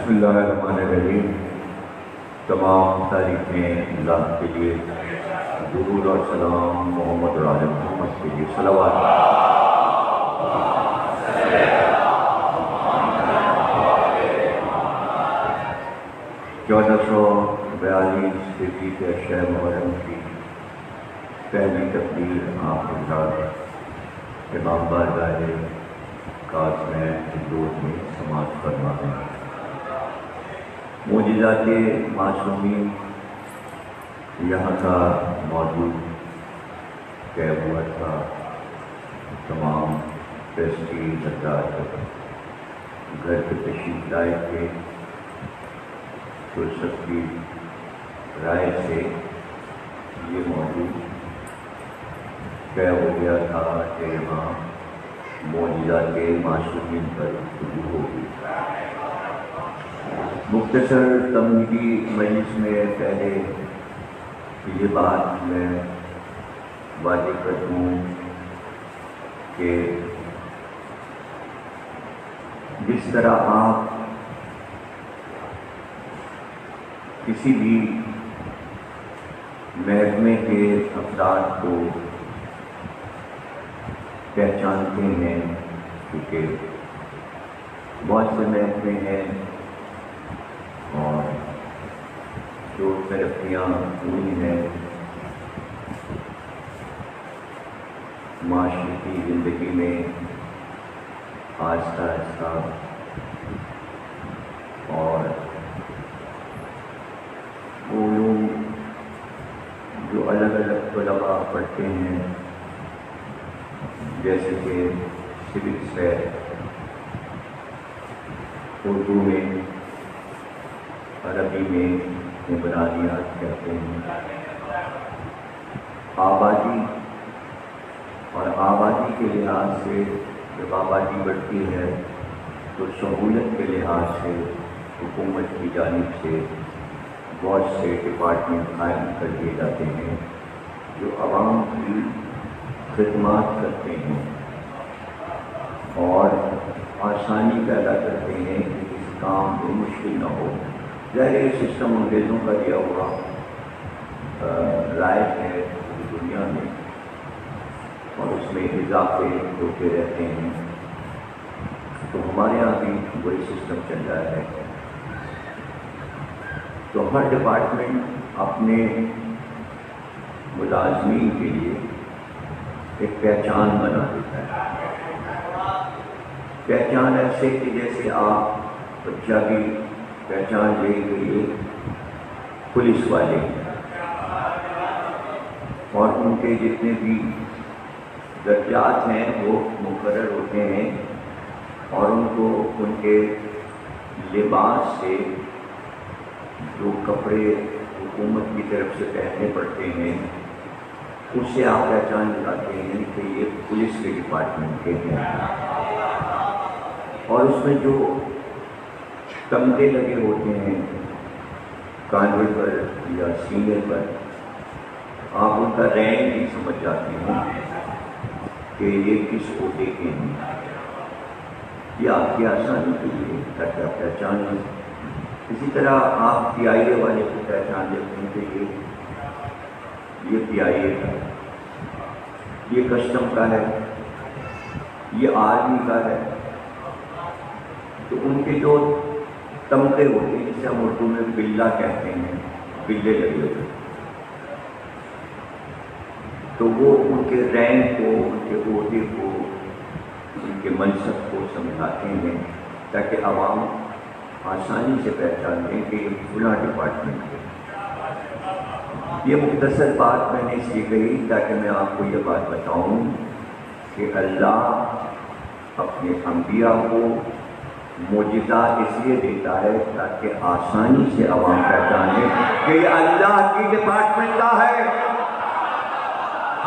بسم اللہ الرحمن الرحیم. تمام تعریفیں اللہ کے لیے، درود اور سلام محمد اور آل محمد کے لیے. صلوات. 1442 ہجری کے شہر محرم کی پہلی تقریر آپ حضرات امام بارگاہ کاظم ہندوت میں سماعت فرما ہیں. معجزات معصومین یہاں کا موضوع طے ہوا تھا. تمام ٹرسٹی حضرات گھر کے تشریف لائے تھے تو سب کی رائے سے یہ موضوع طے ہو گیا تھا کہ یہاں معجزات معصومین پر گفتگو ہوگی. مختصر تمہیدی مجلس میں پہلے یہ بات میں واضح کر دوں کہ جس طرح آپ کسی بھی محکمے کے افراد کو پہچانتے ہیں، کیونکہ بہت سے محکمے ہیں اور جو ترقیاں ہوئی ہیں معاشرتی زندگی میں آہستہ آہستہ، اور وہ لوگ جو الگ الگ طلباء پڑھتے ہیں جیسے کہ سوکس ہے، اردو میں، عربی میں عمرانیات کہتے ہیں، آبادی، اور آبادی کے لحاظ سے جب آبادی بڑھتی ہے تو سہولت کے لحاظ سے حکومت کی جانب سے بہت سے ڈپارٹمنٹ قائم کر دیے جاتے ہیں جو عوام کی خدمات کرتے ہیں اور آسانی پیدا کرتے ہیں کہ کسی کام میں مشکل نہ ہو. ظاہر یہ سسٹم انگریزوں کا دیا ہوا رائج ہے پوری دنیا میں، اور اس میں اضافے ہوتے رہتے ہیں. تو ہمارے یہاں بھی وہی سسٹم چل رہا ہے. تو ہر ڈپارٹمنٹ اپنے ملازمین کے لیے ایک پہچان بنا دیتا ہے. پہچان ایسے کہ جیسے آپ بچہ کی پہچان لے کے لیے پولیس والے اور ان کے جتنے بھی درجات ہیں وہ مقرر ہوتے ہیں، اور ان کو ان کے لباس سے جو کپڑے حکومت کی طرف سے پہننے پڑتے ہیں اس سے آپ پہچان لگاتے ہیں کہ یہ پولیس کے ڈپارٹمنٹ کے ہیں. اور اس میں جو تمغے لگے ہوتے ہیں کانوے پر یا سینے پر، آپ ان کا رینک بھی سمجھ جاتے ہیں کہ یہ کس عہدے کے ہیں. یہ آپ کی آسانی کے لیے تاکہ آپ پہچان لیں. اسی طرح آپ پی آئی اے والے کو پہچان لیتے ہیں کہ یہ پی آئی اے کا ہے، یہ کسٹم کا ہے، یہ آرمی کا ہے. تو ان کے جو تمغے ہوتے ہیں جسے ہم اردو میں بلہ کہتے ہیں، بلے لگے ہوتے ہیں، تو وہ ان کے رینک کو، ان کے عہدے کو، ان کے منصب کو سمجھاتے ہیں تاکہ عوام آسانی سے پہچان لیں کہ یہ فلاں ڈپارٹمنٹ ہے. یہ مختصر بات میں نے اس لیے کہی تاکہ میں آپ کو یہ بات بتاؤں کہ اللہ اپنے انبیاء کو معجزات اس لیے دیتا ہے تاکہ آسانی سے عوام پہچانے کہ یہ اللہ کی ڈپارٹمنٹ کا ہے،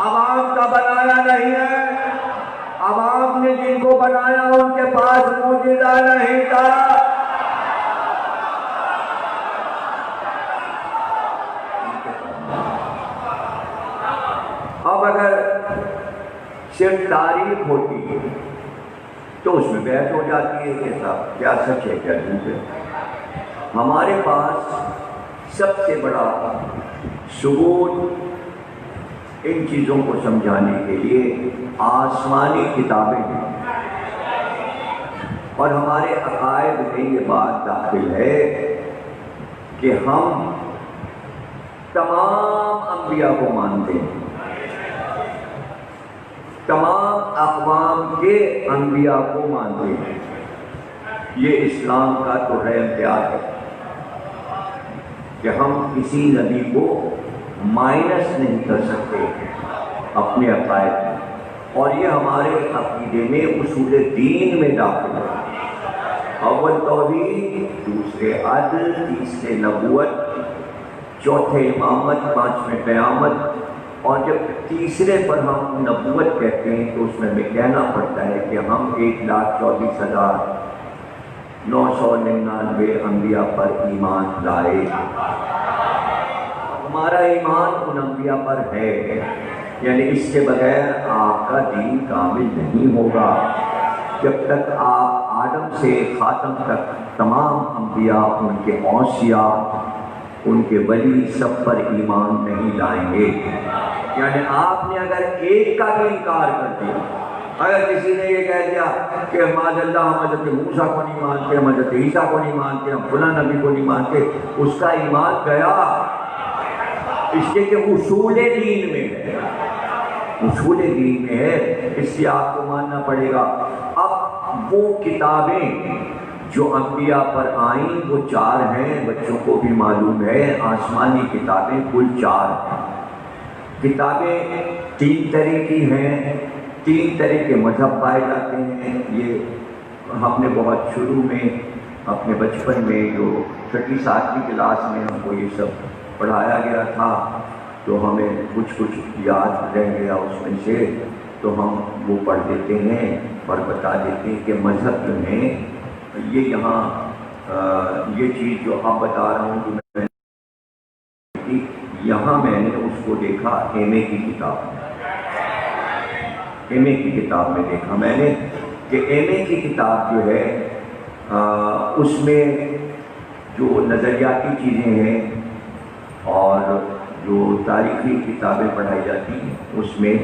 عوام کا بنایا نہیں ہے. عوام نے جن کو بنایا ان کے پاس معجزہ نہیں تھا. اب اگر صرف تاریخ ہوتی ہے تو اس میں بحث ہو جاتی ہے کہ صاحب کیا سچ ہے کیا جھوٹ ہے. ہمارے پاس سب سے بڑا ثبوت ان چیزوں کو سمجھانے کے لیے آسمانی کتابیں ہیں، اور ہمارے عقائد میں یہ بات داخل ہے کہ ہم تمام انبیاء کو مانتے ہیں، تمام اقوام کے انبیاء کو مانتے ہیں۔ یہ اسلام کا تو امتیاز ہے کہ ہم کسی نبی کو مائنس نہیں کر سکتے اپنے عقائد میں، اور یہ ہمارے عقیدے میں اصول دین میں داخل ہے۔ اول توحید، دوسرے عدل، تیسرے نبوت، چوتھے امامت، پانچویں قیامت، اور جب تیسرے پر ہم نبوت کہتے ہیں تو اس میں ہمیں کہنا پڑتا ہے کہ ہم 1,24,999 انبیاء پر ایمان لائے۔ ہمارا ایمان ان انبیاء پر ہے، یعنی اس کے بغیر آپ کا دین کامل نہیں ہوگا۔ جب تک آپ آدم سے خاتم تک تمام انبیاء، ان کے اوصیاء، ان کے ولی سب پر ایمان نہیں لائیں گے، یعنی آپ نے اگر ایک کا بھی انکار کر دیا، اگر کسی نے یہ کہہ دیا کہ معاذ اللہ ہم حضرت موسیٰ کو نہیں مانتے، ہم حضرت عیسیٰ کو نہیں مانتے، ہم فلاں نبی کو نہیں مانتے، اس کا ایمان گیا، اس لیے کہ اصول دین میں ہے، اصول دین میں ہے، اس لیے آپ کو ماننا پڑے گا۔ اب وہ کتابیں جو انبیاء پر آئیں وہ 4 ہیں، بچوں کو بھی معلوم ہے، آسمانی کتابیں کل 4 ہیں۔ کتابیں 3 طرح کی ہیں، 3 طرح کے مذہب پائے جاتے ہیں۔ یہ ہم نے بہت شروع میں اپنے بچپن میں جو 6ٹھی 7ویں کلاس میں ہم کو یہ سب پڑھایا گیا تھا، تو ہمیں کچھ یاد رہ گیا اس میں سے، تو ہم وہ پڑھ دیتے ہیں اور بتا دیتے ہیں کہ مذہب جو ہیں یہ یہاں یہ چیز جو اب بتا رہا ہوں کہ میں یہاں میں نے اس کو دیکھا ایم اے کی کتاب میں، ایم اے کی کتاب میں دیکھا میں نے کہ ایم اے کی کتاب جو ہے اس میں جو نظریاتی چیزیں ہیں اور جو تاریخی کتابیں پڑھائی جاتی ہیں اس میں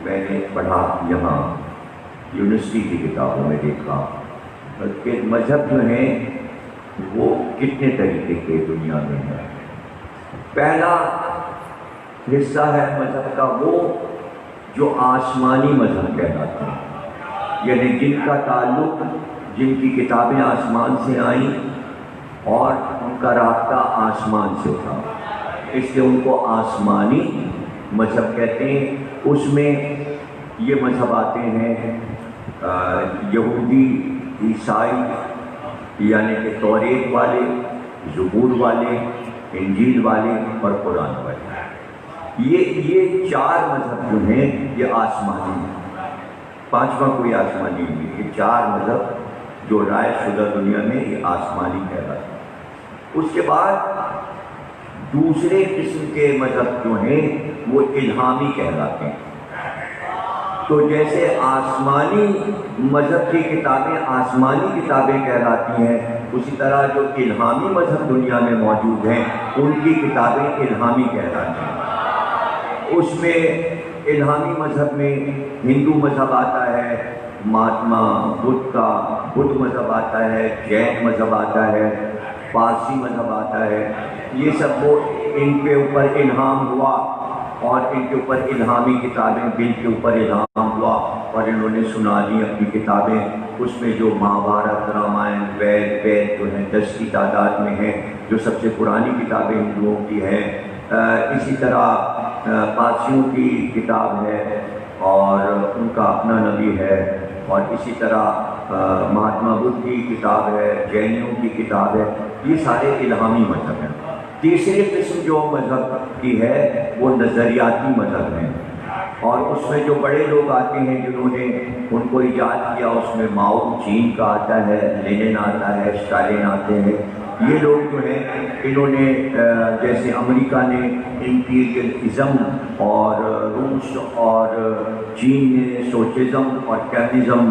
میں نے پڑھا، یہاں یونیورسٹی کی کتابوں میں دیکھا کہ مذہب جو ہیں وہ کتنے طریقے کے دنیا میں ہیں۔ پہلا حصہ ہے مذہب کا وہ جو آسمانی مذہب کہلاتے ہیں، یعنی جن کا تعلق، جن کی کتابیں آسمان سے آئیں اور ان کا رابطہ آسمان سے تھا، اس لیے ان کو آسمانی مذہب کہتے ہیں۔ اس میں یہ مذہب آتے ہیں یہودی، عیسائی، یعنی کہ توریت والے، زبور والے، انجیل والے اور قرآن والے۔ یہ 4 مذہب جو ہیں یہ آسمانی ہیں، 5واں کوئی آسمانی نہیں۔ یہ 4 مذہب جو رائج شدہ دنیا میں یہ آسمانی کہلاتے ہیں۔ اس کے بعد دوسرے قسم کے مذہب جو ہیں وہ الہامی کہلاتے ہیں۔ تو جیسے آسمانی مذہب کی کتابیں آسمانی کتابیں کہلاتی ہیں، اسی طرح جو الہامی مذہب دنیا میں موجود ہیں ان کی کتابیں الہامی کہلاتی ہیں۔ اس میں الہامی مذہب میں ہندو مذہب آتا ہے، مہاتما بدھ کا بدھ مذہب آتا ہے، جین مذہب آتا ہے، پارسی مذہب آتا ہے۔ یہ سب وہ ان کے اوپر الہام ہوا اور ان کے اوپر الہامی کتابیں، دل کے اوپر الہام ہوا اور انہوں نے سنا دی اپنی کتابیں۔ اس میں جو مہابھارت، رامائن، وید جو ہیں 10 کی تعداد میں ہیں، جو سب سے پرانی کتابیں ہندوؤں کی ہیں۔ اسی طرح پارسیوں کی کتاب ہے اور ان کا اپنا نبی ہے، اور اسی طرح مہاتما بدھ کی کتاب ہے، جینوں کی کتاب ہے۔ یہ سارے الہامی مذہب ہیں۔ تیسری قسم جو مذہب کی ہے وہ نظریاتی مذہب ہے، اور اس میں جو بڑے لوگ آتے ہیں جنہوں نے ان کو ایجاد کیا، اس میں ماؤ چین کا آتا ہے، لینن آتا ہے، اسٹالن آتے ہیں۔ یہ لوگ جو ہیں انہوں نے جیسے امریکہ نے امپیریلزم اور روس اور چین نے سوشلزم اور کیپٹلزم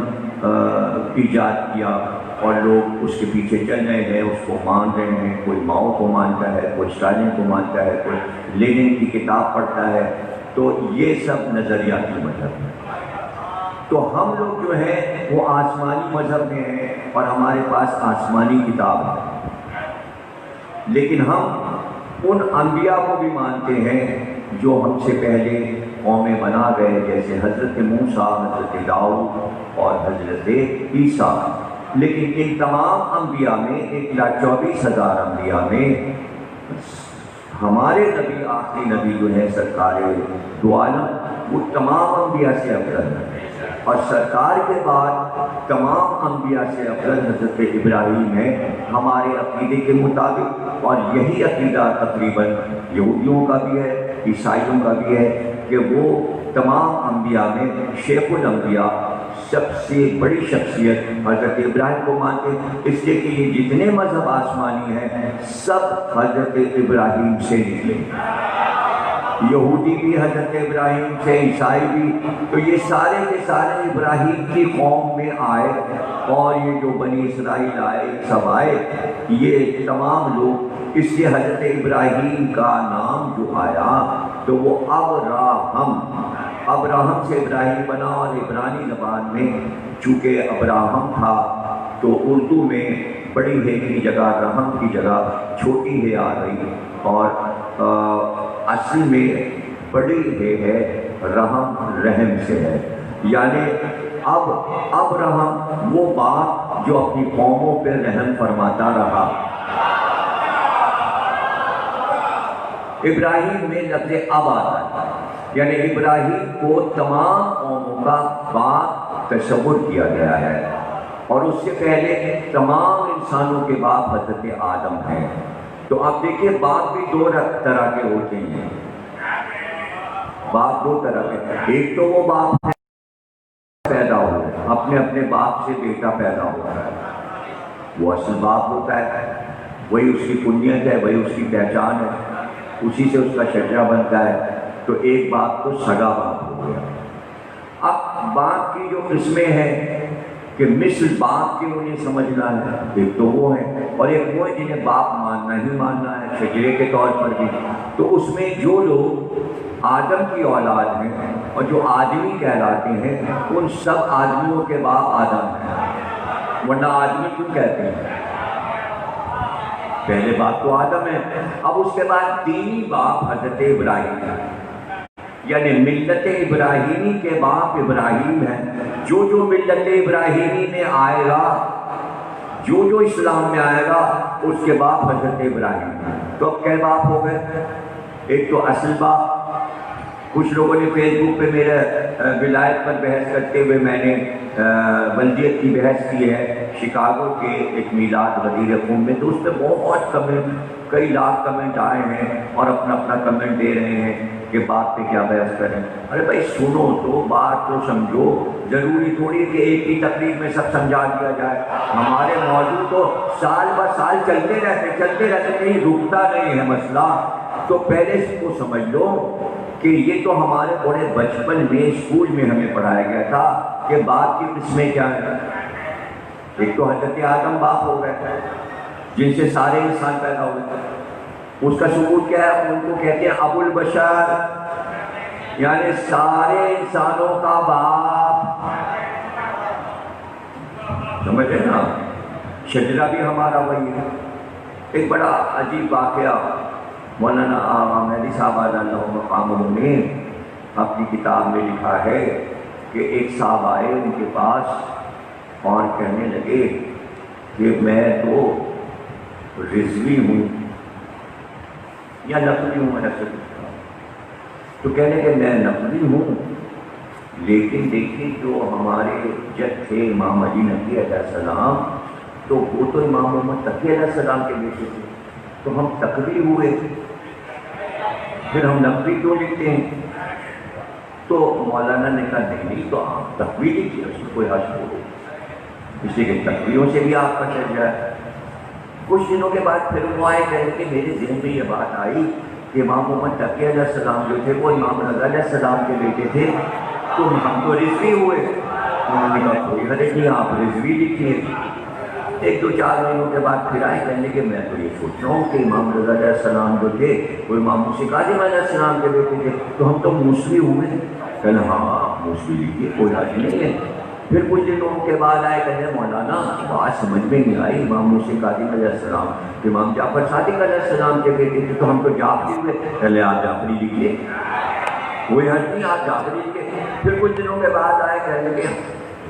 ایجاد کیا، اور لوگ اس کے پیچھے چل رہے ہیں، اس کو مان رہے ہیں، کوئی ماؤ کو مانتا ہے، کوئی اسٹالن کو مانتا ہے، کوئی لینن کی کتاب پڑھتا ہے، تو یہ سب نظریاتی مذہب ہے۔ تو ہم لوگ جو ہیں وہ آسمانی مذہب میں ہیں اور ہمارے پاس آسمانی کتاب ہے، لیکن ہم ان انبیاء کو بھی مانتے ہیں جو ہم سے پہلے قومیں بنا گئے، جیسے حضرت موسیٰ، حضرت داؤد اور حضرت عیسیٰ۔ لیکن ان تمام انبیاء میں 1,24,000 انبیاء میں ہمارے نبی، آخری نبی جو ہے سرکار دو عالم، وہ تمام انبیاء سے افضل ہے، اور سرکار کے بعد تمام انبیاء سے افضل حضرت ابراہیم ہے ہمارے عقیدے کے مطابق۔ اور یہی عقیدہ تقریباً یہودیوں کا بھی ہے، عیسائیوں کا بھی ہے، کہ وہ تمام انبیاء میں شیخ الانبیاء، سب سے بڑی شخصیت حضرت ابراہیم کو مانتے ہیں، اس لیے کہ یہ جتنے مذہب آسمانی ہیں سب حضرت ابراہیم سے نکلے، یہودی بھی حضرت ابراہیم سے، عیسائی بھی، تو یہ سارے کے سارے ابراہیم کی قوم میں آئے، اور یہ جو بنی اسرائیل آئے سب آئے، یہ تمام لوگ، اس لیے حضرت ابراہیم کا نام جو آیا تو وہ ابراہم سے ابراہیم بنا، اور عبرانی زبان میں چونکہ ابراہم تھا تو اردو میں بڑی ہے کی جگہ رحم کی جگہ چھوٹی ہے آ گئی، اور اصل میں بڑی ہے رحم رحم سے ہے، یعنی اب رحم وہ باپ جو اپنی قوموں پہ رحم فرماتا رہا۔ ابراہیم میں لفظ اب آتا ہے، یعنی ابراہیم کو تمام قوموں کا باپ تصور کیا گیا ہے، اور اس سے پہلے تمام انسانوں کے باپ حضرت آدم ہیں۔ تو آپ دیکھیے باپ بھی دو طرح کے ہوتے ہیں، باپ دو طرح کے، ایک تو وہ باپ ہے پیدا ہو، اپنے اپنے باپ سے بیٹا پیدا ہوتا ہے، وہ اصل باپ ہوتا ہے، وہی اس کی کنیت ہے، وہی اس کی پہچان ہے، اسی سے اس کا شجرہ بنتا ہے، تو ایک باپ تو سگا باپ ہو گیا۔ اب باپ کی جو قسمیں ہیں کہ مثل باپ کے انہیں سمجھنا ہے، ایک تو وہ ہے، اور ایک وہ ہے جنہیں باپ ماننا ہی ماننا ہے شجرے کے طور پر بھی۔ تو اس میں جو لوگ آدم کی اولاد ہیں اور جو آدمی کہلاتے ہیں، ان سب آدمیوں کے باپ آدم ہیں، ورنہ آدمی کیوں کہتے ہیں؟ پہلے باپ تو آدم ہے۔ اب اس کے بعد دینی باپ حضرت ابراہیم ہے، یعنی ملت ابراہیمی کے باپ ابراہیم ہے۔ جو جو ملت ابراہیمی میں آئے گا، جو جو اسلام میں آئے گا، اس کے باپ حضرت ابراہیم ہے۔ تو اب کئے باپ ہو گئے؟ ایک تو اصل باپ، کچھ لوگوں نے فیس بک پہ میرے ولایت پر بحث کرتے ہوئے میں نے ولدیت کی بحث کی ہے شکاگو کے ایک میلاد غدیر خون میں، تو اس پہ بہت کمنٹ، کئی لاکھ کمنٹ آئے ہیں اور اپنا اپنا کمنٹ دے رہے ہیں کہ بات پہ کیا بحث کریں۔ ارے بھائی سنو تو، بات تو سمجھو، ضروری تھوڑی کہ ایک ہی تقریر میں سب سمجھا دیا جائے۔ ہمارے موضوع تو سال بہ سال چلتے رہتے، کہیں رکتا نہیں ہے مسئلہ۔ تو پہلے اس کو سمجھ لو کہ یہ تو ہمارے بڑے بچپن میں اسکول میں ہمیں پڑھایا گیا تھا کہ باپ کی قسمیں کیا ہیں۔ ایک تو حضرت آدم باپ ہو گئے جن سے سارے انسان پیدا ہوئے، اس کا ثبوت کیا ہے؟ ان کو کہتے ہیں ابو البشر، یعنی سارے انسانوں کا باپ، سمجھے نا؟ شجرہ بھی ہمارا وہی ہے۔ ایک بڑا عجیب واقعہ مولانا مہدی صاحب اللہ مقامہ نے اپنی کتاب میں لکھا ہے کہ ایک صاحب آئے ان کے پاس اور کہنے لگے کہ میں تو رضوی ہوں یا نقلی ہوں، میں ایسے پوچھتا ہوں۔ تو کہنے کہ میں نقلی ہوں، لیکن دیکھیے جو ہمارے جد تھے امام علی نقی علیہ السلام، تو وہ تو امام محمد تقی علیہ السلام کے بیٹے تھے، تو ہم تقوی ہوئے، پھر ہم نقوی کیوں لکھتے ہیں؟ تو مولانا نے کہا نہیں تو آپ تقوی لکھیے، اس میں کوئی حرج ہو، اس لیے کہ تقویوں سے بھی آپ کا چل جائے۔ کچھ دنوں کے بعد پھر وہ آئے، کہنے کہ میرے ذہن میں یہ بات آئی کہ امام محمد تقی علیہ السلام جو تھے وہ امام رضا علیہ السلام کے بیٹے تھے، تو ہم تو رضوی ہوئے۔ انہوں نے کہا کوئی حرج نہیں، آپ رضوی لکھیے۔ ایک دو چار مہینوں کے بعد پھر آئے، کہنے کہ میں تو یہ سوچ رہا ہوں کہ امام رضا علیہ السلام جو تھے وہ امام موسیٰ کاظم علیہ السلام کے بیٹے تھے، تو ہم تو موسوی ہوئے۔ کہنا ہاں موسوی لیجیے، کوئی حرج نہیں ہے۔ پھر کچھ دنوں کے بعد آئے، کہنے مولانا بات سمجھ میں نہیں آئی، امام موسیٰ کاظم علیہ السلام امام جعفر صادق علیہ السلام کے بیٹے تھے، تو ہم تو جعفری ہوئے۔ پہلے آپ جعفری لکھیے، کوئی حرج نہیں، آپ جعفری لکھیے۔ پھر کچھ دنوں کے بعد آئے، کہنے لگے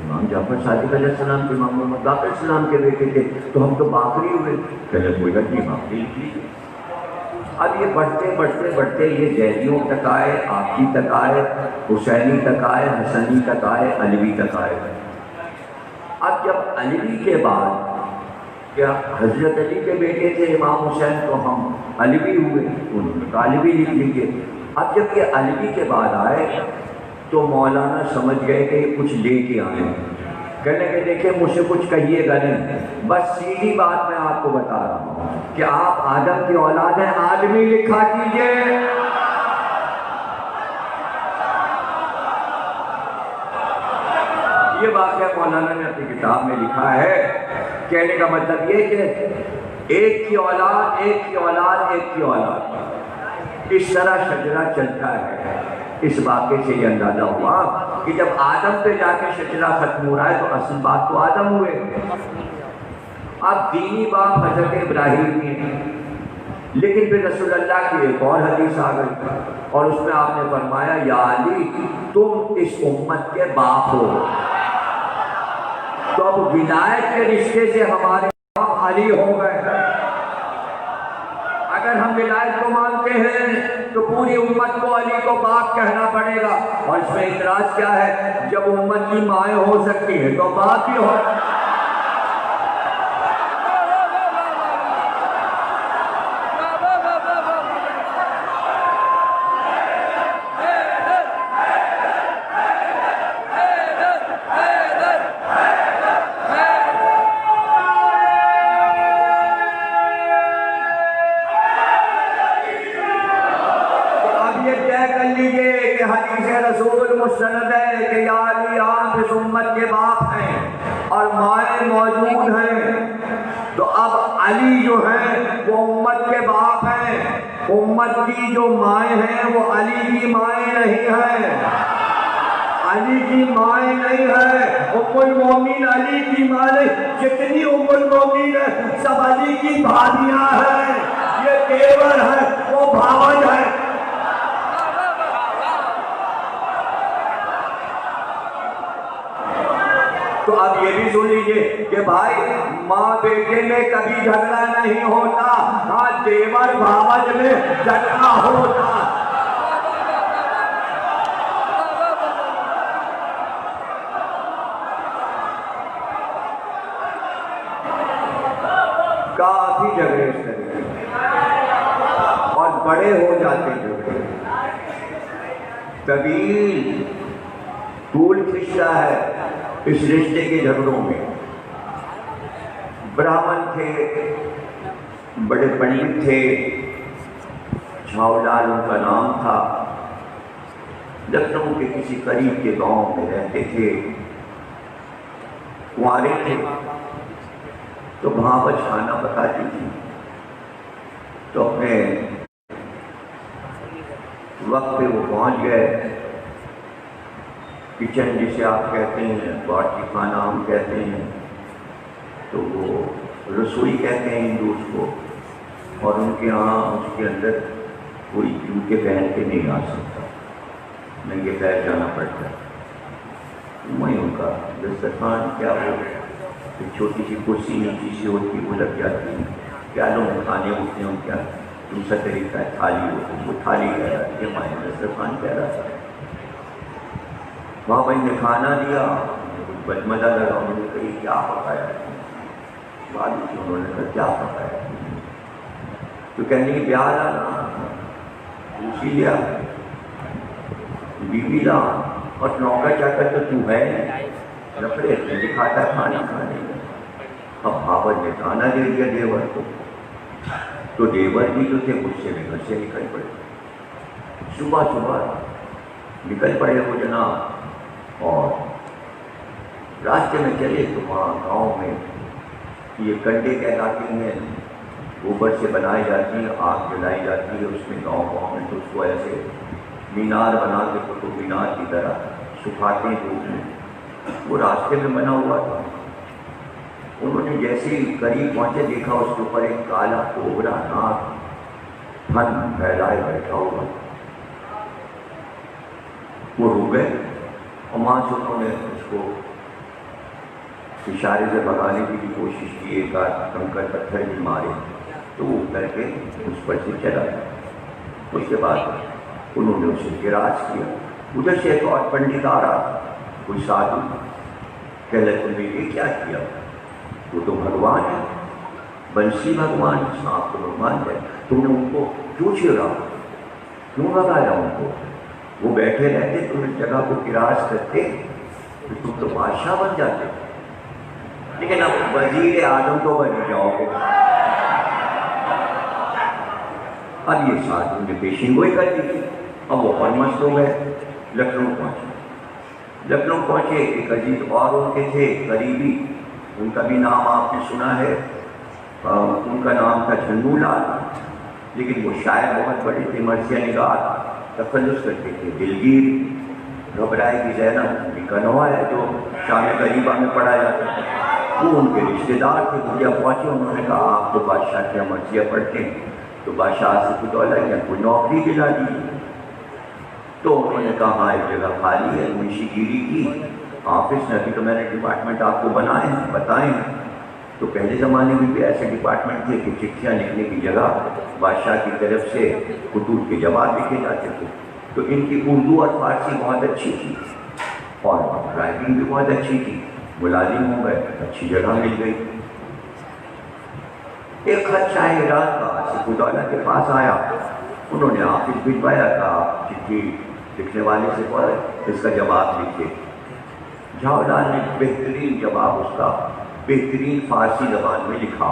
امام جعفر صادق علیہ السلام کے امام محمد باقر السلام کے بیٹے تھے، تو ہم تو باقری ہوئے۔ کہنے کوئی حرج نہیں، باقری لکھ لیجیے۔ اب یہ بڑھتے بڑھتے بڑھتے یہ زیدیوں تک آئے، آقی تک آئے، حسینی تک آئے، حسنی تک آئے، علوی تک آئے۔ اب جب علوی کے بعد کیا حضرت علی کے بیٹے تھے امام حسین، تو ہم علوی ہوئے، انہوں نے کہا علوی لکھ لیجیے۔ اب جب یہ علوی کے بعد آئے تو مولانا سمجھ گئے کہ یہ کچھ لے کے آئے، کہنے کہ دیکھیں مجھ سے کچھ کہیے گا نہیں، بس سیدھی بات میں آپ کو بتا رہا ہوں کہ آپ آدم کی اولاد ہیں، آدمی لکھا کیجئے۔ یہ واقعہ مولانا نے اپنی کتاب میں لکھا ہے۔ کہنے کا مطلب یہ کہ ایک کی اولاد، ایک کی اولاد، ایک کی اولاد، اس طرح شجرہ چلتا ہے۔ اس واقعے سے یہ اندازہ ہوا کہ جب آدم پہ جا کے شجرہ ختم ہو رہا ہے تو اصل بات تو آدم ہوئے۔ اب دینی باپ حضرت ابراہیم کی ہے، لیکن پھر رسول اللہ کی ایک اور حدیث آ گئی اور اس میں آپ نے فرمایا یا علی تم اس امت کے باپ ہو۔ تو اب ولایت کے رشتے سے ہمارے باپ علی ہو گئے۔ اگر ہم ولایت کو مانتے ہیں تو پوری امت کو علی کو باپ کہنا پڑے گا، اور اس میں اعتراض کیا ہے؟ جب امت کی مائیں ہو سکتی ہیں تو باپ بھی ہو۔ مستند ہے کہ یا علی آپ اس امت کے باپ ہیں اور مائیں موجود ہیں، تو اب علی جو ہیں وہ امت کے باپ ہیں، امت کی جو مائیں ہیں وہ علی کی مائیں نہیں ہیں، علی کی مائیں نہیں ہیں، ام المومنین علی کی مائیں، جتنی ام المومنین ہیں سب علی کی بھابیاں ہیں، یہ دیور ہیں، وہ بھاوج ہیں۔ تو اب یہ بھی سن لیجئے کہ بھائی ماں بیٹے میں کبھی جھگڑا نہیں ہوتا، ہاں دیور بھاوج میں جھگڑا ہوتا۔ کافی جھگڑے اس طرح اور بڑے ہو جاتے جھگڑے، طویل طول کھینچتا ہے اس رشتے کے جھگڑوں میں۔ برہمن تھے، بڑے پنڈت تھے، جھاؤ لال ان کا نام تھا، لکھنؤ کے کسی قریب کے گاؤں میں رہتے تھے، کنوارے تھے، تو بھاوج کھانا پکاتی تھی، تو اپنے وقت پہ وہ پہنچ گئے کچن جسے آپ کہتے ہیں، باورچی خانہ ہم کہتے ہیں، تو وہ رسوئی کہتے ہیں ہندوز کو، اور ان کے ہاں اس کے اندر کوئی جوتے پہن کے نہیں آ سکتا، ننگے پیر جانا پڑتا ہے۔ وہیں ان کا دسترخوان کیا ہو، ایک چھوٹی سی کرسی نیچی سی ہوتی وہ لگ جاتی ہے، کیا لوگ کھانے اٹھتے ہیں، کیا دوسرا طریقہ ہے تھالی ہوتی، وہ تھالی کہہ رہا ہے، ہمارے دسترخوان کہہ رہا تھا۔ وہاں بھائی نے کھانا دیا، کچھ بجمدہ لگا، انہوں نے کہی کیا پکایا، بعد میں انہوں نے کہا کیا پکایا، تو کہنے کی پیار آنا اسی لیا بیوی لا، اور نوکر چاکر تو تو ہے لفڑے سے دکھاتا کھانا کھانے میں۔ اب بھاوج نے کھانا دے دیا دیور کو، تو دیور بھی جو تھے غصے میں گھر سے نکل پڑے، صبح صبح نکل پڑے وہ جناب، اور راستے میں چلے تو وہاں گاؤں میں یہ کنڈے کہلاتے ہیں، گوبر سے بنائی جاتی ہیں، آگ جلائی جاتی ہے، اس میں گاؤں گاؤں میں تو اس کو ایسے مینار بنا کے قطب مینار کی طرح سکھاتے ہیں دھوپ میں۔ وہ راستے میں بنا ہوا تھا، انہوں نے جیسے ہی قریب پہنچے دیکھا اس کے اوپر ایک کالا کوبرا ناک پھن پھیلائے بیٹھا ہوا۔ وہ رک گئے اور وہاں سے انہوں نے اس کو اشارے سے بھگانے کی بھی کوشش کی، ایک آدھ کنکر پتھر بھی مارے تو وہ اتر کے اس پر سے چلا گیا۔ اس کے بعد انہوں نے اسے گراج کیا۔ ادھر سے ایک اور پنڈت آ رہا، کوئی سادھو، کہہ لے تم نے یہ کیا کیا؟ وہ تو بھگوان ہے، بنسی بھگوان، سانپ تو بھگوان ہے، تم نے ان کو کیوں چھیڑا، کیوں بھگایا ان کو؟ وہ بیٹھے رہتے تم اس جگہ کو گراج کرتے تو تم تو بادشاہ بن جاتے، لیکن اب وزیر اعظم تو بن جاؤ گے۔ اب یہ ساتھ نے پیشین گوئی کر دی، اب وہ اور مست ہو گئے۔ لکھنؤ پہنچے، ایک عزیز اور ان کے تھے قریبی، ان کا بھی نام آپ نے سنا ہے، ان کا نام تھا جھنڈو لال، لیکن وہ شاعر بہت بڑے تھے، مرثیہ نگار، تخلص کرتے تھے، دلگیر، گھبرائے کی زینب کنوا ہے جو شام غریبہ میں پڑھا جاتا تھا، وہ ان کے رشتے دار تھے۔ مجھے پہنچے، انہوں نے کہا آپ تو بادشاہ کے مرثیہ پڑھتے ہیں، تو بادشاہ سے کچھ کیا کوئی نوکری دلا دیجیے۔ تو انہوں نے کہا ہاں ایک جگہ خالی ہے منشی گیری کی آفس میں، ابھی تو میں نے ڈپارٹمنٹ آپ کو بنائے ہیں بتائیں۔ تو پہلے زمانے میں بھی ایسے ڈپارٹمنٹ تھے کہ چٹھیاں لکھنے کی جگہ بادشاہ کی طرف سے خطوط کے جواب لکھے جاتے تھے۔ تو ان کی اردو اور فارسی بہت اچھی تھی اور رائٹنگ بھی بہت اچھی تھی، ملازم ہو گئے، اچھی جگہ مل گئی۔ ایک خط شاہ ایران کا آصف الدولہ کے پاس آیا، انہوں نے آفس بھجوایا تھا، چٹھی لکھنے والے سے بولا اس کا جواب لکھے۔ جھاؤ لال نے بہترین جواب اس کا بہترین فارسی زبان میں لکھا،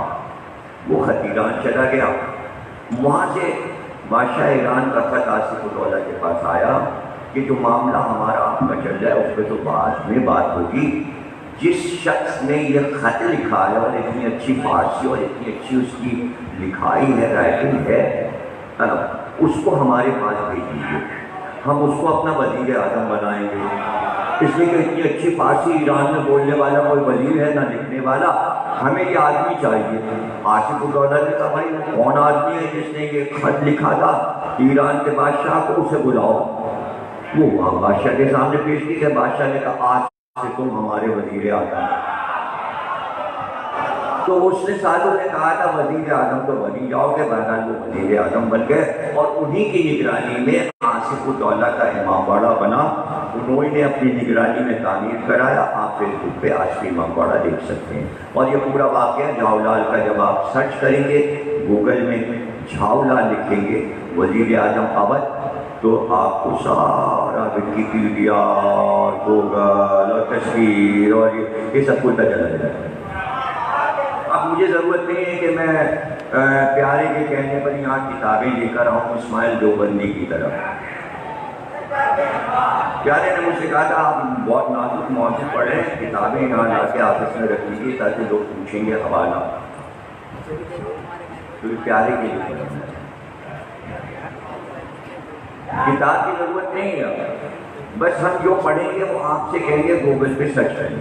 وہ خط ایران چلا گیا۔ وہاں سے بادشاہ ایران کا خط آصف الدولہ کے پاس آیا کہ جو معاملہ ہمارا آپ کا چل رہا ہے اس پہ تو بعد میں بات ہوگی، جس شخص نے یہ خط لکھا ہے اور اتنی اچھی فارسی اور اتنی اچھی اس کی لکھائی ہے، رائٹنگ ہے، اس کو ہمارے پاس بھیج دیجیے، ہم اس کو اپنا وزیر اعظم بنائیں گے، اس لیے کہ اتنی اچھی فارسی ایران میں بولنے والا کوئی وزیر ہے نہ لکھنے والا، ہمیں یہ آدمی چاہیے۔ آصف الدولہ نے کہا بھائی وہ کون آدمی ہے جس نے یہ خط لکھا تھا ایران کے بادشاہ کو، اسے بلاؤ۔ وہ وہاں بادشاہ کے سامنے پیش کی کہ بادشاہ نے کہا آج سے تم ہمارے وزیر اعظم۔ تو اس نے سادھو نے کہا تھا وزیر اعظم تو بنی جاؤ گے، بہرحال وہ وزیر اعظم بن گئے اور انہی کی نگرانی میں آصف الدولہ کا امام باڑہ بنا، انہوں نے اپنی نگرانی میں تعمیر کرایا۔ آپ فیس بک پہ آج بھی امام باڑہ دیکھ سکتے ہیں، اور یہ پورا واقعہ جھاؤ لال کا جب آپ سرچ کریں گے گوگل میں جھاؤ لال لکھیں گے وزیر اعظم اودھ، تو آپ کو سارا وکیپیڈیا اور گوگل اور تصویر اور یہ سب کچھ چلا جائے گا۔ اب مجھے ضرورت نہیں ہے کہ میں پیارے کے کہنے پر یہاں کتابیں لے کر آؤں اسماعیل دیوبندی کی طرف۔ پیارے نے مجھ سے کہا تھا آپ بہت نازک موضوع پڑھیں، کتابیں یہاں لا کے آفس میں رکھ لیجیے تاکہ لوگ پوچھیں گے حوالہ، کیونکہ پیارے کے لیے کتاب کی ضرورت نہیں ہے، بس ہم جو پڑھیں گے وہ آپ سے کہیں گے گوگل پہ سرچ کریں گے۔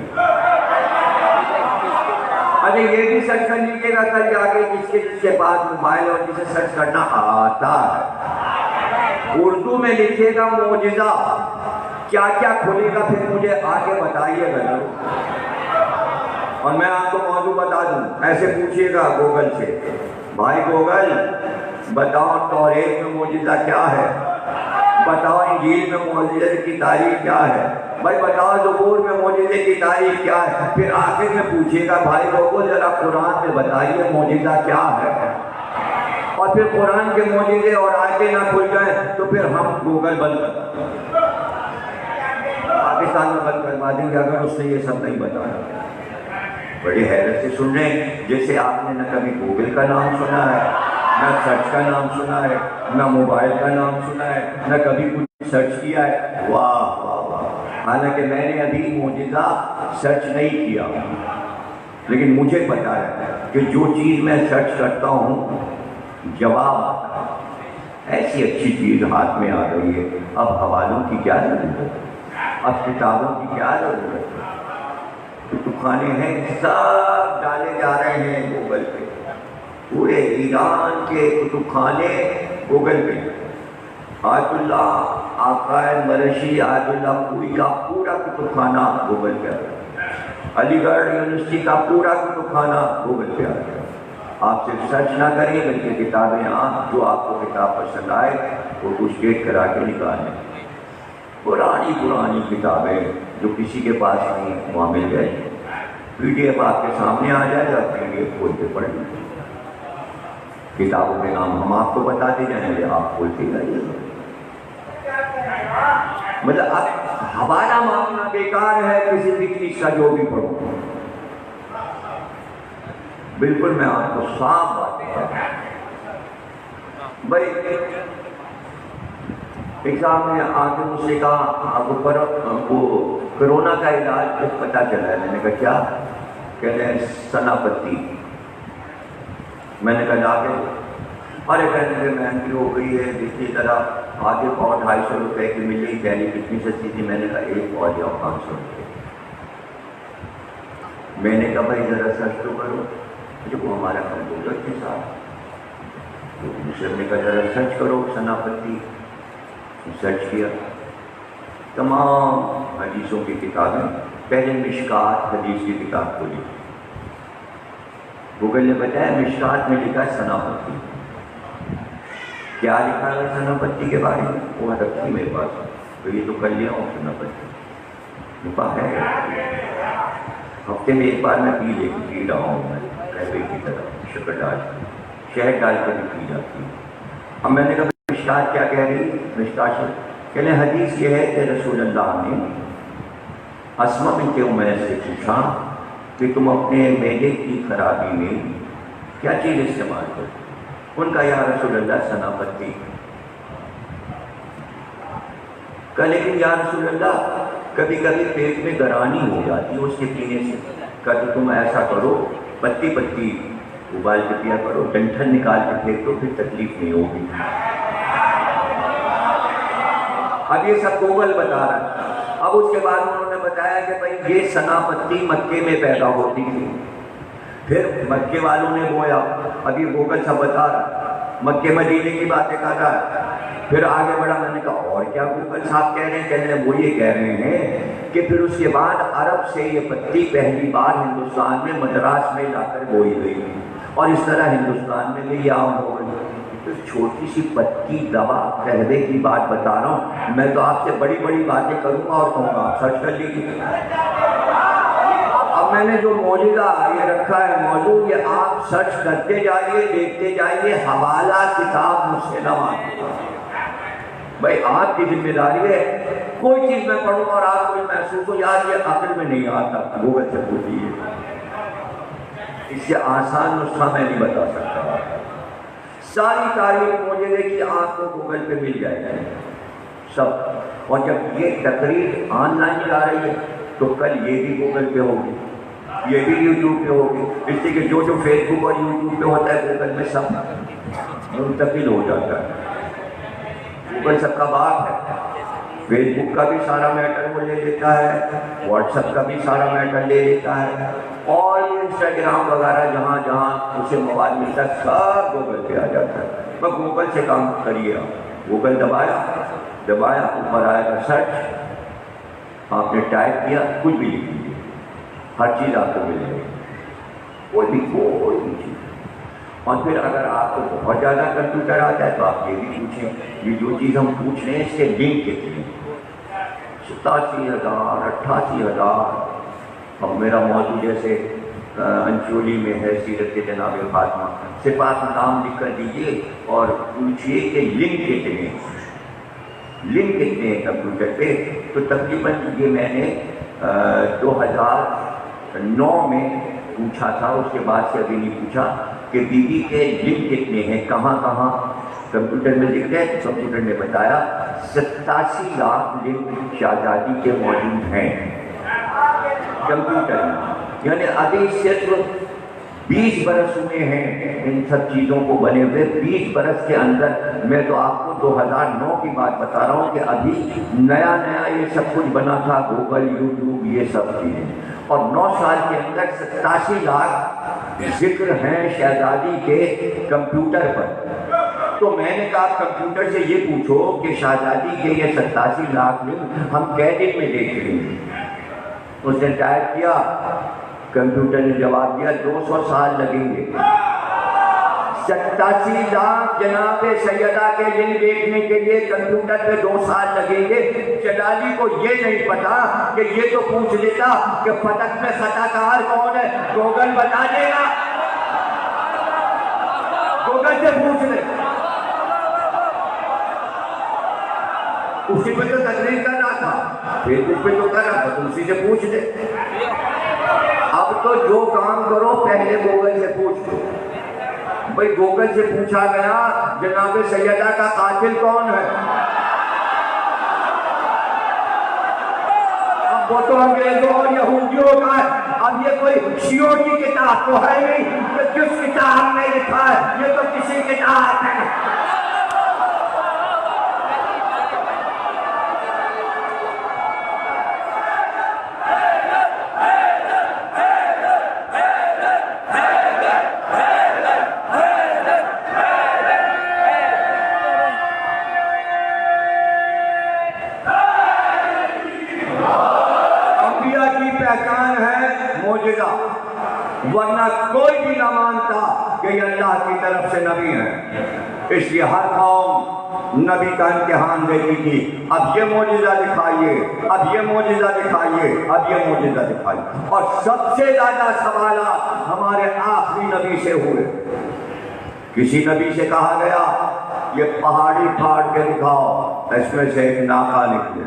ارے یہ بھی سرچ کر لیجیے گا کل جا کے جس کے پاس موبائل اور جسے سرچ کرنا آتا ہے، اردو میں لکھے گا معجزہ، کیا کیا کھلے گا پھر مجھے آگے بتائیے گا ضرور، اور میں آپ کو موضوع بتا دوں۔ ایسے پوچھیے گا گوگل سے، بھائی گوگل بتاؤ توریت میں معجزہ کیا ہے، بتاؤ انجیل میں معجزے کی تاریخ کیا ہے، بھائی بتاؤ زبور میں معجزے کی تاریخ کیا ہے، پھر آخر میں پوچھے گا بھائی گوگل ذرا قرآن میں بتائیے معجزہ کیا ہے، اور پھر قرآن کے معجزے اور آیتیں نہ کھل جائیں تو پھر ہم گوگل بند کر دیں گے، پاکستان میں بند کروا دیں گے اگر اس نے یہ سب نہیں بتایا۔ بڑی حیرت سے سن رہے ہیں، جیسے آپ نے نہ کبھی گوگل کا نام سنا ہے، نہ سرچ کا نام سنا ہے، نہ موبائل کا نام سنا ہے، نہ کبھی کچھ سرچ کیا ہے۔ واہ واہ واہ، حالانکہ میں نے ابھی معجزہ سرچ نہیں کیا، لیکن مجھے پتا ہے کہ جو چیز میں سرچ کرتا ہوں جواب آتا ہے۔ ایسی اچھی چیز ہاتھ میں آ گئی ہے، اب حوالوں کی کیا ضرورت ہے، اب کتابوں کی کیا ضرورت ہے؟ کتب خانے ہیں سب ڈالے جا رہے ہیں گوگل پہ، پورے ایران کے کتب خانے گوگل پہ۔ آیت اللہ عقائد مرشی آیت اللہ پوری کا پورا کتب خانہ گوگل پہ آ گیا، علی گڑھ یونیورسٹی کا پورا کتب خانہ گوگل پہ آ گیا۔ آپ صرف سرچ نہ کریں بلکہ کتابیں جو آپ کو کتاب پسند آئے وہ کچھ ڈیٹ کرا کے نکالیں۔ پرانی کتابیں جو کسی کے پاس نہیں وہاں مل جائے، پی ڈی ایف آپ کے سامنے آ جائے گا، پی ڈی ایف کھول کے پڑھ لیجیے۔ کتابوں کے نام ہم آپ کو بتاتے جائیں گے، آپ کھولتے جائیے۔ مطلب اب حوالہ مانگنا بیکار ہے کسی بھی چیز کا، جو بھی پڑھو۔ بالکل میں آپ کو صاف بات بتا رہا ہوں بھائی، ایگزام میں آگے مجھ سے کہا آپ کو کرونا کا علاج کچھ پتہ چلا ہے؟ میں نے کہا کیا؟ کہتے ہیں سنا پتی۔ میں نے کہا جا کے ارے کہنے میں مہنگی ہو گئی ہے، جتنی طرح آگے پاؤ 250 روپے کی مل رہی، پہلے کتنی سستی تھی؟ میں نے کہا ایک پاؤ جاؤ 500 روپے۔ میں نے کہا بھائی ذرا سرچ تو کرو، جو ہمارا کمپیوٹر کے ساتھ تو دوسرے نے کہا ذرا سرچ کرو سنا پتی۔ سرچ کیا، تمام حدیثوں کی کتابیں، پہلے مشکات حدیث کی کتاب کھولی، گوگل نے بتایا مشکات میں لکھا ہے سنا پتی۔ کیا لکھا ہے سنا پتی کے بارے میں؟ وہ رکھی میرے پاس، تو یہ تو کر لیا ہوں سنا پتی لکھا ہے۔ ہفتے میں ایک بار میں پی رہا ہوں، میں قہوے کی طرح شکر ڈال شہد ڈال کے بھی پی جاتی ہوں۔ اب میں نے کہا مشکات کیا کہہ رہی؟ مشکات کہنے حدیث یہ ہے کہ رسول اللہ نے اسما بنت امیہ سے پوچھا کہ تم اپنے معدے کی خرابی میں کیا چیز استعمال کرتے؟ ان کا یا رسول اللہ سنا پتی۔ کہا لیکن یا رسول اللہ کبھی کبھی پیٹ میں گرانی ہو جاتی ہے اس کے پینے سے۔ کہا تو تم ایسا کرو پتی پتی ابال کے پیا کرو، ڈنٹھن نکال کے پھینک دو، پھر تکلیف نہیں ہوگی۔ اب یہ سب گوگل بتا رہا ہے۔ اب اس کے بعد انہوں نے بتایا کہ بھائی یہ سنا پتی مکے میں پیدا ہوتی تھی، پھر مکے والوں نے بویا۔ اب یہ گوگل سب بتا رہا ہے، مکے مدینے کی باتیں کر رہا ہے۔ پھر آگے بڑھا، میں نے کہا اور کیا گوگل صاحب کہہ رہے ہیں؟ کہنے وہ یہ کہہ رہے ہیں کہ پھر اس کے بعد عرب سے یہ پتی پہلی بار ہندوستان میں مدراس میں لا کر بوئی گئی، اور اس طرح ہندوستان میں بھی عام ہو گئی۔ چھوٹی سی پتی دوا قہوے کی بات بتا رہا ہوں، میں تو آپ سے بڑی بڑی باتیں کروں گا اور کہوں گا آپ سرچ کر لیجیے۔ اب میں نے جو موجودہ یہ رکھا ہے موضوع، یہ آپ سرچ کرتے جائیے، دیکھتے جائیے، حوالہ کتاب مجھ سے نہ مانگیے۔ بھائی آپ کی ذمہ داری ہے، کوئی چیز میں پڑھوں اور آپ کو محسوس ہو یار یہ عقل میں نہیں آتا، گوگل سے پوچھیے۔ اس سے آسان نسخہ میں نہیں بتا سکتا۔ ساری تاریخ موجودے کی آپ کو گوگل پہ مل جائے گی سب، اور جب یہ تقریر آن لائن جا رہی ہے تو کل یہ بھی گوگل پہ ہوگی، یہ بھی یوٹیوب پہ ہوگی، اس لیے کہ جو فیس بک اور یوٹیوب پہ ہوتا ہے گوگل میں سب منتقل ہو جاتا ہے۔ گوگل سب کا باپ ہے، فیس بک کا بھی سارا میٹر وہ لے لیتا ہے، واٹس ایپ کا بھی سارا میٹر لے لیتا ہے، اور انسٹاگرام وغیرہ جہاں جہاں اسے موبائل ملتا ہے سب گوگل پہ آ جاتا ہے۔ بس گوگل سے کام کریے آپ، گوگل دبایا اوپر آئے گا سرچ، آپ نے ٹائپ کیا کچھ بھی لکھ لیجیے، ہر چیز آپ کو مل جائے گی، کوئی بھی چیز۔ اور پھر اگر آپ کو بہت زیادہ کمپیوٹر آتا ہے تو آپ یہ بھی پوچھیں، یہ جو چیز ہم پوچھ رہے ہیں اس کے لنک کتنے؟ 87,000 88,000۔ اب میرا موضوع جیسے انچولی میں ہے سیرت جناب فاطمہ، صفات نام لکھ کر دیجیے اور پوچھئے کہ لنک کتنے ہیں کمپیوٹر پہ۔ تو تقریباً یہ میں نے 2009 میں پوچھا تھا، اس کے بعد سے ابھی نہیں پوچھا کہ بی بی کے لنک کتنے ہیں، کہاں کہاں کمپیوٹر میں لکھ رہے ہیں۔ کمپیوٹر نے بتایا 87 لاکھ لنک شہزادی کے موجود ہیں کمپیوٹر میں، یعنی ابھی صرف 20 برس ہوئے ہیں ان سب چیزوں کو بنے ہوئے. 20 برس کے اندر میں تو آپ کو 2009 کی بات بتا رہا ہوں کہ ابھی نیا نیا یہ سب کچھ بنا تھا، گوگل، یوٹیوب، یہ سب چیزیں. اور 9 سال کے اندر 87 لاکھ ذکر ہیں شہزادی کے کمپیوٹر پر. تو میں نے کہا کمپیوٹر سے یہ پوچھو کہ شہزادی کے یہ 87 لاکھ ہم کئے دن میں دیکھ لیں گے؟ اس نے ٹائپ کیا، کمپیوٹر نے جواب دیا 200 سال لگیں گے. 87 لاکھ جناب سیدہ کے دن دیکھنے کے لیے کمپیوٹر پہ 2 سال لگیں گے. جلالی کو یہ نہیں پتا کہ یہ تو پوچھ لیتا کہ فتح میں خطا کار کون ہے، گوگل بتا دے گا. گوگل سے پوچھ لے، اسی پہ تو تقریر کر رہا تھا، فیس بک پہ تو کر رہا تھا، تو اسی سے پوچھ لے. اب تو جو کام کرو پہلے گوگل سے پوچھ لو. بھئی گوگل سے پوچھا گیا جناب سیدہ کا قاتل کون ہے؟ اب وہ تو انگریزوں اور یہودیوں کا ہے. اب یہ کوئی شیعوں کی کتاب تو ہے نہیں کہ جس کتاب میں لکھا ہے، یہ تو کسی کتاب میں. ورنہ کوئی بھی نہ مانتا کہ یہ اللہ کی طرف سے نبی ہے. اس لیے ہر قوم نبی کا امتحان دیتی تھی، اب یہ معجزہ دکھائیے، اب یہ معجزہ دکھائیے، اب یہ معجزہ دکھائیے. اور سب سے زیادہ سوالات ہمارے آخری نبی سے ہوئے. کسی نبی سے کہا گیا یہ پہاڑی پھاڑ کے دکھاؤ، اس میں سے ایک ناکا نکلے.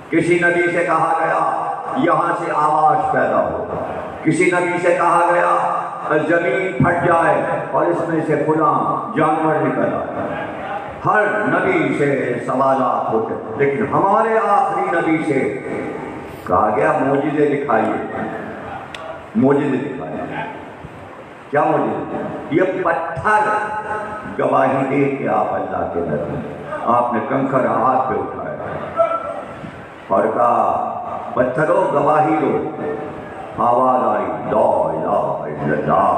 کسی نبی سے کہا گیا یہاں سے آواز پیدا ہو. کسی نبی سے کہا گیا زمین پھٹ جائے اور اس میں سے فلاں جانور نکل آئے. ہر نبی سے سوالات ہوتے، لیکن ہمارے آخری نبی سے کہا گیا معجزے دکھائیے، معجزے دکھائیے. کیا معجزے؟ یہ پتھر گواہی دے کہ آپ اللہ کے نبی. آپ نے کنکر ہاتھ پہ اٹھایا اور کہا پتھروں گواہی دو. آواز آئی لا الہ الا اللہ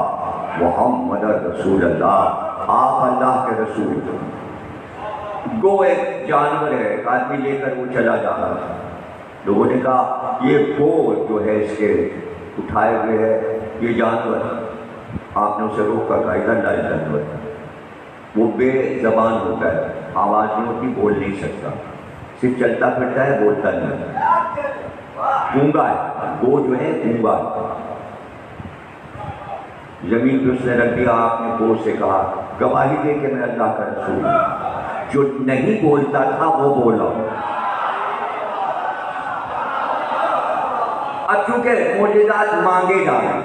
محمد رسول اللہ، آپ اللہ کے رسول. گو ایک جانور ہے، ایک آدمی لے کر وہ چلا جا رہا تھا. لوگوں نے کہا یہ گو جو ہے اس کے اٹھائے ہوئے ہے یہ جانور. آپ نے اسے روکا، کہا ادھر لائے جانور. وہ بے زبان ہوتا ہے، آواز نہیں ہوتی، بول نہیں سکتا، صرف چلتا پھرتا ہے، بولتا نہیں. گونگا ہے، گو جو ہے گونگا ہے. زمین پہ اس نے رکھ دیا. آپ نے گو سے کہا گواہی دے کہ میں اللہ کا رسول ہوں. جو نہیں بولتا تھا وہ بولا. اب چونکہ معجزات مانگے جا رہے.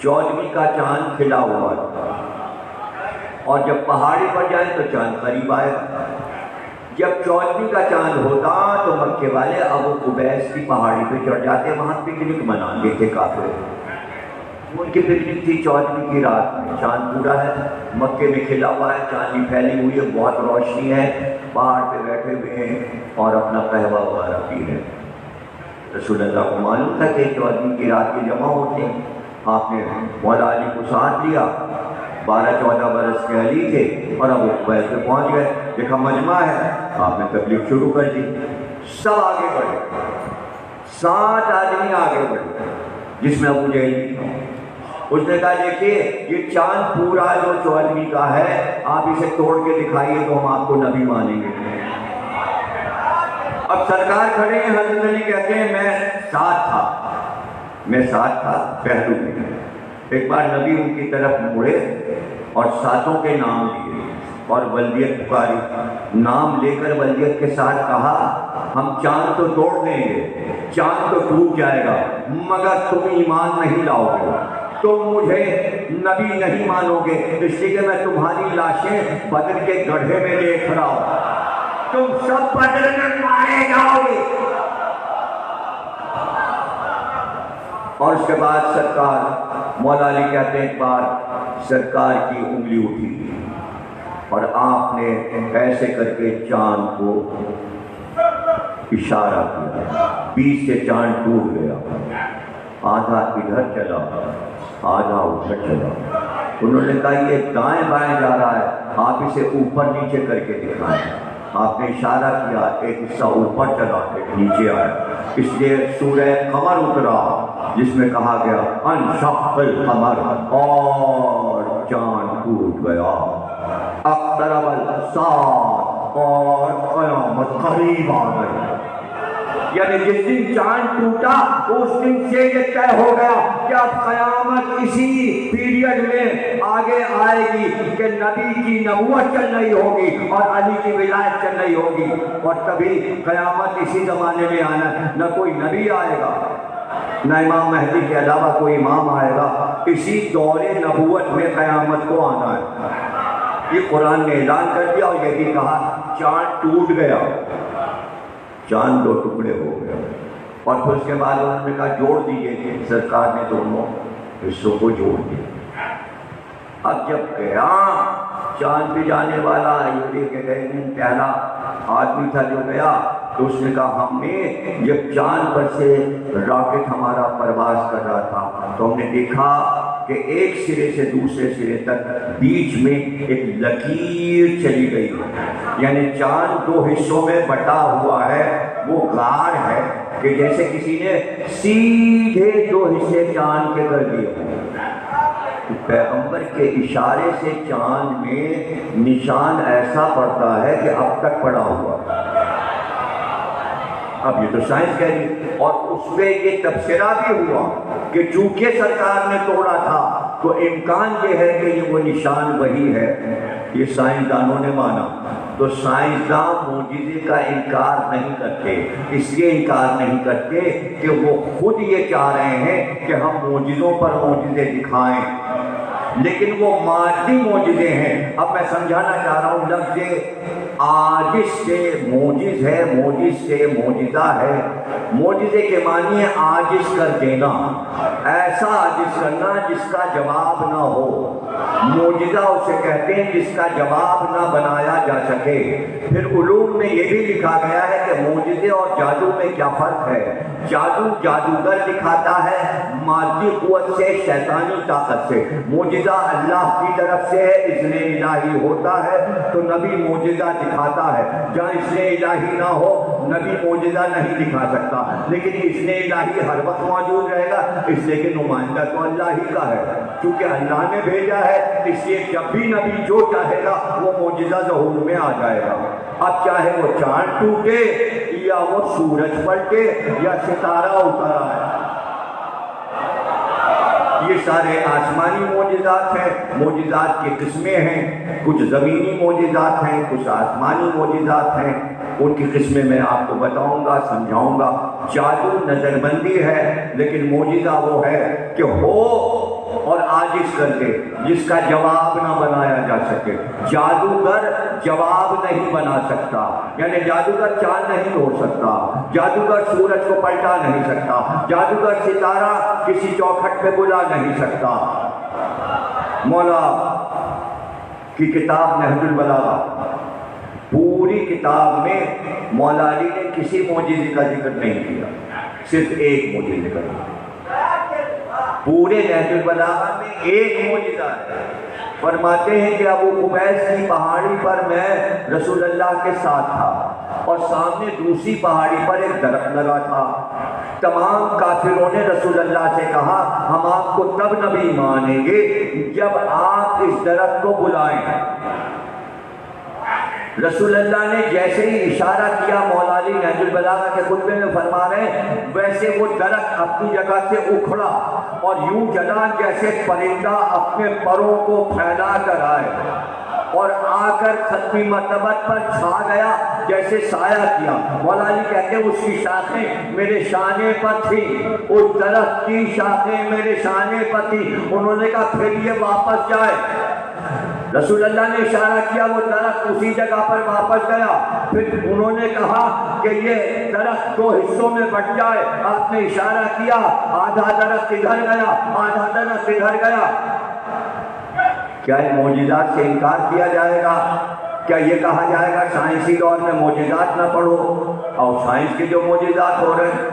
14ویں کا چاند کھلا ہوا ہے اور جب پہاڑی پر جائیں تو چاند قریب آئے گا. جب 14ویں کا چاند ہوتا تو مکے والے ابو قبیس کی پہاڑی پہ چڑھ جاتے، وہاں پکنک مناتے تھے کافر. ان کی پکنک تھی 14ویں کی رات میں. چاند پورا ہے، مکے میں کھلا ہوا ہے، چاندنی پھیلی ہوئی ہے، بہت روشنی ہے، پہاڑ پہ بیٹھے ہوئے ہیں اور اپنا قہوہ وغیرہ پی رہے ہیں. رسول اللہ کو معلوم تھا کہ 14ویں کی رات کے جمع ہوتے ہیں. آپ نے مولا علی کو ساتھ لیا، 12-14 برس کے علی تھے اور اب وہ قبیس پہ پہنچ گئے. دیکھا مجمع ہے، آپ نے تبلیغ شروع کر دی. سب آگے بڑھے، 7 آدمی آگے بڑھے جس میں ابو جہل بھی تھا. اس نے کہا دیکھیے یہ چاند پورا جو 14ویں کا ہے، آپ اسے توڑ کے دکھائیے تو ہم آپ کو نبی مانیں گے. اب سرکار کھڑے ہیں، حضرت علی کہتے ہیں میں ساتھ تھا پہلو میں. ایک بار نبی ان کی طرف مڑے اور 7 کے نام لیے اور ولدیت پکاری. نام لے کر ولدیت کے ساتھ کہا ہم چاند تو توڑ دیں گے، چاند تو ٹوٹ جائے گا، مگر تم ایمان نہیں لاؤ گے، تم مجھے نبی نہیں مانو گے، اس لیے کہ میں تمہاری لاشیں بدر کے گڑھے میں دیکھ رہا ہوں، تم سب بدر میں مارے جاؤ گے. اور اس کے بعد سرکار مولا علی کہتے ہیں ایک بار سرکار کی انگلی اٹھی اور آپ نے ایسے کر کے چاند کو اشارہ کیا، بیچ سے چاند ٹوٹ گیا، آدھا ادھر چلا آدھا ادھر چلا۔ انہوں نے کہا یہ دائیں بائیں جا رہا ہے، آپ اسے اوپر نیچے کر کے دکھائیں۔ آپ نے اشارہ کیا، ایک حصہ اوپر چلا ایک نیچے آیا۔ اس لیے سورہ قمر اترا جس میں کہا گیا انشق القمر، اور چاند ٹوٹ گیا، اقترب الساعۃ، اور قیامت قریب آ گئی۔ یعنی جس دن چاند ٹوٹا اس دن سے یہ طے ہو گیا کہ اب قیامت اسی پیریڈ میں آگے آئے گی کہ نبی کی نبوت چل رہی ہوگی اور علی کی ولایت چل رہی ہوگی، اور تبھی قیامت اسی زمانے میں آنا ہے۔ نہ کوئی نبی آئے گا، نہ امام مہدی کے علاوہ کوئی امام آئے گا، اسی دور نبوت میں قیامت کو آنا ہے۔ یہ قرآن نے اعلان کر دیا، اور یہ بھی کہا چاند ٹوٹ گیا، چاند دو ٹکڑے ہو گیا۔ اور پھر اس کے بعد انہوں نے کہا جوڑ دیجیے، سرکار نے دونوں حصوں کو جوڑ دیا۔ اب جب گیا چاند پہ جانے والا یوری کے گئے پہلا آدمی تھا جو گیا، تو اس نے کہا ہم نے جب چاند پر سے راکٹ ہمارا پرواز کر رہا تھا تو ہم نے دیکھا کہ ایک سرے سے دوسرے سرے تک بیچ میں ایک لکیر چلی گئی ہے، یعنی چاند دو حصوں میں بٹا ہوا ہے، وہ غار ہے کہ جیسے کسی نے سیدھے دو حصے چاند کے کر دیے۔ پیغمبر کے اشارے سے چاند میں نشان ایسا پڑتا ہے کہ اب تک پڑا ہوا۔ اب یہ تو سائنس کہہ رہی، اور اس میں یہ تبصرہ بھی ہوا کہ چونکہ سرکار نے توڑا تھا تو امکان یہ ہے کہ یہ وہ نشان وہی ہے۔ یہ سائنسدانوں نے مانا، تو سائنسداں معجزے کا انکار نہیں کرتے، اس لیے انکار نہیں کرتے کہ وہ خود یہ چاہ رہے ہیں کہ ہم معجزوں پر معجزے دکھائیں، لیکن وہ مادی معجزے ہیں۔ اب میں سمجھانا چاہ رہا ہوں، لفظ عاجز سے موجز ہے، موجز سے معجزہ ہے۔ معجزے کے معنی ہے عاجز کر دینا، ایسا عاجز کرنا جس کا جواب نہ ہو۔ معجزہ اسے کہتے ہیں جس کا جواب نہ بنایا جا سکے۔ پھر علوم میں یہ بھی لکھا گیا ہے کہ معجزے اور جادو میں کیا فرق ہے۔ جادو جادوگر دکھاتا ہے مادی قوت سے، شیطانی طاقت سے۔ معجزہ اللہ کی طرف سے ہے، اذن الہی ہوتا ہے تو نبی معجزہ دکھاتا ہے۔ جہاں اذن الہی نہ ہو نبی معجزہ نہیں دکھا سکتا، لیکن اذن الہی ہر وقت موجود رہے گا، اس لیے کہ نمائندہ تو اللہ ہی کا ہے، کیونکہ اللہ نے بھیجا ہے، اس لیے جب بھی نبی جو چاہے گا وہ معجزہ ظہور میں آ جائے گا۔ اب چاہے وہ چاند ٹوٹے یا وہ سورج پلٹے یا ستارہ اتر آئے، یہ سارے آسمانی معجزات ہیں۔ معجزات کی قسمیں ہیں، کچھ زمینی معجزات ہیں، کچھ آسمانی معجزات ہیں، ان کی قسمیں میں آپ کو بتاؤں گا، سمجھاؤں گا۔ جادو نظر بندی ہے، لیکن معجزہ وہ ہے کہ ہو اور عاجز کر دے، جس کا جواب نہ بنایا جا سکے۔ جادوگر جواب نہیں بنا سکتا، یعنی جادوگر چاند نہیں توڑ سکتا، جادوگر سورج کو پلٹا نہیں سکتا، جادوگر ستارہ کسی چوکھٹ پہ بلا نہیں سکتا۔ مولا کی کتاب نہج البلاغہ، پوری کتاب میں مولا علی نے کسی معجزے کا ذکر نہیں کیا، صرف ایک معجزے کا ذکر۔ پورے نہج البلاغہ میں ایک معجزہ ہے۔ فرماتے ہیں کہ ابو قبیس کی پہاڑی پر میں رسول اللہ کے ساتھ تھا، اور سامنے دوسری پہاڑی پر ایک درخت لگا تھا۔ تمام کافروں نے رسول اللہ سے کہا ہم آپ کو تب نبی مانیں گے جب آپ اس درخت کو بلائیں۔ رسول اللہ نے جیسے ہی اشارہ کیا، مولا علی نہج البلاغہ کے خطبے میں فرما رہے ہیں، ویسے وہ درخت اپنی جگہ سے اکھڑا اور یوں چلا جیسے پرندہ اپنے پروں کو پھیلا کر آئے، اور آ کر ختمی مرتبت پر چھا گیا جیسے سایہ کیا۔ مولا علی کہتے ہیں اس کی شاخیں میرے شانے پر تھی، اس درخت کی شاخیں میرے شانے پر تھی۔ انہوں نے کہا پھر یہ واپس جائے، رسول اللہ نے اشارہ کیا، وہ درخت اسی جگہ پر واپس گیا۔ پھر انہوں نے کہا کہ یہ درخت دو حصوں میں بٹ جائے، آپ نے اشارہ کیا، آدھا درخت ادھر گیا، آدھا درخت ادھر گیا۔ کیا ان معجزات سے انکار کیا جائے گا؟ کیا یہ کہا جائے گا سائنسی دور میں معجزات نہ پڑھو؟ اور سائنس کے جو معجزات ہو رہے ہیں،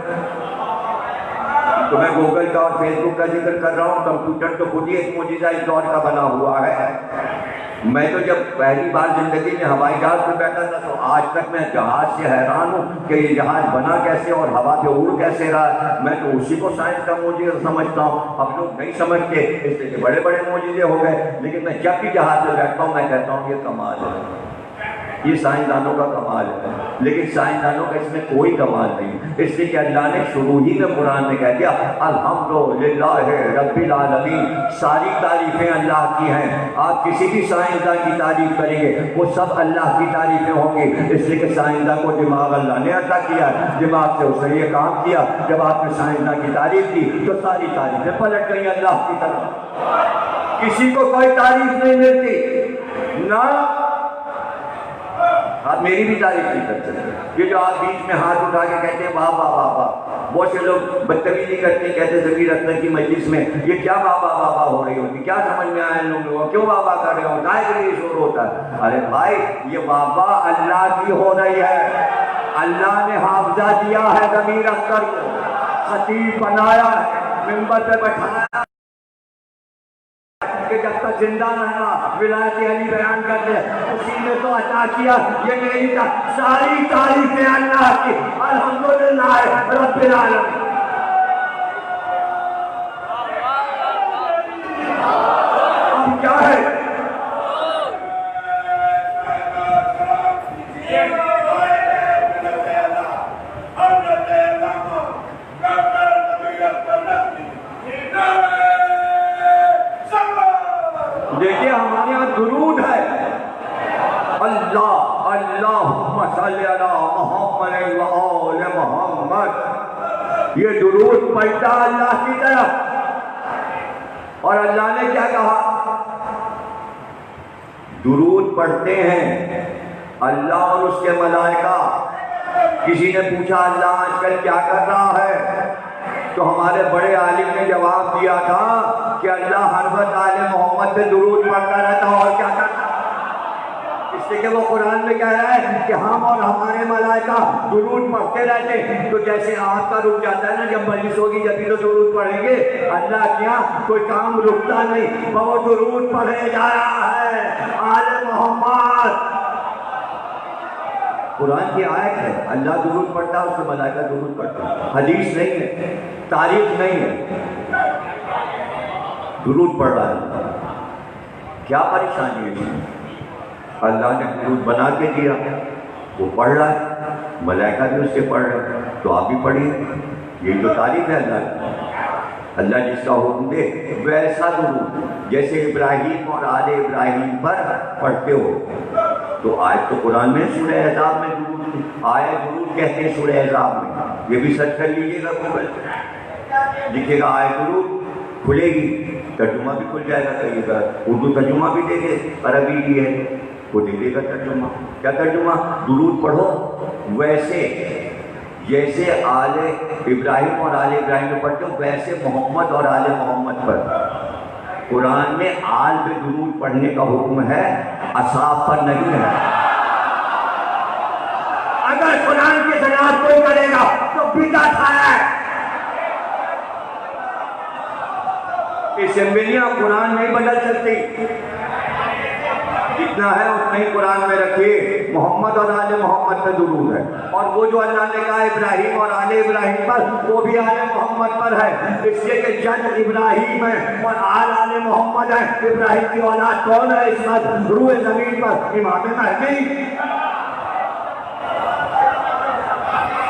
تو میں گوگل کا اور فیس بک کا ذکر کر رہا ہوں، کمپیوٹر تو خود ہی ایک معجزہ اس دور کا بنا ہوا ہے۔ میں تو جب پہلی بار زندگی میں ہوائی جہاز پہ بیٹھا تھا تو آج تک میں جہاز سے حیران ہوں کہ یہ جہاز بنا کیسے اور ہوا پہ اڑ کیسے رہا۔ میں تو اسی کو سائنس کا معجزہ سمجھتا ہوں، اب لوگ نہیں سمجھتے، اس لیے بڑے بڑے معجزے ہو گئے۔ لیکن میں جب بھی جہاز پہ بیٹھتا ہوں میں کہتا ہوں یہ کمال ہے، یہ سائنسدانوں کا کمال ہے۔ لیکن سائنسدانوں کا اس میں کوئی کمال نہیں، اس لیے کہ اللہ نے شروع ہی میں قرآن میں کہہ دیا الحمدللہ رب العالمین، ساری تعریفیں اللہ کی ہیں۔ آپ کسی بھی سائنسدان کی تعریف کریں گے وہ سب اللہ کی تعریفیں ہوں گی، اس لیے کہ سائنسدان کو دماغ اللہ نے عطا کیا، دماغ سے اس نے یہ کام کیا۔ جب آپ نے سائنسدان کی تعریف کی تو ساری تعریفیں پلٹ گئی اللہ کی طرف، کسی کو کوئی تعریف نہیں ملتی نہ آپ میری بھی تعریف نہیں کر سکتے۔ یہ جو آپ بیچ میں ہاتھ اٹھا کے کہتے ہیں واہ واہ واہ واہ، بہت سے لوگ بدتمیزی کرتے ہیں، کہتے ہیں ذکیر اختر کی مجلس میں یہ کیا واہ واہ واہ واہ ہو رہی ہوتی، کیا سمجھ میں آیا ان لوگوں کو، کیوں واہ واہ کر رہے ہو، کائے کے لیے شور ہوتا ہے؟ ارے بھائی یہ واہ واہ اللہ کی ہو رہی ہے، اللہ نے حافظہ دیا ہے ذکیر اختر کو، خطیب بنایا ہے، منبر پہ بٹھایا کہ جب تک زندہ رہنا ولایت علی بیان کرتے، اسی نے تو عطا کیا۔ یہ نہیں تھا، ساری تعریفیں اللہ کی، الحمدللہ رب العالمین۔ اب کیا ہے؟ دیکھیے ہمارے یہاں درود ہے، اللہ اللہم صلی علی محمد و آل محمد، یہ درود پڑھتا اللہ کی طرف۔ اور اللہ نے کیا کہا؟ درود پڑھتے ہیں اللہ اور اس کے ملائکہ۔ کسی نے پوچھا اللہ آج کل کیا کر رہا ہے؟ تو ہمارے بڑے عالم نے جواب دیا تھا کہ اللہ ہر وقت آل محمد پہ درود پڑھتا رہتا اور کیا کرتا، اس لیے کہ وہ قرآن میں کہہ رہا ہے کہ ہم اور ہمارے ملائکہ درود پڑھتے رہتے ہیں۔ تو جیسے آگ کا رک جاتا ہے نا جب مجلس ہوگی جبھی تو درود پڑھیں گے، اللہ کیا کوئی کام رکتا نہیں، وہ درود پڑھے جا رہا ہے آل محمد۔ قرآن کی آیت ہے، اللہ درود پڑھتا ہے، اس سے ملائکہ درود پڑھتا ہے، حدیث نہیں ہے، تاریخ نہیں ہے، درود پڑھ رہا ہے۔ کیا پریشانی ہے؟ اللہ نے درود بنا کے دیا، وہ پڑھ رہا ہے، ملائکہ بھی اس کے پڑھ رہے ہیں، تو آپ بھی پڑھیے۔ یہی تو تعریف ہے اللہ کی۔ اللہ جس کا حکم دے ویسا درود، جیسے ابراہیم اور آل ابراہیم پر پڑھتے ہو۔ تو آیت تو قرآن میں سورہ احزاب میں درود، آیت درود کہتے ہیں سورہ احزاب میں، یہ بھی سرچ کر لیجیے گا گوگل پہ، لکھے گا آیت درود، کھلے گی، ترجمہ بھی کھل جائے گا، کہیے گا اردو ترجمہ بھی دے گے، عربی بھی ہے وہ دے دے گا ترجمہ۔ کیا ترجمہ؟ درود پڑھو ویسے جیسے آل ابراہیم اور آل ابراہیم میں پڑھتے ہو، ویسے محمد اور آل محمد پر۔ قرآن میں آل پہ درود پڑھنے کا حکم ہے، اصحاب پر نہیں ہے۔ اگر قرآن کے خلاف کوئی کرے گا تو بدعت ہے۔ اسمبلیاں قرآن نہیں بدل سکتی، جتنا ہے اتنا ہی قرآن میں رکھیے، محمد اور آل محمد پہ درود ہے۔ اور وہ جو اللہ نے کہا ابراہیم اور آل ابراہیم پر، وہ بھی آل محمد پر ہے، اس لیے کہ جد ابراہیم ہے اور آل محمد ہے۔ ابراہیم کی اولاد کون ہے اس وقت روئے زمین پر؟ امام مہدی۔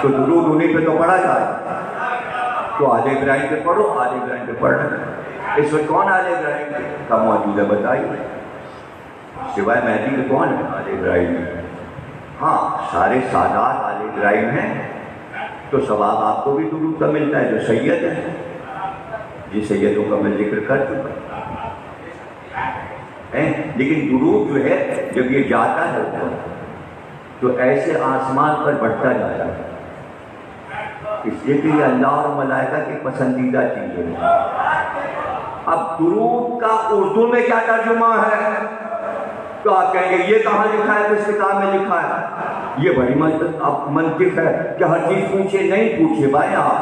تو درود انہیں پہ تو پڑھا جائے، تو آل ابراہیم پہ پڑھو، آل ابراہیم پہ پڑھ رہے ہیں۔ اس وقت کون آل ابراہیم کا موجود ہے بتائیے؟ سوائے مہدی کے کون ہے آل ابراہیم میں؟ ہاں سارے سادات آل ابراہیم ہیں، تو ثواب آپ کو بھی درود کا ملتا ہے جو سید ہے، جن سیدوں کا میں ذکر کر چکا۔ لیکن درود جو ہے جب یہ جاتا ہے اوپر تو ایسے آسمان پر بڑھتا جاتا ہے، اس لیے کہ یہ اللہ اور ملائکہ کی پسندیدہ چیز ہے۔ اب درود کا اردو میں کیا ترجمہ ہے تو آپ کہیں گے یہ کہاں لکھا ہے، کس کتاب میں لکھا ہے؟ یہ بڑی منطق ہے کہ ہر چیز پوچھے، نہیں پوچھے بھائی آپ۔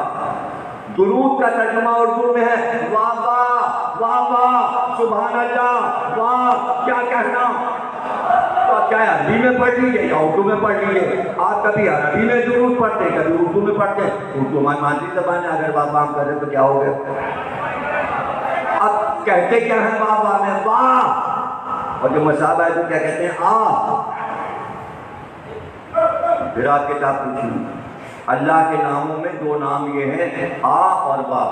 درود کا ترجمہ اردو میں ہے واہ واہ واہ واہ سبحان اللہ، واہ کیا کہنا۔ تو آپ چاہے عربی میں پڑھ لیجیے یا اردو میں پڑھ لیجیے، آپ کبھی عربی میں درود پڑھتے کبھی اردو میں پڑھتے۔ اردو ہماری مادری زبان ہے، اگر واہ واہ کرے تو کیا ہو گیا؟ اب کہتے کیا ہیں واہ واہ میں؟ واہ، اور جو مصحف ہے تو کیا کہتے ہیں؟ آ۔ پھر آپ کتاب پوچھیں، اللہ کے ناموں میں دو نام یہ ہیں آ اور واہ،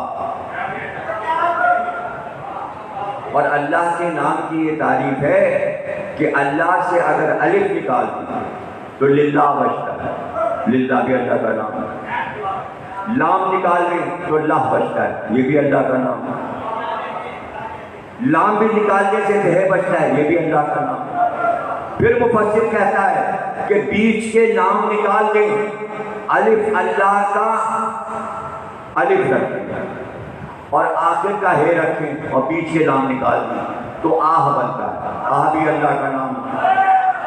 اور اللہ کے نام کی یہ تعریف ہے کہ اللہ سے اگر الف نکال دی تو للہ بچتا ہے، للہ بھی اللہ کا نام ہے۔ لام نکال دیں تو اللہ بچتا ہے، یہ بھی اللہ کا نام ہے۔ لام بھی نکالنے سے ہے بچتا ہے، یہ بھی اللہ کا نام ہے۔ پھر مفسر کہتا ہے کہ بیچ کے نام نکال دیں، الف اللہ کا الف رکھیں اور آخر کا ہے رکھیں اور بیچ کے نام نکال دیں تو آہ بنتا ہے، آہ بھی اللہ کا نام ہے،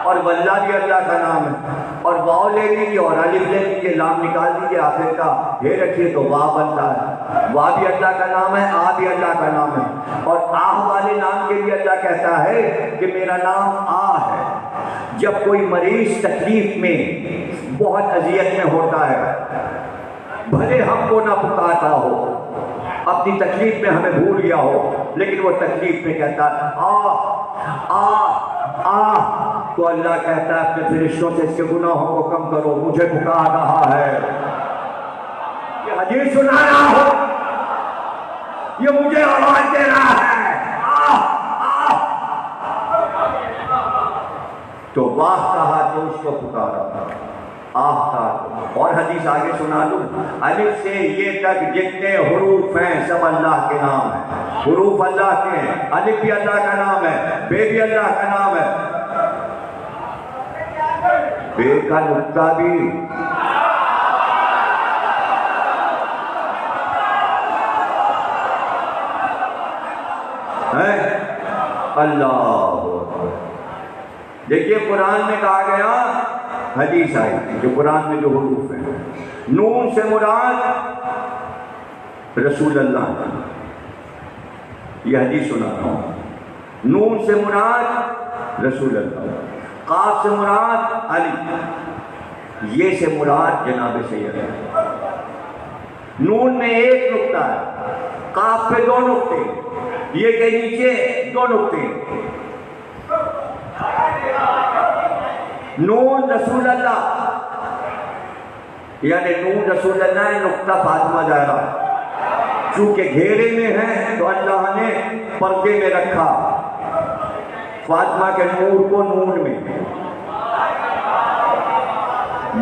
اور واللہ بھی اللہ کا نام ہے، اور واو لے لیجیے اور الف لے لیجیے، لام نکال دیجیے آخر کا ہے رکھیے تو واہ بنتا ہے۔ واہ بھی اللہ کا نام ہے، آ بھی اللہ کا نام ہے، اور آہ والے نام کے لیے اللہ کہتا ہے کہ میرا نام آ ہے۔ جب کوئی مریض تکلیف میں بہت اذیت میں ہوتا ہے، بھلے ہم کو نہ پکارتا ہو، اپنی تکلیف میں ہمیں بھول گیا ہو، لیکن وہ تکلیف میں کہتا ہے آ آ آ، تو اللہ کہتا ہے اپنے فرشتوں سے اس کے گناہوں کو کم کرو، مجھے پکار رہا ہے، یہ حدیث سنا رہا ہو، یہ مجھے آواز دے رہا ہے آ آ، تو واہ کہا تو اس کو پکارا، آہ کہا۔ اور حدیث آگے سنا دوں، الف سے یہ تک جتنے حروف ہیں سب اللہ کے نام ہیں، حروف اللہ کے ہیں، الف بھی اللہ کا نام ہے، بے بھی اللہ کا نام ہے، بے کا نقطہ بھی ہے اللہ۔ دیکھیے قرآن میں کہا گیا، حدیث آئی جو قرآن میں جو حروف ہیں، نون سے مراد رسول اللہ، یہ حدیث سنا رہا ہوں، نون سے مراد رسول اللہ، قاف سے مراد علی، یہ سے مراد جناب سید ہے۔ نون میں ایک نقطہ ہے، قاف پہ دو نقطے، یہ کے نیچے دو نقطے، نون رسول اللہ، یعنی نون رسول اللہ ہے، نقطہ فاطمہ ظاہرہ، چونکہ گھیرے میں ہے تو اللہ نے پردے میں رکھا فاطمہ کے نور کو نون میں،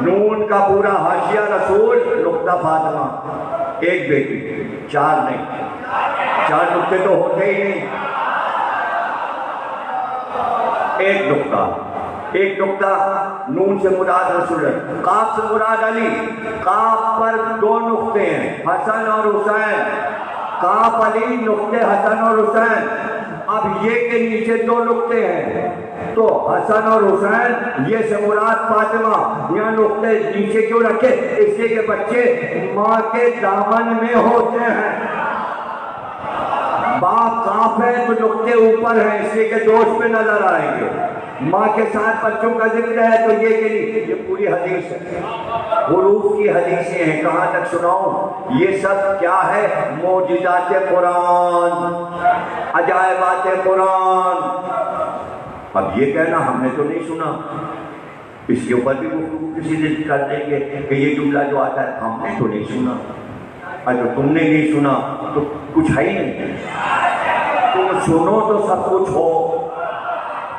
نون کا پورا حاشیہ رسول، نقطہ فاطمہ، ایک بیٹی، چار نہیں، چار نقطے تو ہوتے ہی نہیں، ایک نقطہ، ایک نقطہ، نون سے مراد رسول ہے، قاف سے مراد علی، قاف پر دو نقطے ہیں، حسن اور حسین، قاف علی، نقطے حسن اور حسین، اب یہ کے نیچے دو نقطے ہیں تو حسن اور حسین، یہ سے مراد فاطمہ، یہاں نقطے نیچے کیوں رکھے؟ اس لیے کہ بچے ماں کے دامن میں ہوتے ہیں، باپ قاف ہے تو نقطے اوپر ہیں، اس لیے کہ دوست پہ نظر آئیں گے، ماں کے ساتھ بچوں کا ذکر ہے تو یہ کہ نہیں، یہ پوری حدیث ہے، حروف کی حدیثیں ہیں، کہاں تک سناؤں؟ یہ سب کیا ہے؟ معجزات قرآن، عجائبات قرآن۔ اب یہ کہنا ہم نے تو نہیں سنا، اس کے اوپر بھی گفتگو کسی دن کر دیں گے کہ یہ جملہ جو آتا ہے ہم نے تو نہیں سنا، اگر تم نے نہیں سنا تو کچھ ہے ہی نہیں، تم سنو تو سب کچھ ہو۔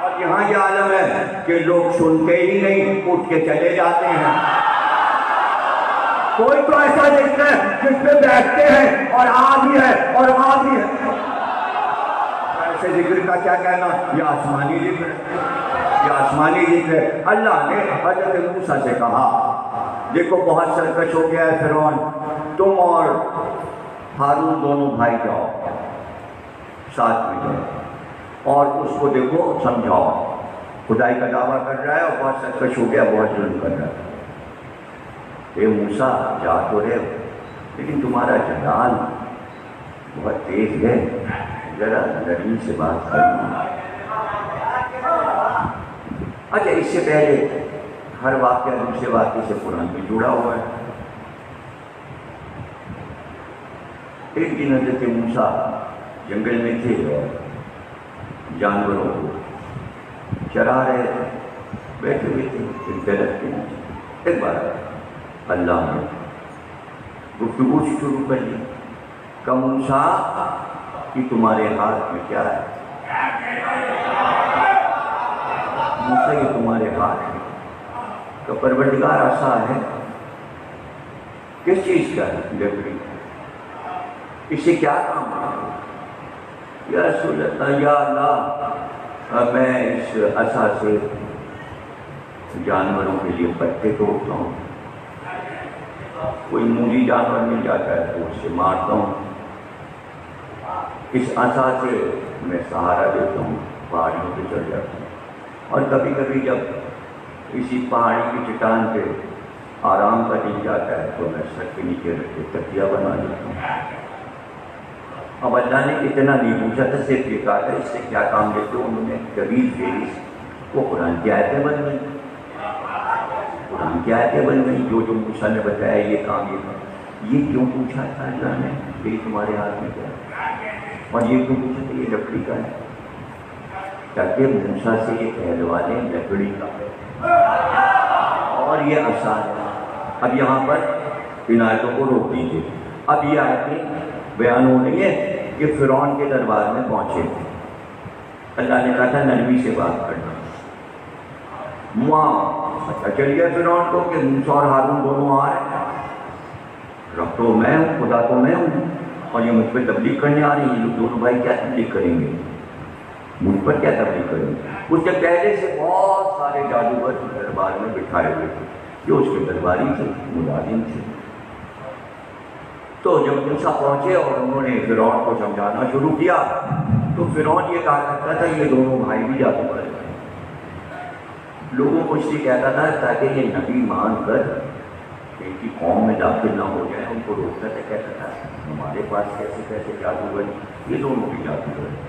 اور یہاں یہ عالم ہے کہ لوگ سنتے ہی نہیں، اٹھ کے چلے جاتے ہیں، کوئی تو ایسا دیکھتا ہے جس پہ بیٹھتے ہیں اور آ بھی ہے اور آ بھی ہے، کے ذکر کا کیا کہنا؟ یہ آسمانی ذکر ہے، یہ آسمانی ذکر ہے۔ اللہ نے حضرت موسیٰ سے کہا دیکھو بہت سرکش ہو گیا ہے فرعون، تم اور ہارون دونوں بھائی جاؤ ساتھ میں جاؤ اور اس کو دیکھو سمجھاؤ، خدائی کا دعویٰ کر رہا ہے اور بہت سرکش ہو گیا، بہت ظلم کر رہا ہے۔ اے موسیٰ جا تو رہے ہو لیکن تمہارا جلال بہت تیز ہے، ذرا نرمی سے بات کرنا۔ اچھا اس سے پہلے ہر واقعہ دوسرے واقعے سے قرآن میں جڑا ہوا ہے۔ ایک دن حضرت موسیٰ جنگل میں تھے اور جانوروں کو چرا رہے تھے، بیٹھے ہوئے تھے ایک درخت کے نیچے۔ ایک بار اللہ نے گفتگو شروع کر لی کہ موسیٰ کہ تمہارے ہاتھ میں کیا ہے؟ موسیٰ یہ تمہارے ہاتھ میں کہ پروردگار عصا ہے، کس چیز کا ہے؟ لکڑی، اس سے کیا کام ہے؟ یا رسول اللہ، یا اللہ میں اس عصا سے جانوروں کے لیے پتے توڑتا ہوں، کوئی مولی جانور مل جاتا ہے تو اس سے مارتا ہوں، اس عصا سے میں سہارا دیتا ہوں، پہاڑیوں پہ چڑھ جاتا ہوں، اور کبھی کبھی جب کسی پہاڑی کی چٹان پہ آرام کا دل جاتا ہے تو میں سر کے نیچے رکھ کے تکیہ بنا لیتا ہوں۔ اب اللہ نے اتنا نہیں پوچھا تھا، صرف یہ کہا تھا اس سے کیا کام لیتے ہو؟ انہوں نے طویل فہرست وہ قرآن کی آیتیں بن گئی، قرآن کی آیتیں بن گئی، جو موسیٰ نے بتایا یہ کام یہ کام۔ یہ کیوں پوچھا تھا اللہ نے کہ یہ تمہارے ہاتھ میں کیا ہے؟ اور یہ کیوں پوچھا تھا یہ لکڑی کا ہے؟ تاکہ موسیٰ سے یہ کہلوا لیں لکڑی کا اور یہ عصا ہے۔ اب یہاں پر ان آیتوں کو روک دیجیے، اب یہ آیتیں بیان ہو رہی ہے کہ فرعون کے دربار میں پہنچے، اللہ نے کہا تھا نرمی سے بات کرنا۔ پتہ چل گیا فرعون کو کہ موسیٰ اور ہارون دونوں آ رہے ہیں، رب تو میں ہوں، خدا تو میں ہوں، اور یہ مجھ پہ تبلیغ کرنے آ رہی ہیں، یہ دونوں بھائی کیا تبلیغ کریں گے؟ مجھ پر کیا تبلیغ کریں گے؟ اس سے پہلے سے بہت سارے جادوگر دربار میں بٹھائے ہوئے تھے جو اس کے درباری تھے، ملازم تھے۔ تو جب موسیٰ پہنچے اور انہوں نے فرعون کو سمجھانا شروع کیا تو فرعون یہ کہا کرتا تھا یہ دونوں بھائی بھی جادوگر ہیں، لوگوں کو اس لیے کہتا تھا تاکہ یہ نبی مان کر ان کی قوم میں داخل نہ ہو جائے، ان کو روکتا تھا، کہتا تھا ہمارے پاس کیسے کیسے جادوگر، یہ دونوں بھی جادوگر ہیں۔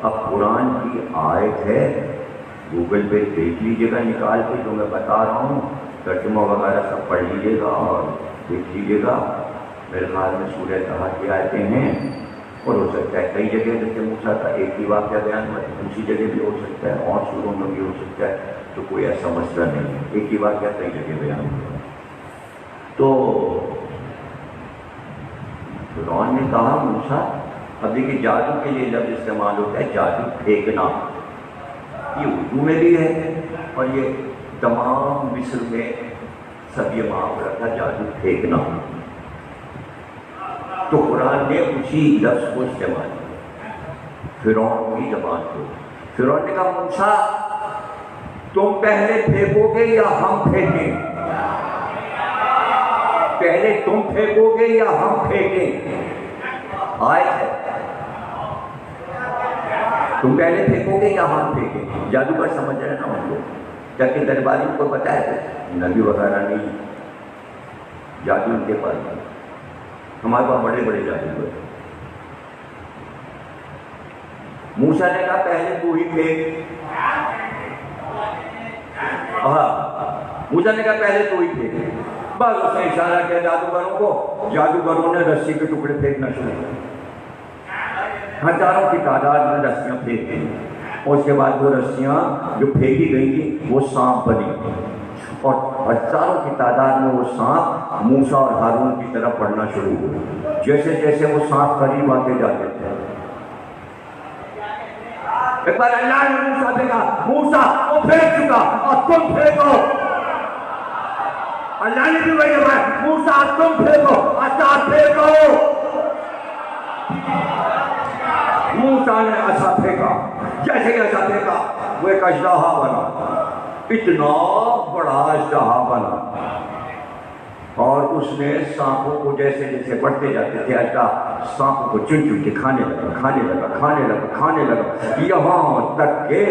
اب قرآن کی آیت ہے، گوگل پہ دیکھ لیجیے گا نکال کے جو میں بتا رہا ہوں، ترجمہ وغیرہ سب پڑھ لیجیے گا اور دیکھ لیجیے گا، میرے خیال میں سورہ طٰہٰ کی آیتیں ہیں، اور ہو سکتا ہے کئی جگہ جیسے موسیٰ کا ایک ہی واقعہ بیان ہوا دوسری جگہ بھی ہو سکتا ہے، اور سوروں میں بھی ہو سکتا ہے، تو کوئی ایسا مسئلہ نہیں ہے، ایک ہی واقعہ کئی جگہ بیان ہوا۔ تو فرعون نے کہا موسیٰ، اب دیکھیے جادو کے لیے لفظ استعمال ہوتا ہے جادو پھینکنا، یہ اردو میں بھی ہے اور یہ تمام مصر میں سب یہ محاورہ تھا جادو پھینکنا، تو قرآن نے اسی لفظ کو استعمال کیا فرعون کی زبان کو۔ فرعون نے کہا موسیٰ تم پہلے پھینکو گے یا ہم پھینکیں؟ پہلے تم پھینکو گے یا ہم پھینکیں؟ آیت ہے، تم پہلے پھینکو گے یا ہم پھینکیں؟ جادوگر سمجھ رہے نا ان کو، جبکہ درباری کو پتا ہے نبی وغیرہ نہیں، جادو ان کے پاس نہیں، ہمارے پاس بڑے بڑے جادوگر۔ موسیٰ نے کہا پہلے تو ہی پھینک، موسیٰ نے کہا پہلے تو ہی پھینک، بس اس نے اشارہ کیا جادوگروں کو، جادوگروں نے رسی کے ٹکڑے پھینکنا شروع کیا، ہزاروں کی تعداد میں رسیاں پھینک گئی، اور اس کے بعد وہ رسیاں جو پھینکی گئی تھیں وہ سانپ بنی، اور ہزاروں کی تعداد میں وہ سانپ موسیٰ اور ہارون کی طرف پڑنا شروع ہوئے، جیسے جیسے وہ سانپ قریب آتے جاتے تھے۔ ایک بار اللہ نے موسیٰ سے کہا موسیٰ وہ پھینک چکا اور تم پھینکو، اللہ نے بھی وہی کہا موسیٰ تم پھینکو، عصا پھینکو۔ موسیٰ نے عصا پھینکا، جیسے ہی ایسا پھینکا وہ ایک اژدہا بنا، اتنا بڑا اژدہا بنا، اور اس نے سانپوں کو جیسے جیسے بڑھتے جاتے تھے اژدہا سانپوں کو چن چن کے کھانے لگا، یہاں تک کہ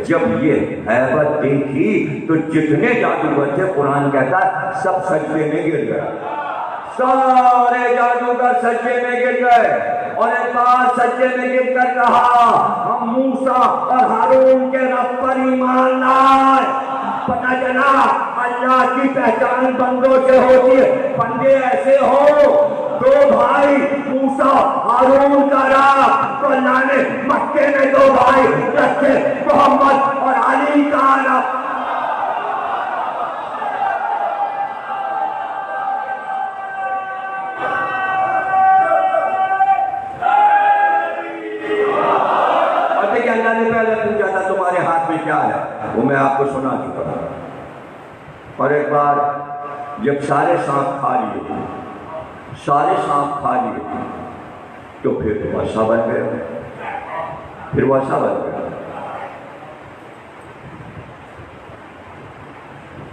جب یہ ہیبت دیکھی تو جتنے جادوگر تھے قرآن کہتا ہے سب سجدے میں گر گئے، سارے جادوگر سجدے میں گر گئے، اور ایک بار سجدے میں گر کر کہا ہم موسیٰ اور ہارون کے رب پر ایمان لائے۔ پتہ چلا اللہ کی پہچان بندوں سے ہوتی ہے، بندے ایسے ہو دو بھائی موسیٰ ہارون کا رب، تو اللہ نے مکے میں دو بھائی رکھے محمد اور علی کا رب۔ اللہ نے پہلے پوچھا تھا تمہارے ہاتھ میں کیا ہے، وہ میں آپ کو سنا چکا ہوں۔ اور ایک بار جب سارے سانپ کھا لیے تو پھر وسا بن گیا،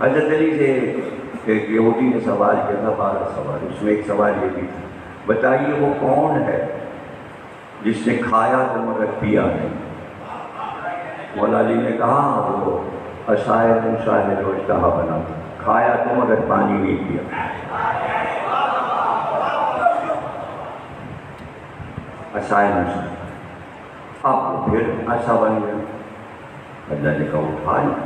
حضرت علی سے ایک یہودی نے سوال کیا تھا، 12 سوال، اس میں ایک سوال یہ بھی تھا بتائیے وہ کون ہے جس نے کھایا تو مگر پیا نہیں؟ مولا علی نے کہا وہ عصائے موسیٰ ہے جو اژدہا بنا، کھایا تو مگر پانی نہیں پیا، عصائے موسیٰ، اب وہ پھر عصا بن گیا۔ اللہ نے کہا اٹھا لیا،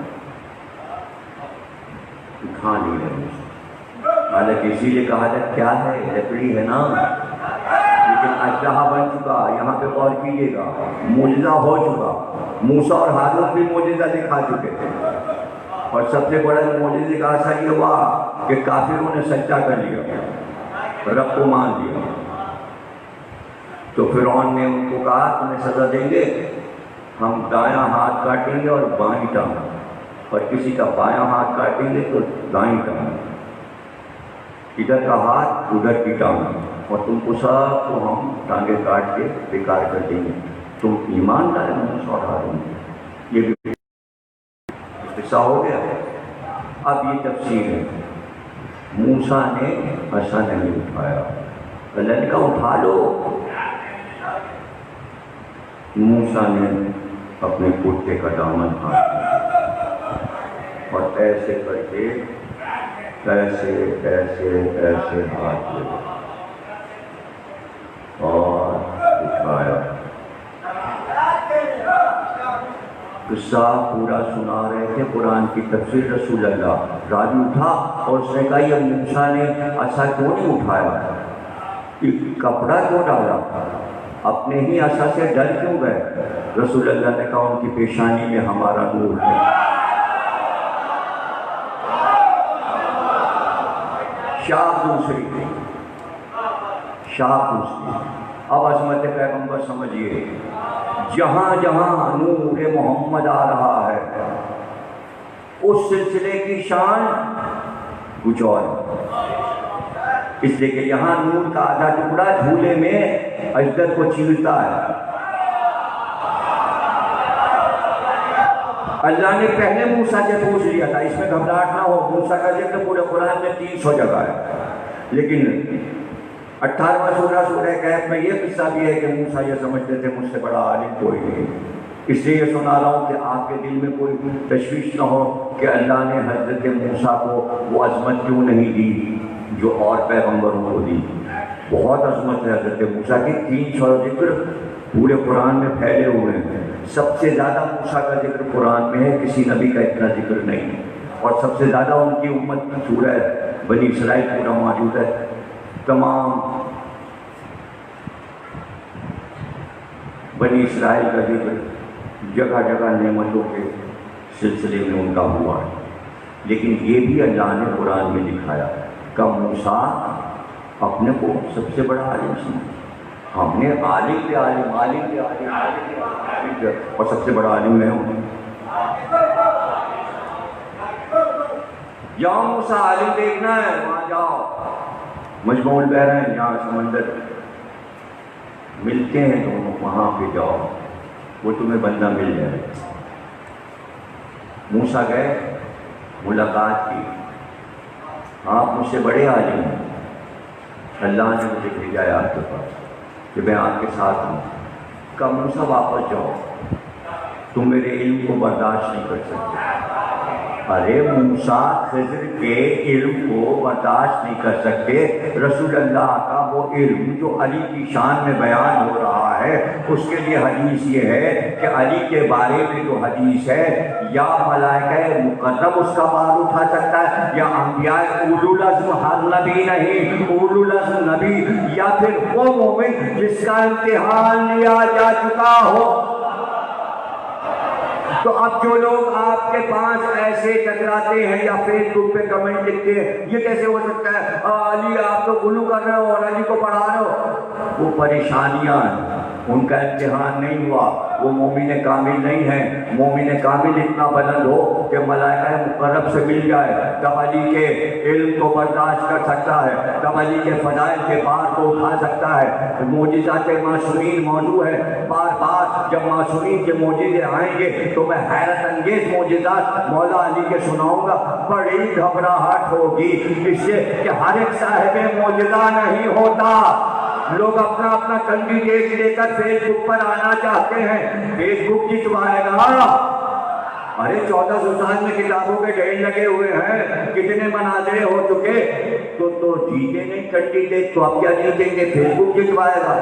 کھا نہیں ہے موسیٰ، حالانکہ اسی لیے کہا تھا کیا ہے لکڑی ہے نا، لیکن اژدہا بن چکا۔ یہاں پہ غور کیجیے گا، معجزہ ہو چکا، موسیٰ اور ہارون بھی معجزہ دکھا چکے تھے، اور سب سے بڑا معجزے کا اثر یہ ہوا کہ کافروں نے سجدہ کر لیا، رب کو مان لیا۔ تو فرعون نے ان کو کہا تمہیں سزا دیں گے، ہم دایاں ہاتھ کاٹیں گے اور بائیں ٹانگ، اور کسی کا بایاں ہاتھ کاٹیں گے تو دائیں ٹانگ، ادھر کا ہاتھ ادھر کی ٹانگ، اور تم کو سب کو ہم ٹانگیں کاٹ کے بیکار کر دیں گے، تم ایمان لائے موسیٰ اور ہارون۔ یہ بھی قصہ ہو گیا۔ اب یہ تفسیر ہے، موسیٰ نے عصا نہیں اٹھایا، اللہ نے کہا اٹھا لو، موسیٰ نے اپنے کرتے کا دامن ہاتھ اور ایسے کر کے ایسے ہاتھ لے اور اٹھایا۔ قصہ پورا سنا رہے تھے، قرآن کی تفسیر رسول اللہ، راوی اٹھا اور اس نے کہا یہ موسیٰ نے عصا کیوں نہیں اٹھایا، کپڑا کیوں ڈالا، اپنے ہی عصا سے ڈر کیوں گئے؟ رسول اللہ نے کہا ان کی پیشانی میں ہمارا نور ہے۔ شاہ دوسری، اب عظمت پیغمبر سمجھیے، جہاں جہاں نور محمد آ رہا ہے اس سلسلے کی شان کچھ اور ہے، اس لیے کہ یہاں نور کا آدھا ٹکڑا جھولے میں اجدر کو چیرتا ہے۔ اللہ نے پہلے موسیٰ سے پوچھ لیا تھا، اس میں گھبراہٹ نہ ہو، موسیٰ کا ذکر پورے قرآن میں 300 جگہ ہے، لیکن 18واں سورہ کہف میں یہ قصہ بھی ہے کہ موسیٰ یہ سمجھتے تھے مجھ سے بڑا عالم کوئی نہیں، اس لیے یہ سنا رہا ہوں کہ آپ کے دل میں کوئی تشویش نہ ہو کہ اللہ نے حضرت موسیٰ کو وہ عظمت کیوں نہیں دی جو اور پیغمبروں کو دی۔ بہت عظمت ہے حضرت موسیٰ کی، 300 ذکر پورے قرآن میں پھیلے ہوئے ہیں، سب سے زیادہ موسیٰ کا ذکر قرآن میں ہے، کسی نبی کا اتنا ذکر نہیں، اور سب سے زیادہ ان کی امت کی سورہ بنی اسرائیل پورا موجود ہے۔ تمام بنی اسرائیل کا ذکر جگہ جگہ نعمتوں کے سلسلے میں ان کا ہوا ہے، لیکن یہ بھی اللہ نے قرآن میں دکھایا کہ موسیٰ اپنے کو سب سے بڑا عالم سمجھا، ہم نے عالم پہ عالم اور سب سے بڑا عالم میں ہوں۔ جہاں موسیٰ عالم دیکھنا ہے وہاں جاؤ، مجموع البحرین جہاں سمندر ملتے ہیں دونوں وہاں پہ جاؤ، وہ تمہیں بندہ مل جائے. موسیٰ گئے, ملاقات کی, آپ مجھ سے بڑے عالم ہیں, اللہ نے مجھے بھیجا ہے آپ کے پاس کہ میں آپ کے ساتھ ہوں. کہا موسیٰ واپس جاؤ, تم میرے علم کو برداشت نہیں کر سکتے. ارے موسیٰ خضر کے علم کو برداشت نہیں کر سکتے. رسول اللہ کا وہ علم جو علی کی شان میں بیان ہو رہا ہے, اس کے لیے حدیث یہ ہے کہ علی کے بارے میں جو حدیث ہے, یا ملائکہ مقرب اس کا بار اٹھا سکتا ہے, یا انبیاء اولو العزم, ہر نبی نہیں, اولو العزم نبی, یا پھر وہ مومن جس کا امتحان لیا جا چکا ہو. تو اب جو لوگ آپ کے پاس ایسے ٹکراتے ہیں یا فیس بک پہ کمنٹ لکھتے ہیں, یہ کیسے ہو سکتا ہے, علی آپ تو غلو کر رہے ہو اور علی کو پڑھا رہے ہو, وہ پریشانیاں ہیں, ان کا امتحان نہیں ہوا, وہ مومن کامل نہیں ہے. مومن کامل اتنا بلند ہو کہ ملائکہ مقرب سے مل جائے, تب علی کے علم کو برداشت کر سکتا ہے, تب علی کے فضائل کے بار کو اٹھا سکتا ہے. معجزات معصومین موضوع ہے, بار بار جب معصومین کے معجزے آئیں گے تو میں حیرت انگیز معجزات مولا علی کے سناؤں گا. بڑی گھبراہٹ ہوگی اس سے کہ ہر ایک صاحب معجزہ نہیں ہوتا. لوگ اپنا اپنا کینڈیڈیٹ لے کر فیس بک پر آنا چاہتے ہیں, فیس بک جتوائے گا. ارے 1400 سال میں کتابوں کے ڈھیر لگے ہوئے ہیں, کتنے مناظرے ہو چکے, تو جیتے نہیں کینڈیڈیٹ تو اب کیا جیتیں گے, فیس بک جتوائے گا.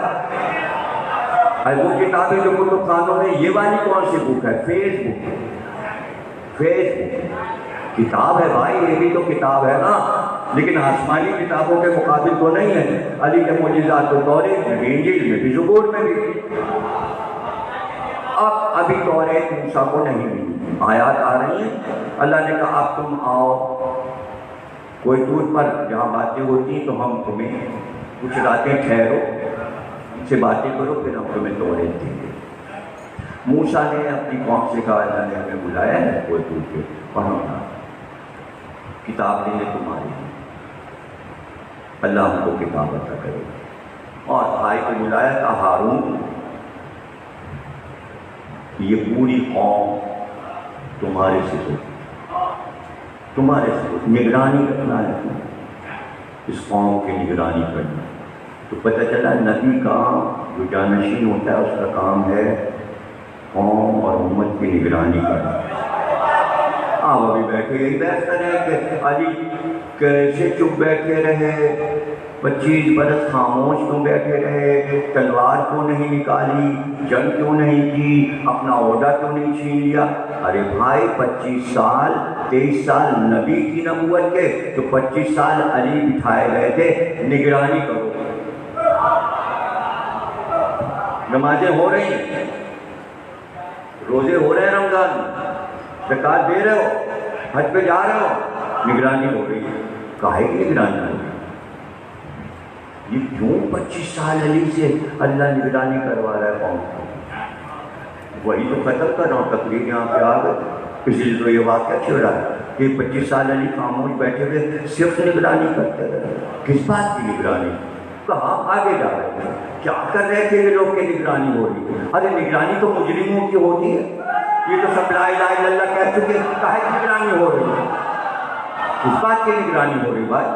وہ کتابیں جو کتب خانوں میں, یہ والی کون سی بک ہے, فیس بک. فیس بک کتاب ہے بھائی, یہ بھی تو کتاب ہے نا, لیکن آسمانی کتابوں کے مقابل تو نہیں ہے. علی کے معجزات تو توریت میں بھی, انجیل میں بھی, زبور میں بھی. ابھی توریت موسیٰ کو نہیں ملی, آیات آ رہی ہیں. اللہ نے کہا اب تم آؤ کوئی دور پر جہاں باتیں ہوتی ہیں, تو ہم تمہیں کچھ راتیں ٹھہرو, ان سے باتیں کرو, پھر ہم تمہیں توریت دیں گے. موسیٰ نے اپنی قوم سے کہا اللہ نے ہمیں بلایا ہے کوئی دور کے, پڑھنا کتاب لینے تمہاری, اللہ ہم کو کتاب عطا کرے. اور بھائی کو بلایا تھا ہارون, یہ پوری قوم تمہارے سے نگرانی کرنا ہے, اس قوم کی نگرانی کرنا. تو پتہ چلا نبی کا جو جانشین ہوتا ہے اس کا کام ہے قوم اور امت کی نگرانی کرنا. آپ ابھی بیٹھے یہی بحث کریں کہ علی کیسے چپ بیٹھے رہے, 25 برس خاموش کیوں بیٹھے رہے, تلوار کیوں نہیں نکالی, جنگ کیوں نہیں کی, اپنا عہدہ کیوں نہیں چھین لیا. ارے بھائی 25 سال 23 سال نبی کی نبوت کے, تو 25 سال علی بٹھائے گئے تھے, نگرانی کرو. نمازیں ہو رہی ہیں, روزے ہو رہے ہیں, رمضان زکات دے رہے ہو, حج پہ جا رہے ہو, نگرانی ہو رہی ہے. کاہے کی نگرانی ہو رہی ہے, یہ کیوں 25 سال علی سے اللہ نگرانی کروا رہا ہے قوم کو. وہی تو ختم کر رہا ہوں, تقریر یہاں پہ آ گئے, اسی لیے تو یہ واقعہ چھو رہا ہے کہ 25 سال علی خاموش بیٹھے ہوئے صرف نگرانی کرتے رہے. کس بات کی نگرانی, کہاں آگے جا رہے ہیں, کیا کر رہے تھے یہ لوگ کی نگرانی ہو رہی ہے. ارے نگرانی تو مجرموں کی ہوتی ہے, یہ تو سب لا الہ الا اللہ کہہ چکے, کاہے کی نگرانی ہو رہی ہے, کس بات کی نگرانی ہو رہی بھائی.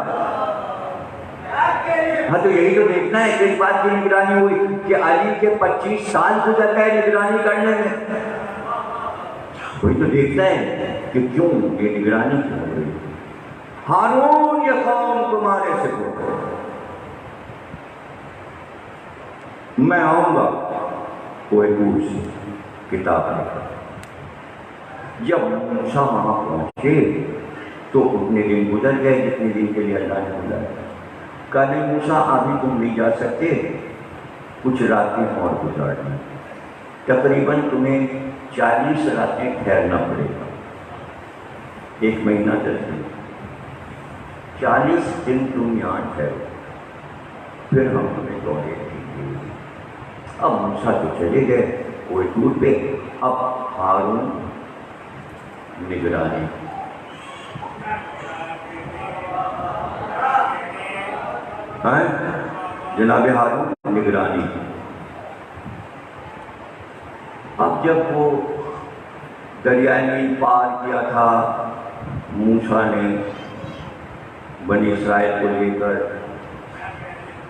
ہاں تو یہی تو دیکھنا ہے کہ اس بات کی نگرانی ہوئی کہ علی کے 25 سال گزر گئے نگرانی کرنے میں. وہی تو دیکھنا ہے کہ کیوں یہ نگرانی کیوں ہو رہی. ہارون یہ قوم تمہارے سے ہو, میں آؤں گا کوئی دور سے کتاب لے کر. جب موسیٰ وہاں پہنچے تو اتنے دن گزر گئے جتنے دن کے لیے اللہ نے بلایا. کہا نہیں موسیٰ ابھی تم نہیں جا سکتے, کچھ راتیں اور گزارنا, تقریباً تمہیں 40 راتیں ٹھہرنا پڑے گا, 1 مہینہ 10 دن, 40 دن تم یہاں ٹھہرو, پھر ہم تمہیں دورے دیں گے. اب موسیٰ تو چلے گئے کوئی دور پہ, اب ہارون نگرانی. جناب ہارون نگرانی. اب اب جب وہ دریائے نیل پار کیا تھا موسیٰ نے بنی اسرائیل کو لے کر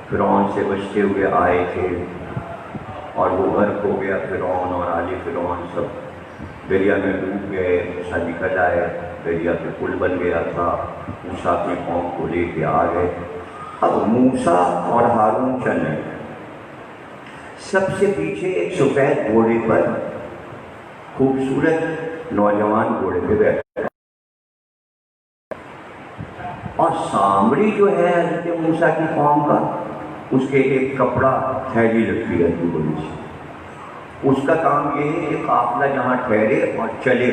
فرعون سے بچتے ہوئے آئے تھے اور وہ غرق ہو گیا، فرعون اور آل فرعون سب دریا میں ڈوب گئے، موسیٰ نکل آئے، دریا پہ پل بن گیا تھا، موسیٰ اپنی قوم کو لے کے آ گئے۔ اب موسیٰ اور ہارون چلے، سب سے پیچھے ایک سفید گھوڑے پر خوبصورت نوجوان گھوڑے پہ بیٹھا اور سامری جو ہے حضرت موسیٰ کی قوم کا، اس کے ایک کپڑا تھیلی رکھی ہے بڑی سی، اس کا کام یہ ہے کہ قافلہ جہاں ٹھہرے اور چلے،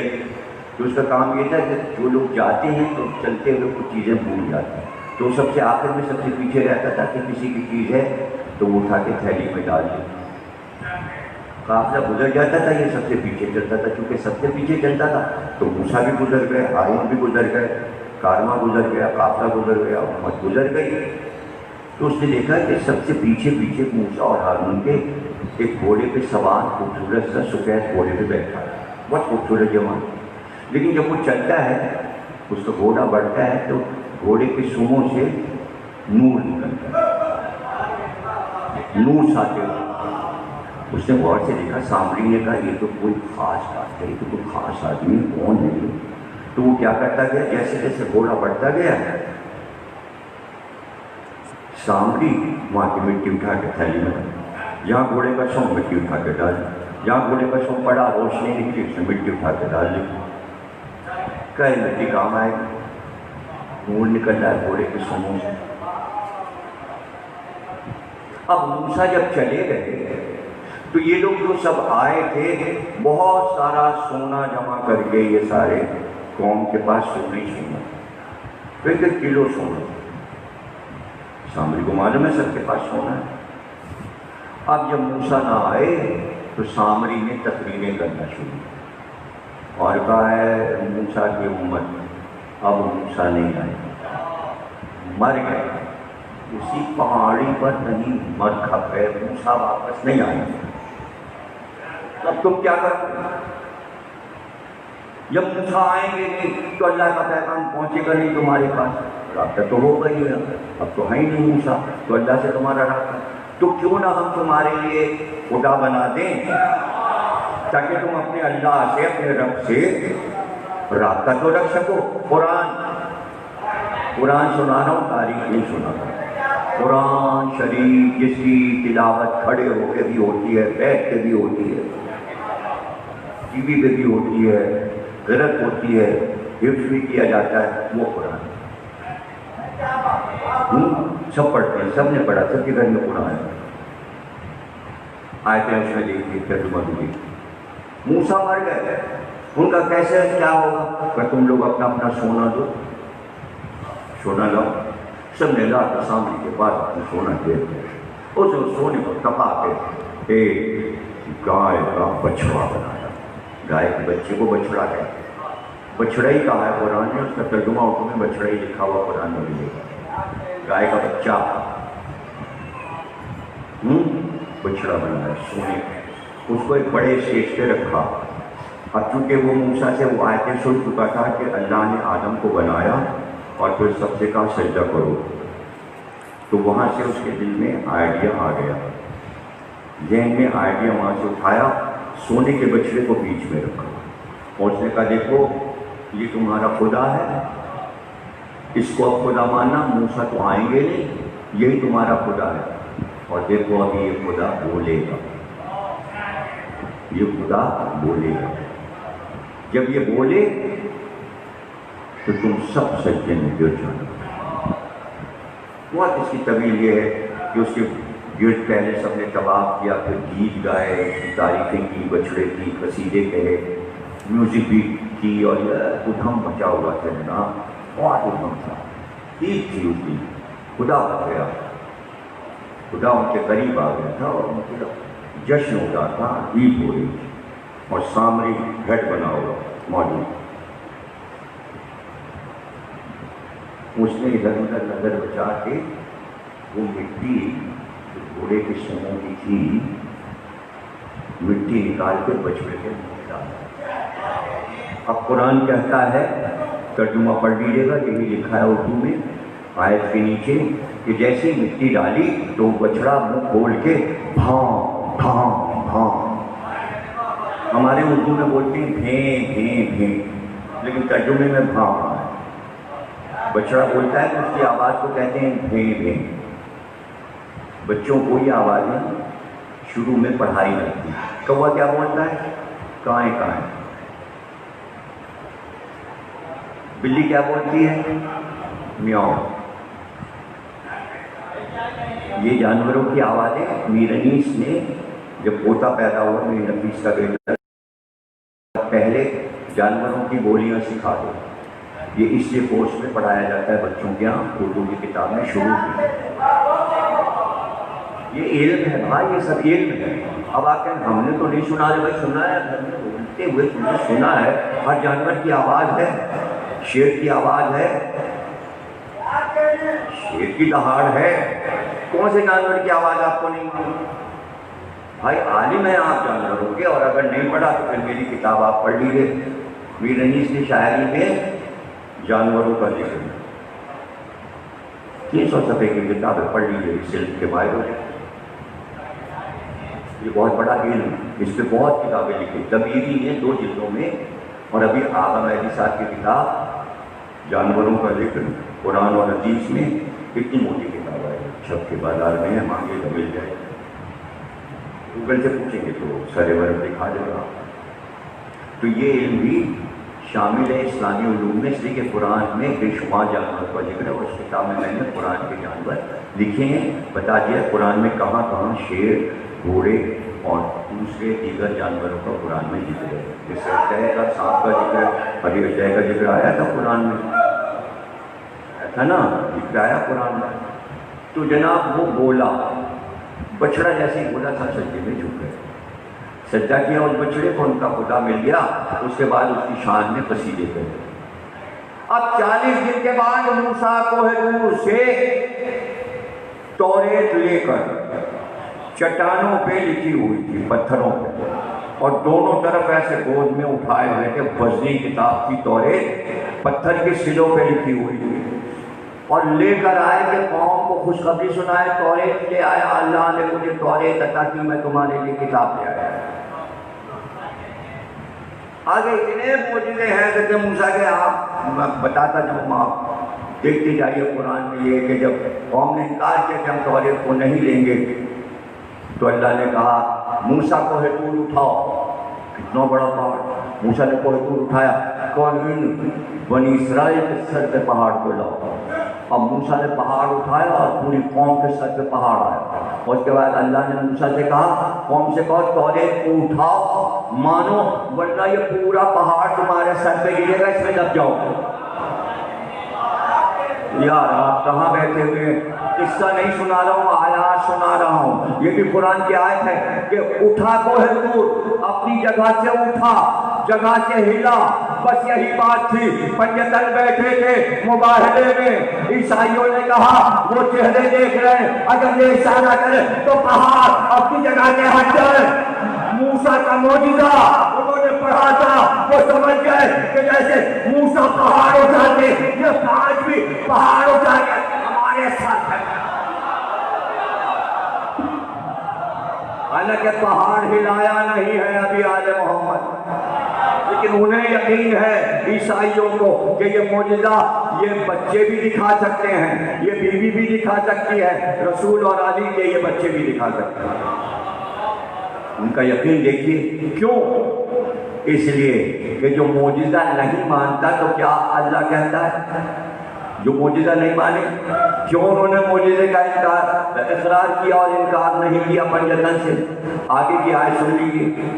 تو اس کا کام یہ تھا کہ جو لوگ جاتے ہیں تو چلتے ہوئے کچھ چیزیں بھول جاتے ہیں، تو سب سے آخر میں سب سے پیچھے رہتا تھا کہ کسی کی چیز ہے تو وہ اٹھا کے تھیلی میں ڈال دے۔ قافلہ گزر جاتا تھا، یہ سب سے پیچھے چلتا تھا، چونکہ سب سے پیچھے چلتا تھا تو موسیٰ بھی گزر گئے، ہارون بھی گزر گئے، کارواں گزر گیا، قافلہ گزر گیا، امت گزر گئی۔ تو اس نے دیکھا کہ سب سے پیچھے پیچھے موسیٰ اور ہارون کے ایک گھوڑے پہ سوار خوبصورت سا سفید گھوڑے پہ بیٹھا ہے، بہت خوبصورت جوان، لیکن جب وہ چلتا ہے اس کا گھوڑا بڑھتا ہے تو گھوڑے کے سونگوں سے نور نکلتا ہے، نور ساتے ہوئے۔ اس نے غور سے دیکھا، سامری نے کہا یہ تو کوئی خاص بات ہے، یہ تو کوئی خاص آدمی ہے، کون ہے یہ؟ تو وہ کیا کرتا گیا، جیسے جیسے گھوڑا بڑھتا گیا سامری وہاں کی مٹی اٹھا کے تھیلی میں، جہاں گھوڑے کا سونگ مٹی اٹھا کے ڈال دی، جہاں گھوڑے کا سونگ پڑا روشنی نکلی اس نے مٹی اٹھا کے ڈال دی، کہیں مٹی کام آئے گی، نور نکل رہا ہے گھوڑے کے سونگوں سے۔ اب موسیٰ جب چلے گئے تو یہ لوگ جو سب آئے تھے بہت سارا سونا جمع کر کے، یہ سارے قوم کے پاس سونے سونا، ایک ایک کلو سونا، سامری کو معلوم ہے سب کے پاس سونا ہے۔ اب جب موسیٰ نہ آئے تو سامری نے تقریریں کرنا شروع اور کہا ہے موسیٰ کی امت اب موسیٰ نہیں آئے، مر گئے، اسی پہاڑی پر نہیں مر کھپ گئے، موسیٰ واپس نہیں آئے، اب تم کیا کرو؟ جب موسیٰ آئیں گے نہیں تو اللہ کا پیغام پہنچے گا نہیں تمہارے پاس، رابطہ تو ہو گئی ہے، اب تو ہے ہی نہیں موسیٰ، تو اللہ سے تمہارا رابطہ، تو کیوں نہ ہم تمہارے لیے خدا بنا دیں تاکہ تم اپنے اللہ سے، اپنے رب سے رابطہ تو رکھ سکو۔ قرآن سنا رہا ہوں، تاریخ نہیں سنا رہا، قرآن شریف جس کی تلاوت کھڑے ہو کے بھی ہوتی ہے، بیٹھ کے بھی ہوتی ہے، ٹی وی پہ بھی ہوتی ہے، غلط ہوتی ہے، حفظ بھی کیا جاتا ہے، وہ قرآن سب پڑھتے ہیں، سب نے پڑھا، سب کے گھر میں قرآن ہے، آیتیں اس میں دیکھیے، ترجمہ بھی دیکھیے۔ موسیٰ مر گئے، ان کا کیسے کیا ہوگا کہ تم لوگ اپنا اپنا سونا دو، سونا لاؤ، سب نے لا کر سامنے کے پاس اپنا سونا دے دیا، اس سونے کو تپا کے ایک گائے کا بچھڑا بنایا، گائے کے بچے کو بچھڑا ہے، بچھڑا ہی کہا ہے قرآن نے، اس کا ترجمہ اردو میں بچھڑا ہی لکھا ہوا قرآن میں بھی لکھا، گائے کا بچہ بچھڑا بنایا سونے، اس کو ایک بڑے اسٹیج پہ رکھا۔ اب چونکہ وہ موسیٰ سے وہ آیتیں سن چکا تھا کہ اللہ نے آدم کو بنایا اور پھر سب سے کہا سجدہ کرو، تو وہاں سے اس کے دل میں آئیڈیا آ گیا، ذہن میں آئیڈیا وہاں سے اٹھایا، سونے کے بچڑے کو بیچ میں رکھا اور اس نے کہا دیکھو یہ تمہارا خدا ہے، اس کو اب خدا ماننا، موسیٰ تو آئیں گے نہیں، یہی تمہارا خدا ہے، اور دیکھو ابھی یہ خدا بولے گا، یہ خدا بولے گا، جب یہ بولے تو تم سب سجدے میں گر جانا۔ بہت اس کی طویل یہ ہے کہ اس کے گرد پہلے سب نے طواف کیا، پھر گیت گائے، اس کی تعریفیں کی، بچڑے کی قصیدے کہے، میوزک بھی کی، اور ادھم مچا ہوا تھا نا، بہت ادھم تھا، عید تھی اس دن، خدا بچ گیا، خدا ان کے قریب آ گیا تھا اور مطلب جشن ہوتا تھا، عید ہو رہی تھی، اور سامری ہیڈ بنا ہوا موجود، اس نے ادھر ادھر نظر بچا کے وہ مٹی جو گھوڑے کے سنوں کی تھی مٹی نکال کے بچڑے کے منہ میں ڈالا۔ اب قرآن کہتا ہے، ترجمہ پڑھ لیجیے گا، یہی لکھا ہے اردو میں آیت کے نیچے، کہ جیسے مٹی ڈالی تو بچڑا منہ کھول کے بھاں بھاں بھاں، ہمارے اردو میں بولتے ہیں بھیں بھیں بھیں، لیکن ترجمے میں بھاں بھاں ہے۔ بچڑا بولتا ہے تو اس کی آواز کو کہتے ہیں بھیں بھیں۔ بچوں کو یہ آوازیں شروع میں پڑھائی جاتی ہے۔ کوا کیا بولتا ہے؟ کائیں کائیں۔ بلی کیا بولتی ہے؟ میاؤں۔ یہ جانوروں کی آوازیں میر انیس نے جب پوتا پیدا ہوا، میری نفیس کا بیٹا، پہلے جانوروں کی بولیاں سکھا دو۔ یہ اس لیے کورس میں پڑھایا جاتا ہے بچوں کے یہاں، اردو کی کتاب میں شروع کی۔ یہ علم ہے بھائی، یہ سب علم ہے۔ اب آپ کہیں ہم نے تو نہیں سنا ہے، بھائی سنا ہے، گھر میں بولتے ہوئے تم نے سنا ہے، ہر جانور کی آواز ہے، شیر کی آواز ہے، شیر کی دہاڑ ہے، کون سے جانور کی آواز آپ کو نہیں معلوم؟ بھائی عالم ہیں آپ جانوروں کے، اور اگر نہیں پڑھا تو پھر میری کتاب آپ پڑھ لیجیے۔ میر انیس کی شاعری میں جانوروں کا ذکر ہے، 300 صفحے کی کتابیں پڑھ لیجیے، اس علم کے ماہر ہو جائے۔ یہ بہت بڑا علم، اس پہ بہت کتابیں لکھی، تبیری ہیں 2 جلدوں میں، اور ابھی آغا مہدی صاحب کی کتاب جانوروں کا ذکر قرآن اور حدیث میں، کتنی موٹی کتاب ہے، چھپ کے بازار میں ہے، مانگے تو مل جائے، گوگل سے پوچھیں گے تو سرے ورق دکھا دے گا۔ تو یہ علم بھی شامل ہے اسلامی علوم میں، اس لیے کہ قرآن میں بے شمار جانور کا ذکر ہے، اور اس کتاب میں نے قرآن کے جانور لکھے ہیں، بتا دیا قرآن میں کہاں کہاں شیر، گھوڑے اور دوسرے دیگر جانوروں کا قرآن میں ذکر ہے۔ جیسے اجے کا، سانپ کا ذکر ہے، ابھی اجے کا ذکر آیا تھا قرآن میں، تھا نا، ذکر آیا قرآن میں۔ تو جناب وہ بولا، بچڑا جیسے ہی بولا تھا سجدے میں جھک گئے، سجدہ کیا اس بچڑے کو، ان کا خدا مل گیا، اس کے بعد اس کی شان میں قصیدے گئے۔ اب 40 دن کے بعد موسیٰ کوہ طور سے توریت لے کر چٹانوں پہ لکھی ہوئی تھی، پتھروں پہ، اور دونوں طرف ایسے گود میں اٹھائے ہوئے تھے، وزنی کتاب تھی توریت، پتھر کے سلوں پہ لکھی ہوئی تھی، اور لے کر آئے کہ قوم کو خوشخبری سنائے، توریت لے آیا، اللہ نے مجھے توریت عطا کی، میں تمہارے لیے کتاب لے آیا۔ آگے اتنے معجزے ہیں کہ موسیٰ کے، آپ بتاتا جاؤں، آپ دیکھتے جائیے قرآن میں یہ کہ جب قوم نے انکار کیا کہ ہم توریت کو نہیں لیں گے، تو اللہ نے کہا موسیٰ کوہ طور اٹھاؤ، کتنا بڑا پہاڑ، موسیٰ نے کوہ طور اٹھایا، کون ان بنی اسرائیل کے سر پہ پہاڑ کو لاؤ۔ اب موسیٰ نے پہاڑ اٹھایا اور پوری قوم کے سر پہ پہاڑ آیا، اور اس کے بعد اللہ نے موسیٰ سے کہا قوم سے کہو توریت کو اٹھاؤ مانو، ورنہ یہ پورا پہاڑ تمہارے سر پہ گرے گا، اس میں دب جاؤ۔ یار آپ کہاں بیٹھے ہوئے، قصہ نہیں سنا رہا ہوں، آیات سنا رہا ہوں، یہ بھی قرآن کی آیت ہے کہ اٹھا کوہ طور، اپنی جگہ سے اٹھا، جگہ سے ہلا، بس یہی بات تھی۔ پنجتن بیٹھے تھے مباہلے میں، عیسائیوں نے کہا وہ چہرے دیکھ رہے ہیں، اگر یہ اشارہ کرے تو پہاڑ اپنی جگہ سے ہٹ جائے۔ موسیٰ کا معجزہ انہوں نے پڑھا تھا، وہ سمجھ گئے کہ جیسے موسیٰ پہاڑ اٹھاتے، یہ آج بھی پہاڑ اٹھا کے ہمارے ساتھ ہے۔ حالانکہ پہاڑ ہلایا نہیں ہے ابھی آل محمد، لیکن انہیں یقین ہے عیسائیوں کو کہ یہ معجزہ یہ بچے بھی دکھا سکتے ہیں، یہ بیوی بھی دکھا سکتی ہے، رسول اور علی کے یہ بچے بھی دکھا سکتے ہیں۔ ان کا یقین دیکھیے کیوں، اس لیے کہ جو معجزہ نہیں مانتا تو کیا اللہ کہتا ہے، جو معجزہ نہیں مانے، کیوں انہوں نے معجزے کا اقرار کیا اور انکار نہیں کیا پنجتن سے؟ آگے کی آیت سن لیجیے،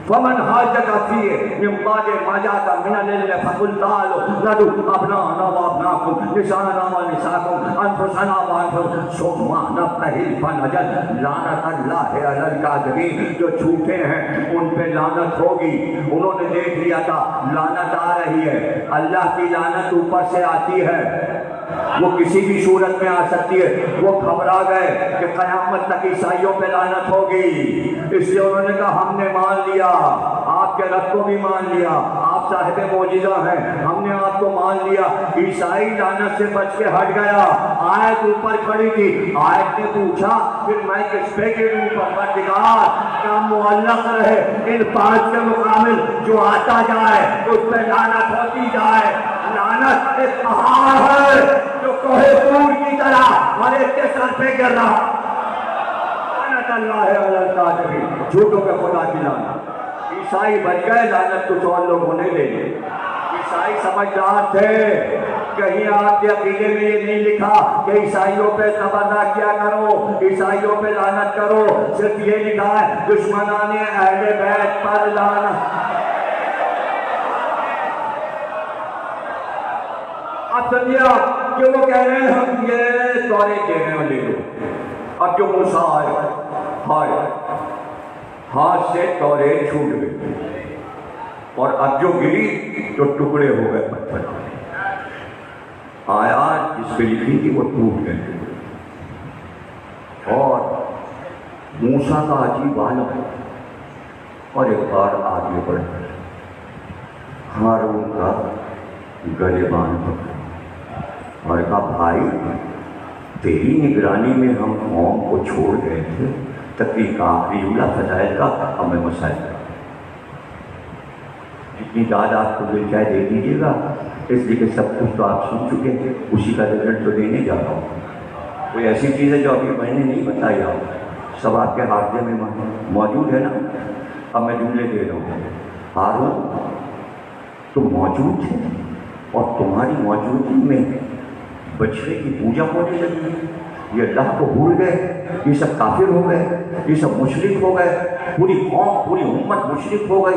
فمن حاجک فیہ من بعد ما جاءک من العلم فقل تعالوا ندعو ابناءنا وابناءکم نساءنا ونساءکم انفسنا وانفسکم ثم نبتہل فنجعل لعنت اللہ علی الکاذبین۔ جو جھوٹے ہیں ان پہ لعنت ہوگی، انہوں نے دیکھ لیا تھا لعنت آ رہی ہے، اللہ کی لعنت اوپر سے آتی ہے، وہ کسی بھی صورت میں آ سکتی ہے. وہ گھبرا گئے کہ قیامت تک عیسائیوں پہ لعنت ہوگی، اس لیے انہوں نے کہا ہم نے مان لیا، آپ کے رب کو بھی مان لیا، آپ صاحب معجزہ ہیں، ہم نے آپ کو مان لیا. عیسائی لعنت سے بچ کے ہٹ گیا. آیت اوپر کھڑی تھی، آیت نے پوچھا پھر میں کس پہ گروں؟ پروردگار کا معلق رہے ان 5 کے مقابل جو آتا جائے اس پہ لعنت ہوتی جائے. لعنت ایک پہاڑ ہے جو کوہ طور کی طرح ہر ایک کے سر پہ گر رہا. لعنت اللہ علی الکاذبین، جھوٹوں پہ خدا کی لعنت. عیسائی بچ گئے، لعنت کچھ اور لوگوں نے لے لی. عیسائی سمجھدار تھے. کہیں آپ کے عقیدے میں یہ نہیں لکھا کہ عیسائیوں پہ تبرہ کیا کرو، عیسائیوں پہ لعنت کرو. صرف یہ لکھا ہے دشمنان اہل بیت پر لعنت. اب سمجھا کہ وہ کہہ رہے ہیں ہم یہ دورے دے رہے ہیں لے لو. اب جو موسیٰ آئے ہاتھ سے دورے چھوٹ گئے اور اب جو گری تو ٹکڑے ہو گئے پتھر. آیات جس پہ لکھی تھی وہ ٹوٹ گئے. اور موسیٰ کا عجیب عالم. اور ایک بار آگے بڑھ کر ہارون کا گلے باندھ پکڑا اور کہا بھائی تیری نگرانی میں ہم قوم کو چھوڑ گئے تھے، تقریب کا آخری جملہ فضائل کا ہمیں مسائل کا. جتنی داد آپ کو مل جائے دے دیجیے گا، اس لیے کہ سب کچھ تو آپ سن چکے تھے، اسی کا رزلٹ تو دینے جا رہا ہوں. کوئی ایسی چیز ہے جو ابھی میں نے نہیں بتائی، آپ سب آپ کے حافظے میں موجود ہے نا. اب میں جملے دے رہا ہوں. ہارون تم موجود تھے اور تمہاری موجودگی میں بچڑے کی پوجا ہونے لگی. یہ اللہ کو بھول گئے، یہ سب کافر ہو گئے، یہ سب مشرک ہو گئے، پوری قوم پوری امت مشرک ہو گئی.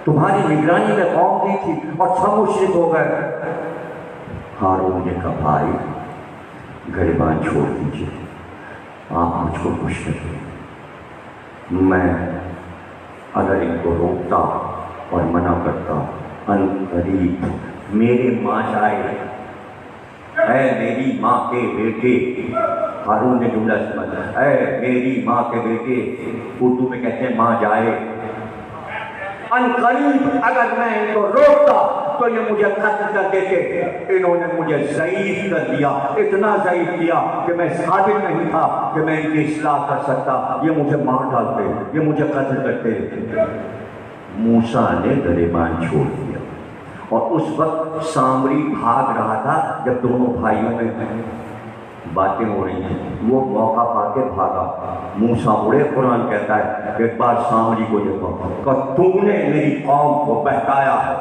تمہاری نگرانی میں قوم دی تھی اور سب مشرک ہو گئے. ہارون نے کہا بھائی گریبان چھوڑ دیجیے، آپ مجھ کو خوش کریے. میں اگر ان کو روکتا اور منع کرتا ان قریب میرے ماں جائے، اے میری ماں کے بیٹے. ہارون نے جملہ سمجھا، اے میری ماں کے بیٹے. اردو میں کہتے ہیں ماں جائے. ان قریب اگر میں ان کو روکتا تو یہ مجھے قتل کر دیتے. انہوں نے مجھے ضعیف کر دیا، اتنا ضعیف کیا کہ میں قابل نہیں تھا کہ میں ان کی اصلاح کر سکتا. یہ مجھے مار ڈالتے، یہ مجھے قتل کرتے. موسیٰ نے گریبان چھوڑ دیا اور اس وقت سامری بھاگ رہا تھا. جب دونوں بھائیوں میں باتیں ہو رہی ہیں وہ موقع پا کے بھاگا. موسیٰ مڑے، قرآن کہتا ہے کہ ایک بار سامری کو دیکھو کہ تو نے میری قوم کو بہکایا ہے،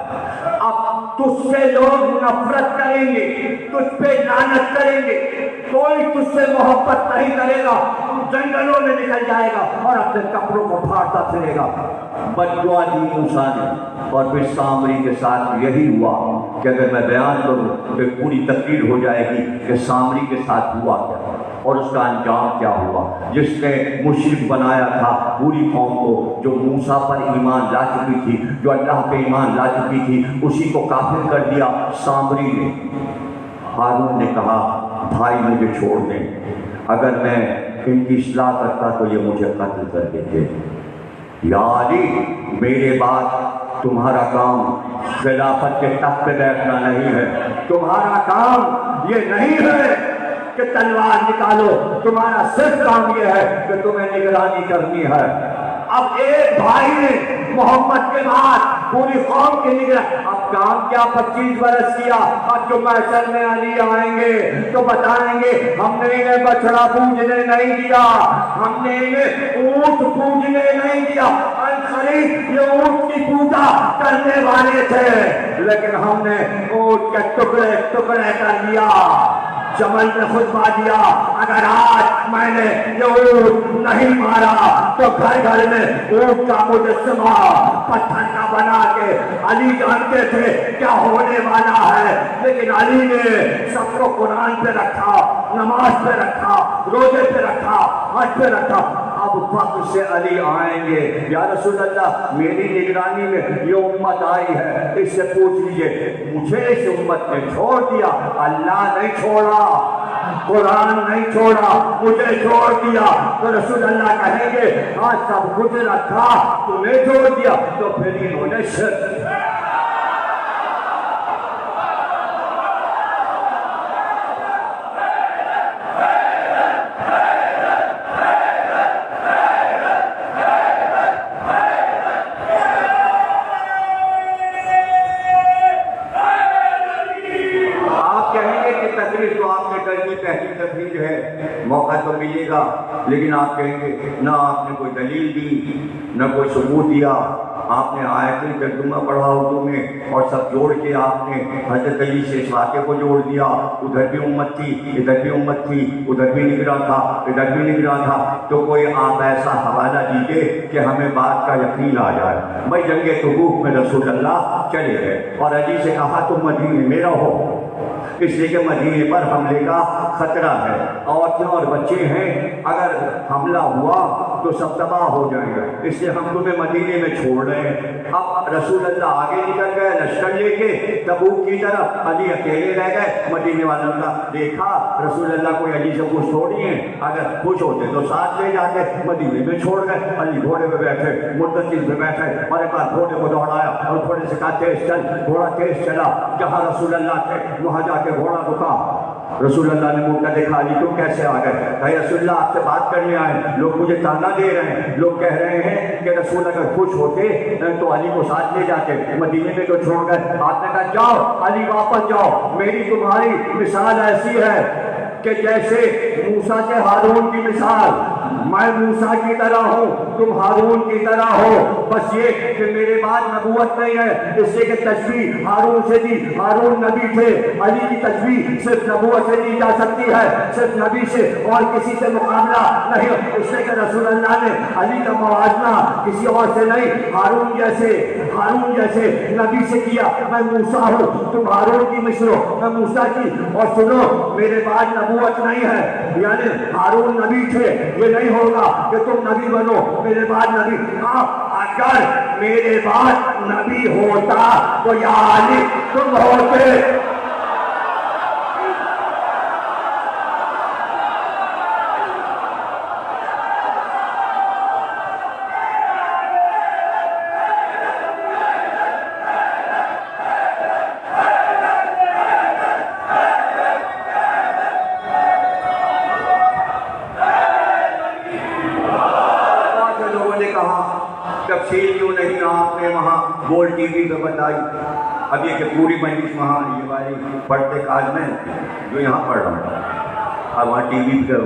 اب تجھ سے لوگ نفرت کریں گے، تجھ پہ لعنت کریں گے، کوئی تجھ سے محبت نہیں کرے گا، جنگلوں میں نکل جائے گا اور اپنے کپڑوں کو پھاڑتا پھرے گا. بد دعا دی موسیٰ نے. اور پھر سامری کے ساتھ یہی ہوا کہ اگر میں بیان کروں تو پوری تقریر ہو جائے گی کہ سامری کے ساتھ ہوا کیا اور اس کا انجام کیا ہوا. جس نے مشرک بنایا تھا پوری قوم کو، جو موسیٰ پر ایمان لا چکی تھی، جو اللہ پہ ایمان لا چکی تھی، اسی کو کافر کر دیا سامری نے. ہارون نے کہا بھائی مجھے چھوڑ دیں، اگر میں ان کی اصلاح کرتا تو یہ مجھے قتل کر دیتے. یا علی میرے بعد تمہارا کام خلافت کے تخت پہ بیٹھنا نہیں ہے، تمہارا کام یہ نہیں ہے کہ تلوار نکالو، تمہارا صرف کام یہ ہے کہ تمہیں نگرانی کرنی ہے. اب ایک بھائی نے محمد کے بعد پوری قوم کی نگرانی. اب کام کیا 25 برس کیا. اب جو محشر میں علی آئیں گے تو بتائیں گے ہم نے انہیں بچڑا پوجنے نہیں دیا، ہم نے انہیں اونٹ پوجنے نہیں دیا. عنقریب یہ اونٹ کی پوجا کرنے والے تھے لیکن ہم نے اونٹ کے ٹکڑے ٹکڑے کر دیا، جمل میں خطبہ دیا. اگر آج میں نے یہ اونٹ نہیں مارا تو گھر گھر میں اونٹ کا مجسمہ پتھر کا بنا کے. علی جانتے تھے کیا ہونے والا ہے، لیکن علی نے سب کو قرآن پہ رکھا، نماز پہ رکھا، روزے پہ رکھا، حج پہ رکھا. اب فخر سے علی آئیں گے. یا رسول اللہ میری نگرانی میں یہ امت آئی ہے, اس سے پوچھ لیجئے مجھے اس امت نے چھوڑ دیا. اللہ نہیں چھوڑا, قرآن نہیں چھوڑا, مجھے چھوڑ دیا. تو رسول اللہ کہیں گے ہاں سب کچھ رکھا تمہیں چھوڑ دیا. تو پھر انہوں نے شرک. موقع تو ملے گا لیکن آپ کہیں گے نہ آپ نے کوئی دلیل دی نہ کوئی ثبوت دیا. آپ نے آیت ترجمہ پڑھا اردو میں اور سب جوڑ کے آپ نے حضرت علی سے اس واقعے کو جوڑ دیا. ادھر بھی امت تھی, ادھر بھی امت تھی, ادھر بھی نگراں تھا, ادھر بھی نگراں تھا. تو کوئی آپ ایسا حوالہ دیجیے کہ ہمیں بات کا یقین آ جائے. بھائی جنگ تبوک میں رسول اللہ چلے گئے اور علی سے کہا تم مدینے میں رہو, اس لیے کہ مدینے پر حملے کا خطرہ ہے. عورتیں اور بچے ہیں, اگر حملہ ہوا تو سب تباہ ہو جائیں گے, اس لیے ہم تمہیں مدینے میں چھوڑ رہے ہیں. اب رسول اللہ آگے نکل گئے لشکر لے کے تبوک کی طرف, علی اکیلے رہ گئے. مدینے والوں کا دیکھا رسول اللہ کوئی علی سے خوش تھوڑی ہیں, اگر خوش ہوتے تو ساتھ لے جاتے. مدینے میں چھوڑ گئے. علی گھوڑے پہ بیٹھے, مدثر پہ بیٹھے, اور ایک بار گھوڑے کو دوڑایا اور گھوڑے سے کہا تیز چل. گھوڑا تیز چلا, جہاں رسول اللہ تھے وہاں جا کے گھوڑا رکا. رسول اللہ نے منہ کر دیکھا علی تم کیسے آ گئے؟ کہ رسول اللہ آپ سے بات کرنے آئے, لوگ مجھے تانا دے رہے ہیں, لوگ کہہ رہے ہیں کہ رسول اگر خوش ہوتے تو علی کو ساتھ لے جاتے, مدینے میں تو چھوڑ گئے. آپ نے کہا جاؤ علی واپس جاؤ, میری تمہاری مثال ایسی ہے کہ جیسے موسیٰ سے ہارون کی مثال, میں موسیٰ کی طرح ہوں تم ہارون کی طرح ہو, بس یہ کہ میرے بعد نبوت نہیں ہے, اس لیے کہ تشبیہ ہارون سے دی, ہارون نبی تھے. علی کی تشبیہ صرف نبوت سے دی جا سکتی ہے, صرف نبی سے اور کسی سے مقابلہ نہیں, اس لیے کہ رسول اللہ نے علی کا موازنہ کسی اور سے نہیں, ہارون جیسے نبی سے کیا. میں موسیٰ ہوں تم ہارون کی مثل ہو, میں موسیٰ کی. اور سنو میرے بعد نبوت نہیں ہے, یعنی ہارون نبی تھے, یہ نہیں ہوگا کہ تم نبی بنو میرے بعد نبی. اگر میرے بعد نبی ہوتا تو یا علی تم ہوتے. تفصیل کیوں نہیں آپ نے وہاں گول ٹی وی پہ بتائی. اب یہ کہ پوری مجلس وہاں یہ والی پڑھتے کاج میں جو یہاں پڑھ رہا ہوں, اب وہاں ٹی وی پہ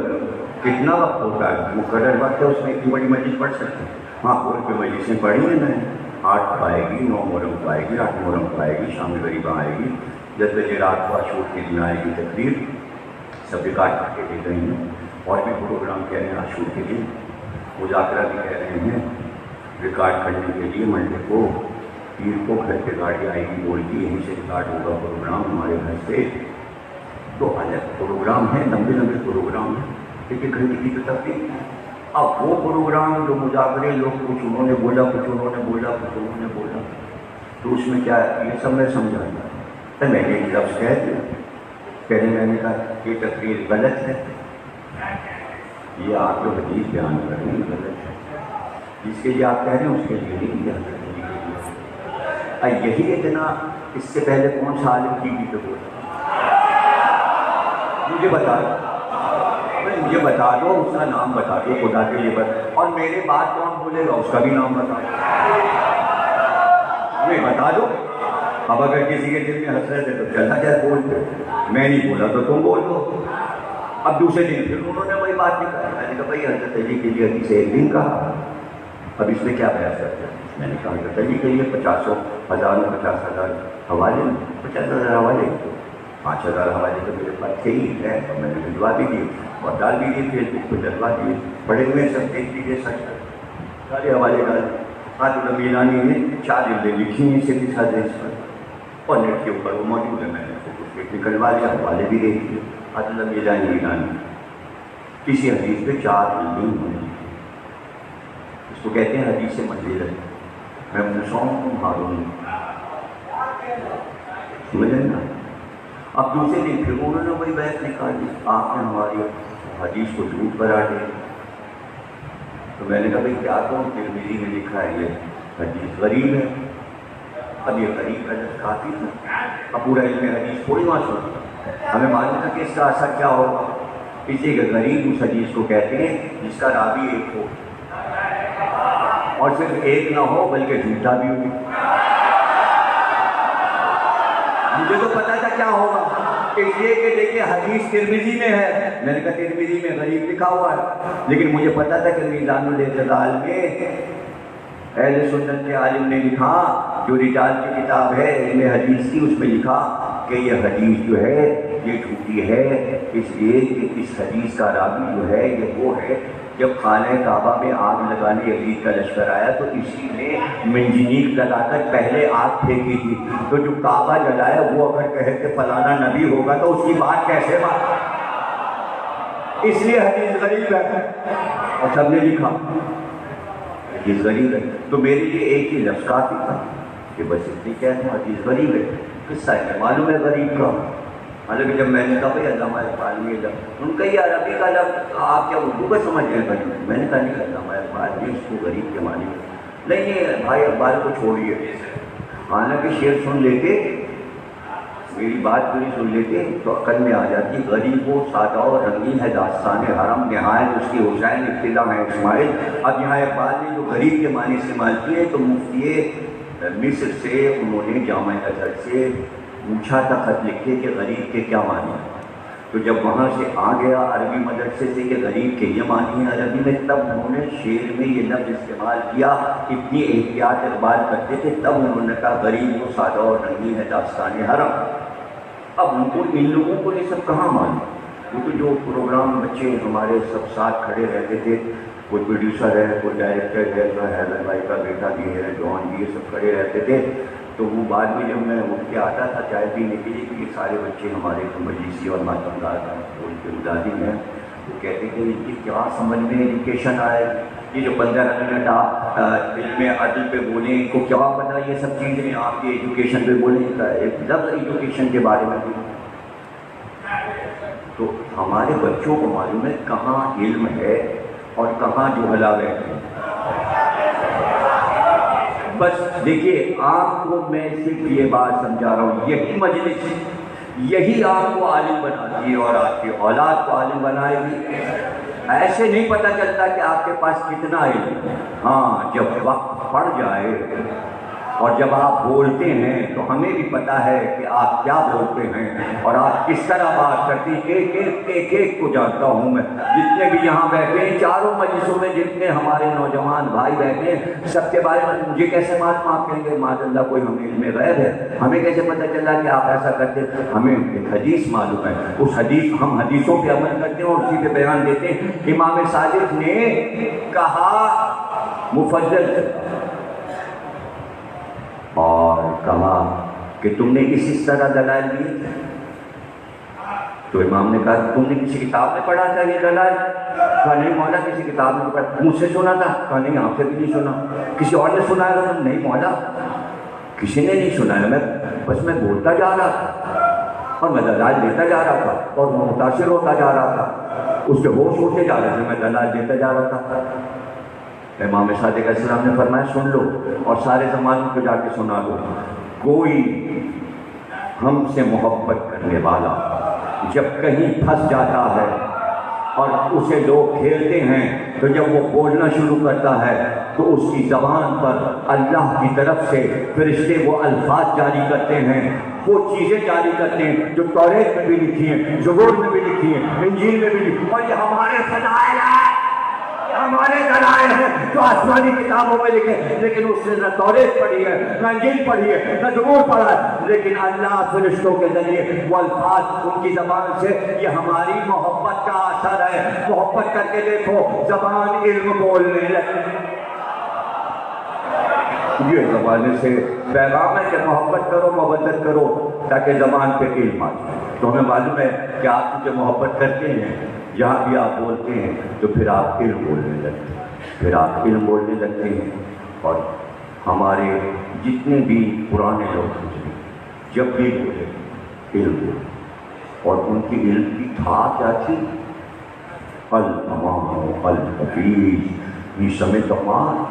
کتنا وقت ہوتا ہے, مقرر وقت ہے, اس میں اتنی بڑی مجلس پڑھ سکتے ہیں. وہاں پورے پہ مجلسیں پڑھی ہیں میں نے, 8 کو آئے گی, 9 محرم کو آئے گی, 8 محرم کو آئے گی, شام غریبہ آئے گی, 10 بجے رات کو عاشور کے دن آئے گی تقریر, سب ریکارڈ کر کے دے رہی ہیں. اور بھی پروگرام کہہ رہے ہیں عاشور کے دن, مذاکرہ بھی کہہ رہے ہیں ریکارڈ کرنے کے لیے. منڈے کو پیر کو گھر پہ گاڑی آئے گی بول کی, یہیں سے ریکارڈ ہوگا پروگرام ہمارے گھر سے. تو الگ پروگرام ہے, لمبے پروگرام ہیں, لیکن گھر کی تو تفریح. اب وہ پروگرام جو مذاکرے لوگ کچھ انہوں نے بولا, کچھ انہوں نے بولا, کچھ انہوں نے بولا, تو اس میں کیا ہے یہ سب میں سمجھایا. تو میں نے ایک لفظ کہہ دیا, پہلے میں نے کہا یہ تقریر غلط ہے, یہ آپ جو حدیث بیان کر رہے ہیں غلط ہے, جس کے لیے آپ کہہ رہے ہیں اس کے لیے نہیں کیا. یہی اتنا, اس سے پہلے کون سا عالم ٹی وی پہ بولا مجھے بتا دو, اس کا نام بتا دو خدا کے لیے بس. اور میرے بات کون بولے گا اس کا بھی نام بتا دو, نہیں بتا دو. اب اگر کسی کے دل میں حسرت ہے تو چلا جائے بول دو, میں نہیں بولا تو تم بول دو. اب دوسرے دن پھر انہوں نے وہی بات نکالی, میں نے کہا بھائی حضرت علی کے لیے حدیث ایک دن کہا, اب اس میں کیا بیان کرتے ہیں. میں نے کہا حضرت علی کے لیے 50,000 حوالے, 50,000 حوالے, 5,000 حوالے تو میرے پاس تھے ہی ہے, اور میں نے بھجوا بھی دیے اور ڈال بھی دیے, فیس بک پہ ڈلوا دیے, پڑے ہوئے سب دیکھ لیجیے, سچ سارے حوالے ڈال. عادل میلانی نے 4 جلدیں لکھی ہیں اسے بھی حدیث پر, اور نیٹ کے اوپر وہ موجود ہے, میں نے اس کو کچھ نکلوا لیا, حوالے بھی دیکھ لیے. عادل میلانی کسی حدیث پہ 4 جلدیں ہوئی, تو کہتے ہیں حدیث منزل ہے، میں موسیٰ تم ہارون، سمجھیں نا؟ اب دوسرے دن پھر انہوں نے وہی بحث نکالی، آپ نے ہماری حدیث کو جھوٹ قرار دیا۔ تو میں نے کہا بھائی کیا کہوں، ترمذی میں لکھا ہے یہ حدیث غریب ہے۔ اب یہ غریب کا لفظ کافی تھا، اب پورا علم حدیث تھوڑی معصوم تھا، ہمیں معلوم تھا کہ اس کا اثر کیا ہوگا۔ اس لیے کہ غریب اس حدیث کو کہتے ہیں جس کا راوی ایک ہو، اور صرف ایک نہ ہو بلکہ جھوٹا بھی ہو۔ مجھے تو پتا تھا کیا ہوگا، اس لیے کہ دیکھیں حدیث ترمذی میں ہے، میں نے کہا ترمذی میں غریب لکھا ہوا ہے، لیکن مجھے پتا تھا کہ میزان الاعتدال میں اہل سنت کے عالم نے لکھا، جو رجال کی کتاب ہے علم حدیث کی، اس میں لکھا کہ یہ حدیث جو ہے یہ جھوٹی ہے، اس لیے کہ اس حدیث کا راوی جو ہے یہ وہ ہے جب خانہ کعبہ میں آگ لگانے یزید کا لشکر آیا تو اسی نے منجنیق لگا کر پہلے آگ پھینکی تھی، تو جو کعبہ جلایا وہ اگر کہے کہ فلانا نبی ہوگا تو اس کی بات کیسے مان، اس لیے حدیث غریب ہے۔ اور سب نے لکھا حدیث غریب ہے، تو میرے لیے ایک ہی لفظ کافی تھا کہ بس اتنی کہتے ہیں حدیث غریب ہے۔ قصہ ہے معلوم ہے غریب کا، حالانکہ جب میں نے کہا بھائی علامہ اقبال یہ لفظ، ان کا یہ عربی کا لفظ آپ کیا اردو کا سمجھ رہے ہیں غریب؟ میں نے کہا نہیں، علامہ اقبال جی اس کو غریب کے معنی نہیں، بھائی اقبال کو چھوڑیے، حالانکہ شعر سن لیتے، میری بات پوری سن لیتے تو عقل میں آ جاتی، غریب و سادہ و رنگین ہے داستان حرم، نہایت اس کی حسین ابتدا ہے اسماعیل۔ اب یہاں اقبال نے جو غریب کے معنی استعمال کیے تو مفتی مصر سے انہوں نے جامع ازہر سے پوچھا تھا خط لکھے کہ غریب کے کیا معنی ہیں، تو جب وہاں سے آ گیا عربی مدرسے سے کہ غریب کے یہ معنی ہیں عربی میں، تب انہوں نے شعر میں یہ لفظ استعمال کیا، اتنی احتیاط اقبال کرتے تھے، تب انہوں نے کہا غریب و سادہ اور رنگین ہے داستان حرم۔ اب ان لوگوں کو یہ سب کہاں معلوم، وہ تو جو پروگرام بچے ہمارے سب ساتھ کھڑے رہتے تھے، کوئی پروڈیوسر ہے، کوئی ڈائریکٹر ہے، حیدر بھائی کا بیٹا بھی ہے، جان بھی، یہ سب کھڑے رہتے تھے، تو وہ بعد میں جب میں اٹھ کے آتا تھا چائے پینے کے لیے، کہ یہ سارے بچے ہمارے مجلسی اور ماتمدار ہیں، ان کے ملازم ہیں، وہ کہتے کہ ان کی کیا سمجھ میں ایجوکیشن آئے، یہ جو 15 منٹ آپ علم عدل پہ بولیں، ان کو کیا پتا یہ سب چیزیں آپ کی ایجوکیشن پہ بولیں، ایک لفظ ایجوکیشن کے بارے میں بھی۔ تو ہمارے بچوں کو معلوم ہے کہاں علم ہے اور کہاں جہلا بیٹھے ہیں۔ بس دیکھیے آپ کو میں صرف یہ بات سمجھا رہا ہوں، یہی مجلس یہی آپ کو عالم بناتی ہے اور آپ کی اولاد کو عالم بنائے گی۔ ایسے نہیں پتہ چلتا کہ آپ کے پاس کتنا علم ہے، ہاں جب وقت پڑ جائے اور جب آپ بولتے ہیں تو ہمیں بھی پتہ ہے کہ آپ کیا بولتے ہیں اور آپ کس طرح بات کرتے ہیں، ایک کو جانتا ہوں میں، جتنے بھی یہاں بیٹھے ہیں چاروں مجلسوں میں جتنے ہمارے نوجوان بھائی بیٹھے ہیں، سب کے بارے میں مجھے کیسے معلوم، آپ کہیں گے معاذ اللہ کوئی ہم علم غیب ہے، ہمیں کیسے پتہ چلا کہ آپ ایسا کرتے ہیں، ہمیں ایک حدیث معلوم ہے، اس حدیث ہم حدیثوں پہ عمل کرتے ہیں اور اسی پہ بیان دیتے ہیں۔ امام صادق نے کہا مفضل اور کہا کہ تم نے کسی طرح دلائل دی، تو امام نے کہا تم نے کسی کتاب میں پڑھا تھا یہ دلائل؟ کہا نہیں مولا کسی کتاب میں پڑھا، مجھ سے سنا تھا؟ کہا نہیں آپ سے بھی نہیں سنا، کسی اور نے سنا ہے؟ نہیں مولا کسی نے نہیں سنا ہے، میں بولتا جا رہا تھا اور میں دلائل دیتا جا رہا تھا اور میں متاثر ہوتا جا رہا تھا، اس کے ہوش ہوتے جا رہے تھے، میں دلائل دیتا جا رہا تھا۔ امام صادق علیہ السلام نے فرمایا سن لو اور سارے زمانوں کو جا کے سنا دو، کوئی ہم سے محبت کرنے والا جب کہیں پھنس جاتا ہے اور اسے لوگ کھیلتے ہیں تو جب وہ بولنا شروع کرتا ہے تو اس کی زبان پر اللہ کی طرف سے فرشتے وہ الفاظ جاری کرتے ہیں، وہ چیزیں جاری کرتے ہیں جو توریت میں بھی لکھی ہیں، زبور میں بھی لکھی ہیں، انجیل میں بھی لکھی ہیں، اور یہ ہمارے فضائل ہیں، ہمارے دلائل ہیں جو آسمانی کتابوں میں لکھے، لیکن اس نے نہ توریت پڑھی ہے، نہ انجیل پڑھی ہے، نہ زبور پڑھا ہے، لیکن اللہ فرشتوں کے ذریعے وہ الفاظ ان کی زبان سے، یہ ہماری محبت کا اثر ہے۔ محبت کر کے دیکھو زبان علم بولنے لگے، یہ زبان سے پیغام ہے کہ محبت کرو مودت کرو تاکہ زبان پہ علم آ جائے۔ تو ہمیں معلوم ہے کہ آپ مجھے محبت کرتے ہیں، جہاں بھی آپ بولتے ہیں تو پھر آپ علم بولنے لگتے ہیں۔ پھر آپ علم بولنے لگتے ہیں، اور ہمارے جتنے بھی پرانے لوگ گزرے جب بھی بولے علم بولے، اور ان کی علم کی تھا کیا تھی؟ الامام الحفیظ میثم تمام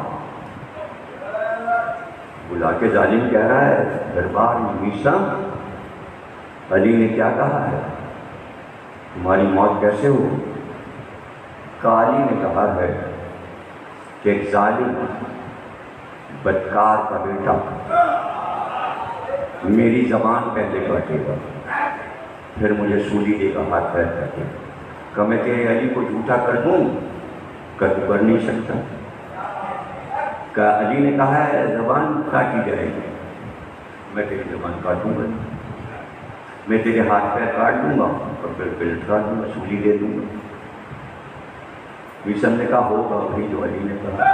بلا کے ظالم کہہ رہا ہے دربار میں، میثم علی نے کیا کہا ہے؟ تمہاری موت کیسے ہو؟ علی نے کہا ہے کہ ایک ظالم بدکار کا بیٹا میری زبان پہلے کاٹے گا، پھر مجھے سولی دے گا ہاتھ پیر کر کے، کہ میں تیرے علی کو جھوٹا کر دوں؟ کہ تو کر نہیں سکتا۔ کہ علی نے کہا ہے زبان کاٹی جائے گی، میں تیری زبان کاٹوں گا، میں تیرے ہاتھ پیر کاٹ دوں گا اور پھر لٹکا دوں گا، سولی دے دوں گا۔ میثم نے کہا ہوگا وہی جو علی نے کہا،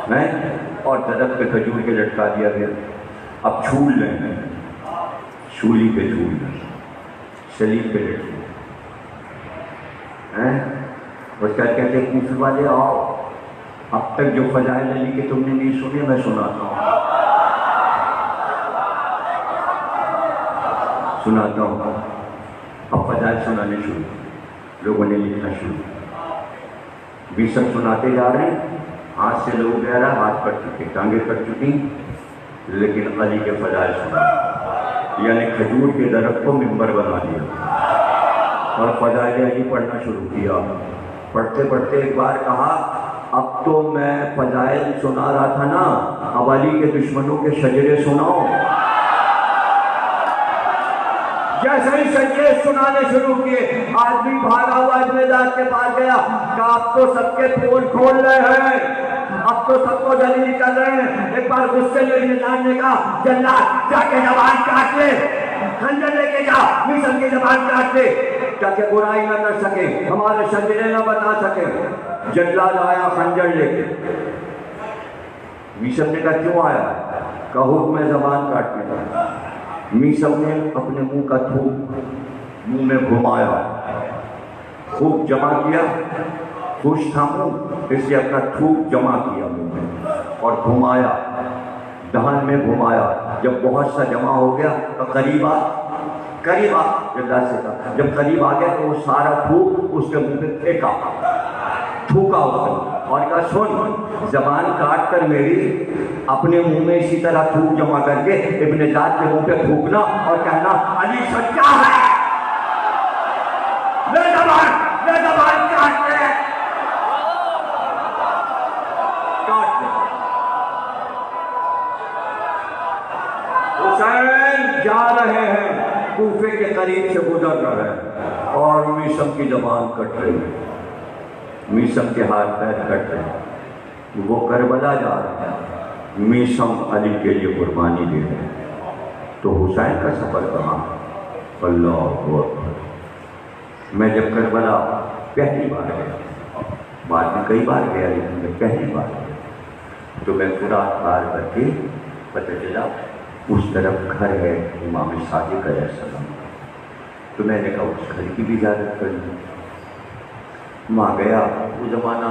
میں اور درخت پہ کھجور کے لٹکا دیا گیا۔ اب چھول لیں، سولی پہ چھول لیں، سلیب پہ لٹکے اس کا کہتے ہیں کوفے والے آؤ، اب تک جو فضائل علی کے تم نے نہیں سنے میں سناتا ہوں، سناتا ہوں۔ اب فضائل سنانے شروع، لوگوں نے لکھنا شروع، بھی سب سناتے جا رہے ہیں، ہاتھ سے لوگ کہہ رہا ہاتھ کٹ چکے، ٹانگیں کٹ چکی، لیکن علی کے فضائل سنا، یعنی کھجور کے درخت کو منبر بنا دیا اور فضائل علی پڑھنا شروع کیا۔ پڑھتے پڑھتے ایک بار کہا اب تو میں فضائل سنا رہا تھا نا، اب علی کے دشمنوں کے شجرے سناؤ۔ جیسے ہی شجرے سنانے شروع کیے، آدمی بھاگا ہوا ابن ذات کے پاس گیا کہ آپ تو سب کے پول کھول رہے ہیں، اب تو سب کو دلیل کر رہے ہیں۔ ایک بار غصے میں ابن ذات نے کہا جلاد جا کے زبان کاٹ لے، خنجر لے کے جا میثم کی زبان کاٹ لے تاکہ برائی نہ کر سکے، ہمارے شجرے نہ بتا سکے۔ جلاد آیا خنجر لے کے، میثم نے کہا کیوں آیا؟ کہ حکم ہے زبان کاٹنے کا۔ میثم نے اپنے منہ کا تھوک منہ میں گھمایا، خوب جمع کیا، خوش تھا منہ اس لیے اپنا تھوک جمع کیا منہ میں اور گھمایا، دہن میں گھمایا۔ جب بہت سا جمع ہو گیا تو قریب آ جلد سے کہا، جب قریب آ گیا تو وہ سارا تھوک اس کے منہ میں پھینکا، تھوکا اس نے اور کہا سن، زبان کاٹ کر میری اپنے منہ میں اسی طرح تھوک جمع کر کے ابن ذات کے منہ پہ تھوکنا اور کہنا علی سچا ہے، لے زبان کاٹ لے۔ حسین جا رہے ہیں، کوفے کے قریب سے گزر رہے ہیں اور میثم کی زبان کٹ رہی ہے، میثم کے ہاتھ پیر کٹ رہے ہیں، وہ کربلا جا رہے ہیں، میثم علی کے لیے قربانی دے رہے ہیں۔ تو حسین کا سفر کہاں؟ اللہ اکبر۔ میں جب کربلا پہلی بار گیا، بعد میں کئی بار گیا لیکن میں پہلی بار گیا تو میں پورا پار کر کے پتہ چلا اس طرف گھر ہے امام صادق علیہ السلام، تو میں نے کہا اس گھر کی بھی زیارت کر لی۔ وہاں گیا، وہ زمانہ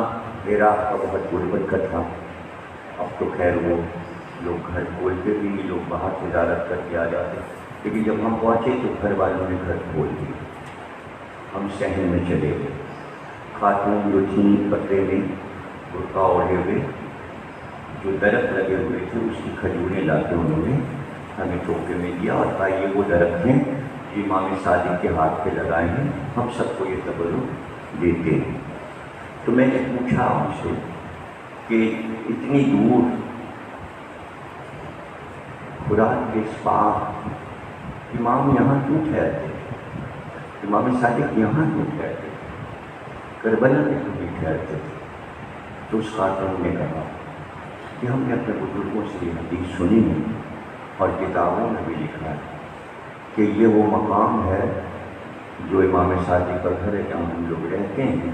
عراق کا بہت غربت کا تھا، اب تو خیر وہ لوگ گھر کھولتے بھی نہیں، لوگ باہر سے زیارت کر کے آ جاتے، لیکن جب ہم پہنچے تو گھر والوں نے گھر کھول دیے، ہم صحن میں چلے گئے۔ خاتون جو تھیں پترے میں برقع اوڑھے ہوئے، جو درخت لگے ہوئے تھے اس کی کھجوریں لا کے انہوں نے ہمیں ٹوکرے میں دیا اور کہا یہ وہ درخت ہیں جو امام صادق کے ہاتھ پہ لگائے ہیں، ہم سب کو یہ تبرک دیتے ہیں۔ تو میں نے پوچھا ان سے کہ اتنی دور قرآن کے اس پاک امام یہاں کیوں ٹھہرتے، امام صادق یہاں کیوں ٹھہرتے، کربلا میں کیوں نہیں ٹھہرتے؟ تو اس خاتون نے کہا کہ ہم نے اپنے بزرگوں سے یہ حدیث سنی ہے اور کتابوں میں بھی لکھا ہے کہ یہ وہ مقام ہے جو امام صادق کا گھر ہے جہاں ہم لوگ رہتے ہیں۔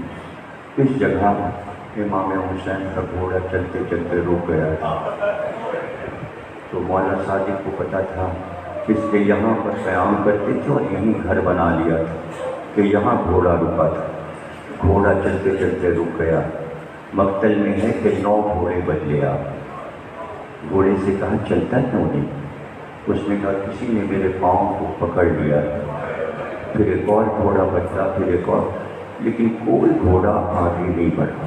اس جگہ امام حسین کا گھوڑا چلتے چلتے رک گیا تھا، تو مولا صادق کو پتہ تھا، اس لیے یہاں پر قیام کرتے تھے اور یہیں گھر بنا لیا تھا کہ یہاں گھوڑا رکا تھا۔ گھوڑا چلتے چلتے رک گیا. مقتل میں ہے کہ 9 گھوڑے بدلے آپ. گھوڑے سے کہا چلتا کیوں نہیں؟ اس نے کہا کسی نے میرے پاؤں کو پکڑ لیا. پھر ایک اور گھوڑا بدلا، پھر ایک اور، لیکن کوئی گھوڑا آگے نہیں بڑھا.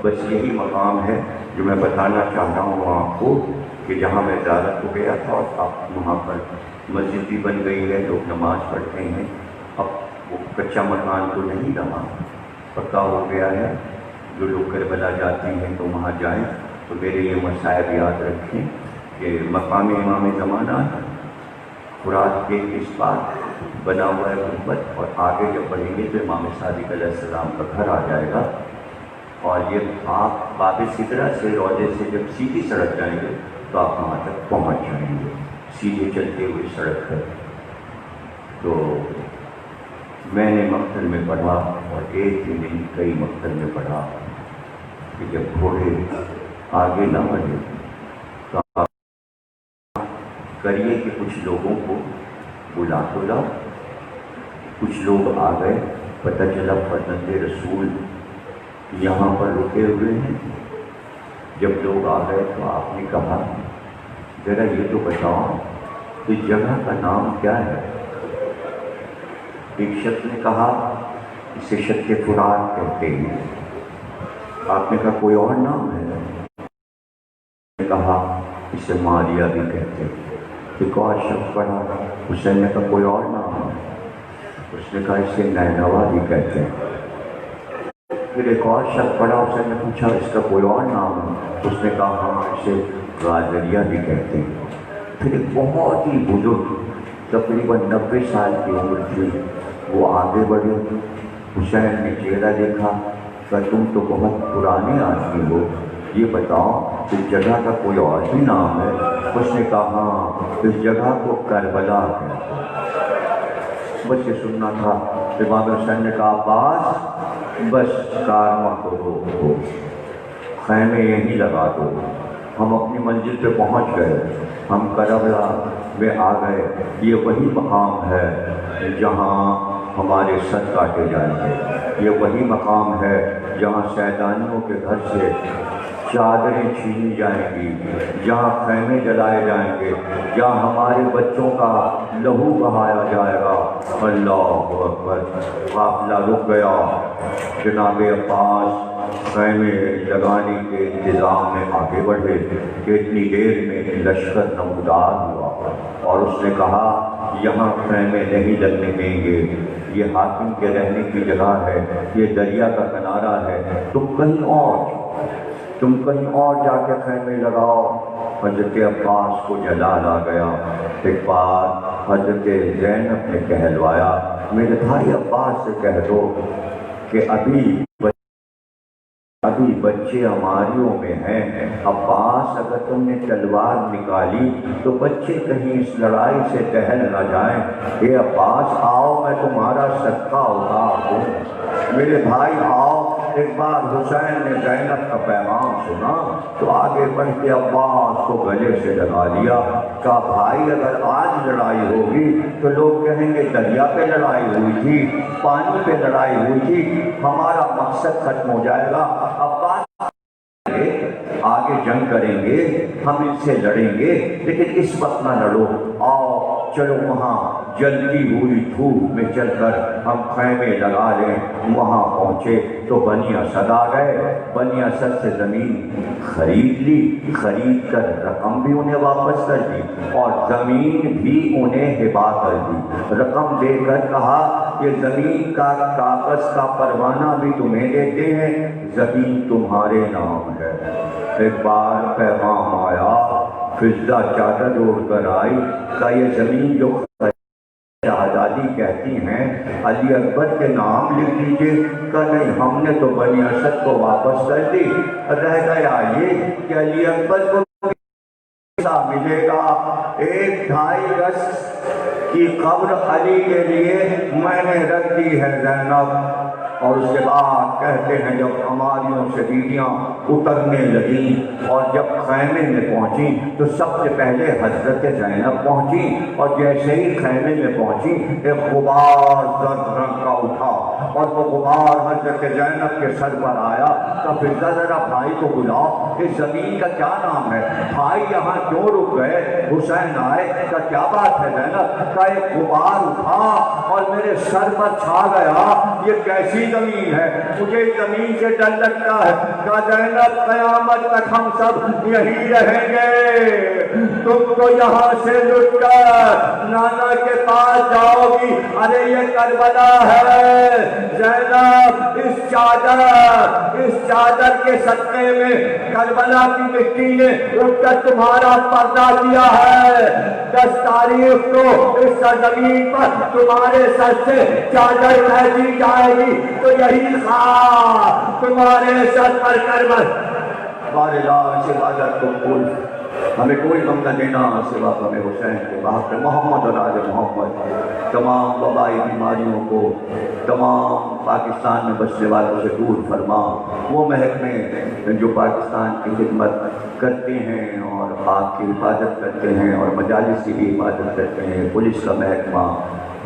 بس یہی مقام ہے جو میں بتانا چاہ رہا ہوں آپ کو، کہ جہاں میں زیارت کو گیا تھا اور اب وہاں پر مسجد بھی بن گئی ہے، لوگ نماز پڑھتے ہیں. اب وہ کچا مکان تو نہیں رہا، پکا ہو گیا ہے. جو لوگ کربلا جاتے ہیں تو وہاں جائیں تو میرے یہ مسائل یاد رکھیں کہ مقام امام زمانہ فرات کے اس بار بنا ہوا ہے گنبد، اور آگے جب بڑھیں گے تو امام صادق علیہ السلام کا گھر آ جائے گا. اور یہ آپ باب سدرہ سے روضے سے جب سیدھی سڑک جائیں گے تو آپ وہاں تک پہنچ جائیں گے، سیدھے چلتے ہوئے سڑک ہے. تو میں نے مقتل میں پڑھا، اور ایک ہی دن کئی مقتل میں پڑھا کہ جب گھوڑے آگے نہ بڑھے تو آپ کریے کہ کچھ لوگوں کو بلا تو لاؤ. کچھ لوگ آ گئے، پتہ چلا فرزند رسول یہاں پر رکے ہوئے ہیں. جب لوگ آ گئے تو آپ نے کہا ذرا یہ تو بتاؤ اس جگہ کا نام کیا ہے؟ ایک شخص نے کہا اسے شط فرات کہتے ہیں. آپ نے کہا کوئی اور نام ہے؟ نے کہا اسے ماریہ بھی کہتے ہیں. ایک اور شخص پڑھا، حسین نے کہا کوئی اور نام ہے؟ اس نے کہا اسے نینوا بھی کہتے ہیں. پھر ایک اور شخص پڑھا، حسین نے پوچھا اس کا کوئی اور نام ہے؟ اس نے کہا ہاں اسے غاجریہ بھی کہتے ہیں. پھر ایک بہت ہی بزرگ تقریباً 90 سال کی عمر تھی، وہ آگے بڑھے. حسین نے چہرہ دیکھا کہ تم تو بہت پرانے آدمی ہو، یہ بتاؤ اس جگہ کا کوئی اور بھی نام ہے؟ اس نے کہا ہاں اس جگہ کو کربلا کہتے ہیں. بس یہ سننا تھا. امام حسین نے کہا عباس بس کارواں کو روکو، خیمے یہیں لگا دو. ہم اپنی منزل پہ پہنچ گئے، ہم کربلا میں آ گئے. یہ وہی مقام ہے جہاں ہمارے سر کاٹے جائیں گے. یہ وہی مقام ہے جہاں شیطانیوں کے گھر سے چادریں چھینی جائیں گی، جہاں خیمے جلائے جائیں گے، جہاں ہمارے بچوں کا لہو بہایا جائے گا. اللہ اکبر. قافلہ رک گیا. جناب عباس خیمے لگانے کے انتظام میں آگے بڑھے کہ اتنی دیر میں لشکر نمودار ہوا، اور اس نے کہا یہاں خیمے نہیں لگنے دیں گے، یہ حاکم کے رہنے کی جگہ ہے، یہ دریا کا کنارہ ہے، تم کہیں اور جا کے خیمے لگاؤ. حضرت عباس کو جلال آ گیا. ایک بار حضرت زینب نے کہلوایا میرے بھائی عباس سے کہہ دو کہ ابھی بچے ہماریوں میں ہیں. عباس اگر تم نے تلوار نکالی تو بچے کہیں اس لڑائی سے ٹہل نہ جائیں. اے عباس آؤ میں تمہارا صدقہ اتار دوں. میرے بھائی آؤ. ایک بار حسین نے زینب کا پیغام سنا تو آگے بڑھ کے عباس کو گلے سے لگا لیا. کہا بھائی اگر آج لڑائی ہوگی تو لوگ کہیں گے دریا پہ لڑائی ہوئی تھی، پانی پہ لڑائی ہوئی تھی، ہمارا مقصد ختم ہو جائے گا. عباس آگے جنگ کریں گے، ہم ان سے لڑیں گے، لیکن اس وقت نہ لڑو. آؤ چلو وہاں جلتی ہوئی دھوپ میں چل کر ہم خیمے لگا لیں. وہاں پہنچے تو بنی اسد آ گئے. بنی اسد سے زمین خرید لی، خرید کر رقم بھی انہیں واپس کر دی اور زمین بھی انہیں ہبا کر دی. رقم دے کر کہا یہ زمین کا کاغذ کا پروانہ بھی تمہیں دیتے ہیں، زمین تمہارے نام ہے. ایک بار پیغام آیا، فضہ چادر اوڑھ کر آئی کہ یہ زمین جو آزادی کہتی ہیں علی اکبر کے نام لکھ لیجیے. کہ نہیں ہم نے تو بنی اسد کو واپس کر دی. رہ گیا یہ کہ علی اکبر کو ملے گا 1.5 گز کی قبر علی کے لیے میں نے رکھ دی ہے زینب. اور اس کے بعد کہتے ہیں جب ہماریوں سے بیویاں اترنے لگیں اور جب خیمے میں پہنچیں تو سب سے پہلے حضرت زینب پہنچی، اور جیسے ہی خیمے میں پہنچی ایک غبار زرد رنگ کا اٹھا اور وہ غبار حضرت زینب کے سر پر آیا۔ تو پھر ذرا بھائی کو بلاؤ، اس زمین کا کیا نام ہے؟ بھائی یہاں کیوں رک گئے؟ حسین آئے کہ کیا بات ہے زینب؟ کا ایک غبار اٹھا اور میرے سر پر چھا گیا، یہ کیسی زمین ہے؟ مجھے زمین سے ڈر لگتا ہے۔ کہ زینب قیامت تک ہم سب یہی رہیں گے، تم تو یہاں سے لٹ کر نانا کے پاس جاؤ گی۔ ارے یہ کربلا ہے زینب، اس چادر کے صدقے میں کربلا کی مٹی نے اٹھ کر تمہارا پردہ کیا ہے۔ 10 تاریخ کو اس سرزمین پر تمہارے سر سے چادر پھینکی جائے گی تو یہی خاک تمہارے سر پر کربلا۔ ہمارے لاش عبادت کو قبول، ہمیں کوئی غم نہ دینا سوا ہمیں حسین کے بات محمد اور آل محمد۔ تمام وبائی بیماریوں کو تمام پاکستان میں بسنے والوں سے دور فرما۔ وہ محکمے جو پاکستان کی خدمت کرتے ہیں اور آپ کی حفاظت کرتے ہیں اور مجالس کی بھی حفاظت کرتے ہیں، پولیس کا محکمہ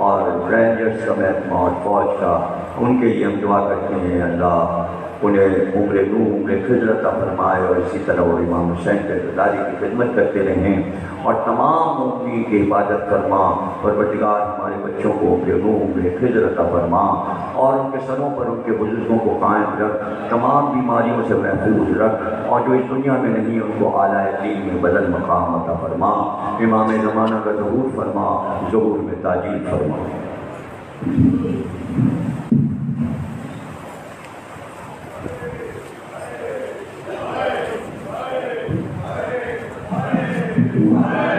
اور رینجرز کا محکمہ اور فوج کا، ان کے لیے ہم دعا کرتے ہیں اللہ انہیں عمر نو عمر خضر عطا فرمائے، اور اسی طرح وہ امام حسین کے عزاداری کی خدمت کرتے رہیں اور تمام مومنین کی حفاظت فرما۔ پروردگار ہمارے بچوں کو عمر نو عمر خضر عطا فرما اور ان کے سروں پر ان کے بزرگوں کو قائم رکھ، تمام بیماریوں سے محفوظ رکھ، اور جو اس دنیا میں نہیں ان کو اعلیٰ دین میں بدل مقام عطا فرما۔ امام زمانہ کا ظہور فرما، ظہور میں تاجیل فرما۔ Amen.